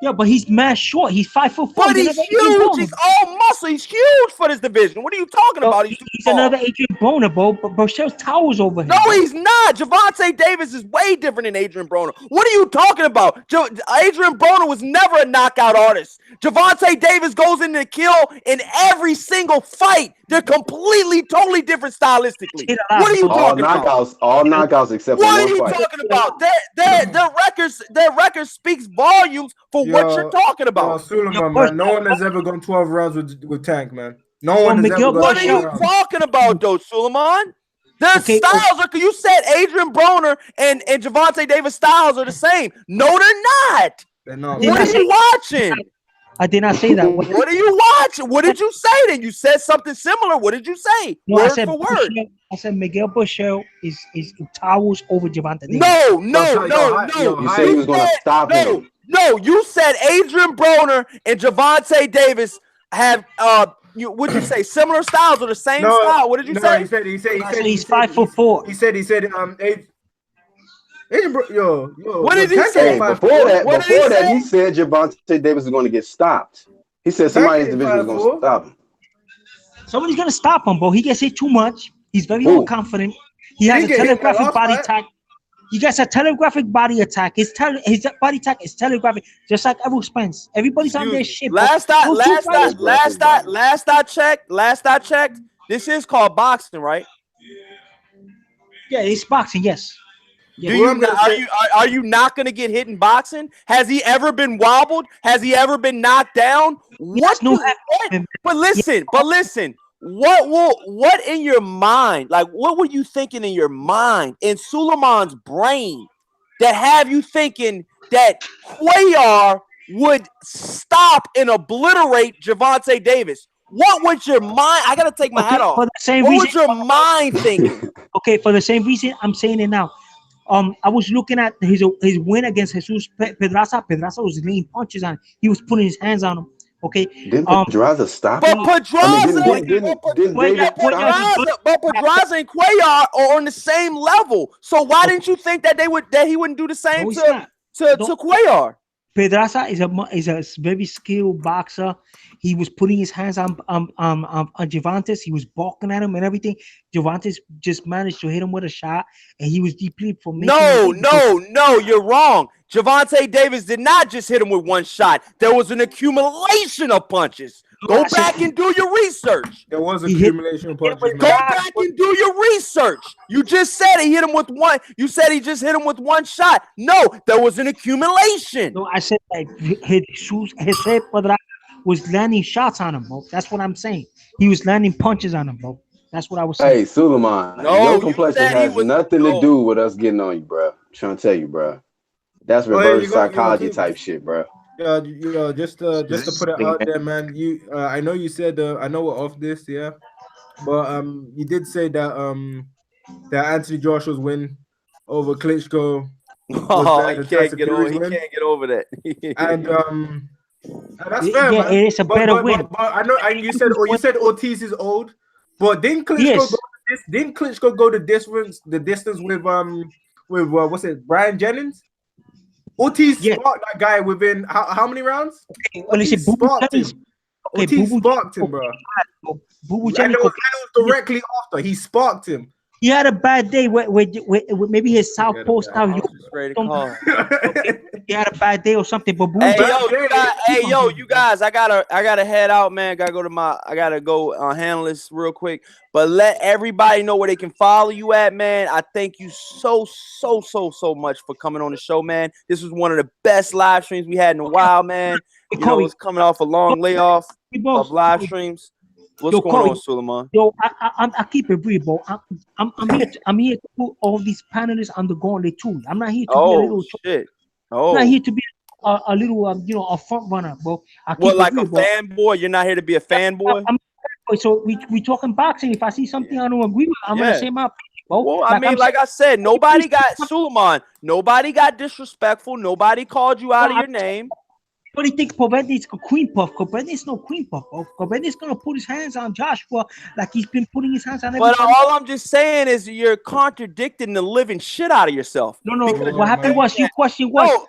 Yeah, but he's mad short. He's 5'4". But he's huge. He's all muscle. He's huge for this division. What are you talking about? He's another Adrian Broner, bro. But Burchell's towers over him. No, he's not. Gervonta Davis is way different than Adrian Broner. What are you talking about? Adrian Broner was never a knockout artist. Gervonta Davis goes in to kill in every single fight. They're completely, totally different stylistically. What are you talking about? All knockouts except for one fight. What are you talking about? Their record speaks volumes for what you're talking about. Suleiman, man, no one has ever gone 12 rounds with Tank, man. No one has ever gone. What are you talking about, though, Suleiman? Their styles are. You said Adrian Broner and Gervonta Davis styles are the same. No, they're not. They're not. What are you watching? I did not say that. What are you watching? What did you say then? You said something similar. What did you say? No, word for word. I said Miguel Burchell is towers over Gervonta Davis. No. You said he was going to stop him. No, you said Adrian Broner and Gervonta Davis have what'd you say? Similar styles or the same style? What did you say? He said he's 5'4". He said yo. What did he say? Before that, he said Gervonta Davis is going to get stopped. He said somebody in his division is going to stop him. Somebody's going to stop him, bro. He gets hit too much. He's very overconfident. He has a telegraphic body attack. He gets a telegraphic body attack. His body attack is telegraphic, just like Errol Spence. Everybody's on their shit. Last I checked, this is called boxing, right? Yeah, it's boxing, yes. Yeah. Are you not going to get hit in boxing? Has he ever been wobbled? Has he ever been knocked down? But listen. What in your mind? Like, what were you thinking in your mind, in Suleiman's brain, that have you thinking that Cuellar would stop and obliterate Gervonta Davis? What was your mind? I gotta take my hat off. What was your mind thinking? Okay, for the same reason, I'm saying it now. I was looking at his win against Jesus Pedraza. Pedraza was laying punches on him. He was putting his hands on him. Okay. Didn't Pedraza stop him? But Pedraza and Cuellar are on the same level. So why didn't you think that he wouldn't do the same to Cuellar? Pedraza is a very skilled boxer. He was putting his hands on Gervonta. He was balking at him and everything. Gervonta just managed to hit him with a shot, and he was depleted for me. No, you're wrong. Gervonta Davis did not just hit him with one shot. There was an accumulation of punches. Go back and do your research. There was accumulation of punches, Go man. back and do your research. You just said he hit him with one. You said he just hit him with one shot. No, there was an accumulation. No, I said that Jesus Pedraza was landing shots on him, bro. That's what I'm saying. He was landing punches on him, bro. That's what I was saying. Hey, Suleiman, your complexion has nothing to do with us getting on you, bro. I'm trying to tell you, bro. That's reverse psychology type shit, bro. Yeah, just to put it out there, man. I know you said I know we're off this, yeah, but you did say that that Anthony Joshua's win over Klitschko. He can't get over that. And that's fair, man. It's a better win. But I know, and you said Ortiz is old, but didn't Klitschko go the distance with what's it, Brian Jennings? Ortiz sparked that guy within how many rounds? Ortiz sparked him. Ortiz sparked him, bro. And it was directly after he sparked him. He had a bad day with maybe his southpaw style. He had a bad day or something. But you guys, I gotta head out, man. I gotta go handle this real quick. But let everybody know where they can follow you at, man. I thank you so much for coming on the show, man. This was one of the best live streams we had in a while, man. You know, it's coming off a long layoff of live streams. What's going on, Suleiman? Yo, I keep it brief, bro. I'm here to put all these panelists on the gauntlet too. I'm not here to be a little shit. I'm not here to be a little a front runner, bro. Like a fanboy? You're not here to be a fanboy? So we talking boxing. If I see something I don't agree with, I'm gonna say my opinion, bro. Well, like I said, nobody got Suleiman. Nobody got disrespectful. Nobody called you out of your name. But he think Poveda is a queen puff. Poveda is no queen puff. Poveda is gonna put his hands on Joshua like he's been putting his hands on everybody. But all I'm just saying is you're contradicting the living shit out of yourself. No. What happened was your question was.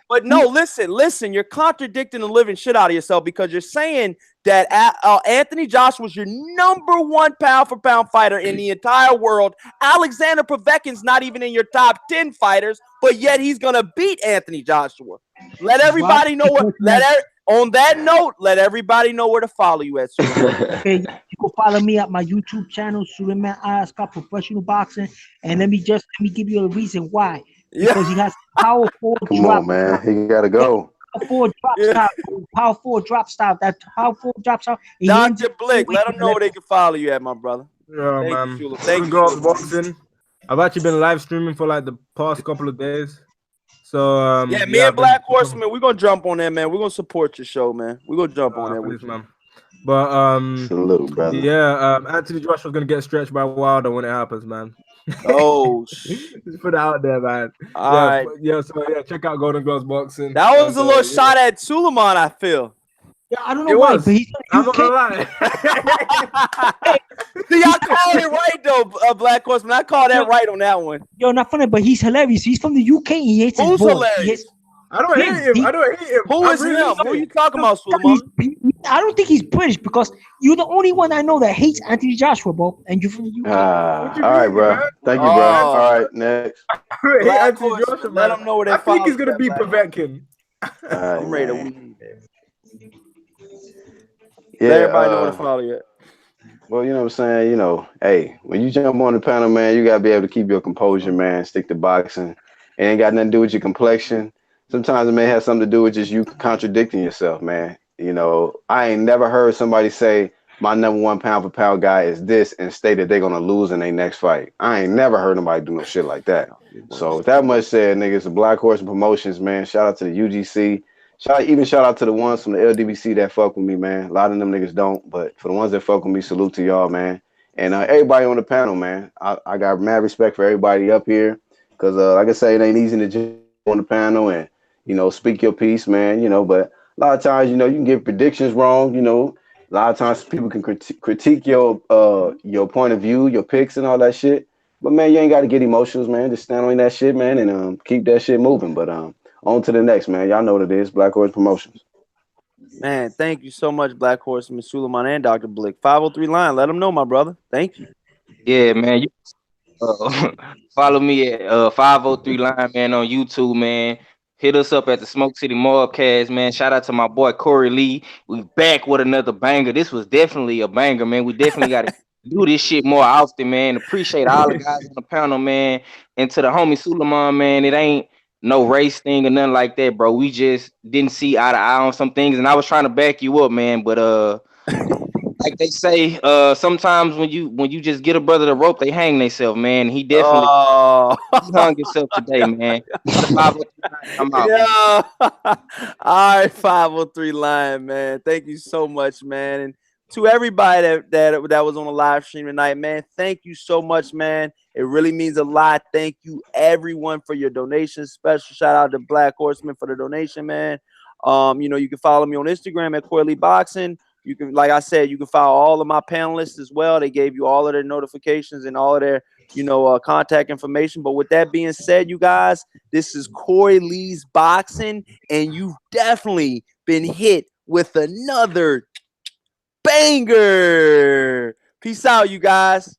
Listen. You're contradicting the living shit out of yourself because you're saying that Anthony Joshua was your #1 pound for pound fighter in the entire world. Alexander Povetkin's not even in your top 10 fighters, but yet he's gonna beat Anthony Joshua. Let everybody know what. On that note, let everybody know where to follow you at. Okay, you can follow me at my YouTube channel, Suleiman Ayaska Professional Boxing, and let me give you a reason why. Because he has powerful drop. Come on, man, he gotta go. Powerful drop style. That powerful drop style. Dr. Blick, let them know where they can follow you at, my brother. Yeah, man. Thank you. Boxing. I've actually been live streaming for like the past couple of days. So me and Black Horseman, we're gonna jump on there, man. We're gonna support your show, man. We're gonna jump on there with you, man. But salute, brother. Yeah, Anthony Joshua's gonna get stretched by Wilder when it happens, man. Oh, just put it out there, man. All right. Check out Golden Gloves Boxing. That was a little shot at Suleiman, I feel. Yeah, I don't know why, but I'm not gonna lie. See, I called it right though, Black Horseman. I called that right on that one. Yo, not funny, but he's hilarious. He's from the UK. He hates his boy. Hilarious? I don't hate him. I don't hate him. Who is him? Who are you talking about, Suleiman? I don't think he's British because you're the only one I know that hates Anthony Joshua, bro. And you're from the UK. All right, bro. Thank you, bro. All right, next. Anthony Joshua, let him know where they. I think he's gonna be Povetkin. I'm ready to win. Yeah, let everybody know where to follow you. Well, you know what I'm saying? You know, hey, when you jump on the panel, man, you got to be able to keep your composure, man. Stick to boxing. It ain't got nothing to do with your complexion. Sometimes it may have something to do with just you contradicting yourself, man. You know, I ain't never heard somebody say my #1 pound for pound guy is this and state that they're going to lose in their next fight. I ain't never heard nobody do no shit like that. So with that much said, niggas, the Black Horse Promotions, man, shout out to the UGC. Shout out to the ones from the LDBC that fuck with me, man. A lot of them niggas don't, but for the ones that fuck with me, salute to y'all, man. And everybody on the panel, man. I got mad respect for everybody up here because, like I say, it ain't easy to jump on the panel and, you know, speak your piece, man, you know, but a lot of times, you know, you can get predictions wrong, you know. A lot of times people can critique your point of view, your picks and all that shit. But, man, you ain't got to get emotions, man. Just stand on that shit, man, and keep that shit moving. But, on to the next, man. Y'all know what it is. Black Horse Promotions. Man, thank you so much, Black Horse, Ms. Suleiman, and Dr. Blick. 503 line. Let them know, my brother. Thank you. Yeah, man. You follow me at 503 line, man, on YouTube, man. hit us up at the Smoke City Mobcast, man. Shout out to my boy Corey Lee. We back with another banger. This was definitely a banger, man. We definitely got to do this shit more often, man. Appreciate all the guys on the panel, man. And to the homie Suleiman, man, it ain't no race thing or nothing like that, bro. We just didn't see eye to eye on some things, and I was trying to back you up, man. But like they say, sometimes when you just get a brother the rope, they hang themselves, man. He definitely he hung himself today, man. The 503 I'm out, man. Yeah. All right, 503 Lion, man. Thank you so much, man. And to everybody that was on the live stream tonight, man, thank you so much, man. It really means a lot. Thank you, everyone, for your donations. Special shout out to Black Horseman for the donation, man. You can follow me on Instagram at Coily Boxing. You can, like I said, you can follow all of my panelists as well. They gave you all of their notifications and all of their, contact information. But with that being said, you guys, this is Corey Lee's Boxing, and you've definitely been hit with another banger. Peace out, you guys.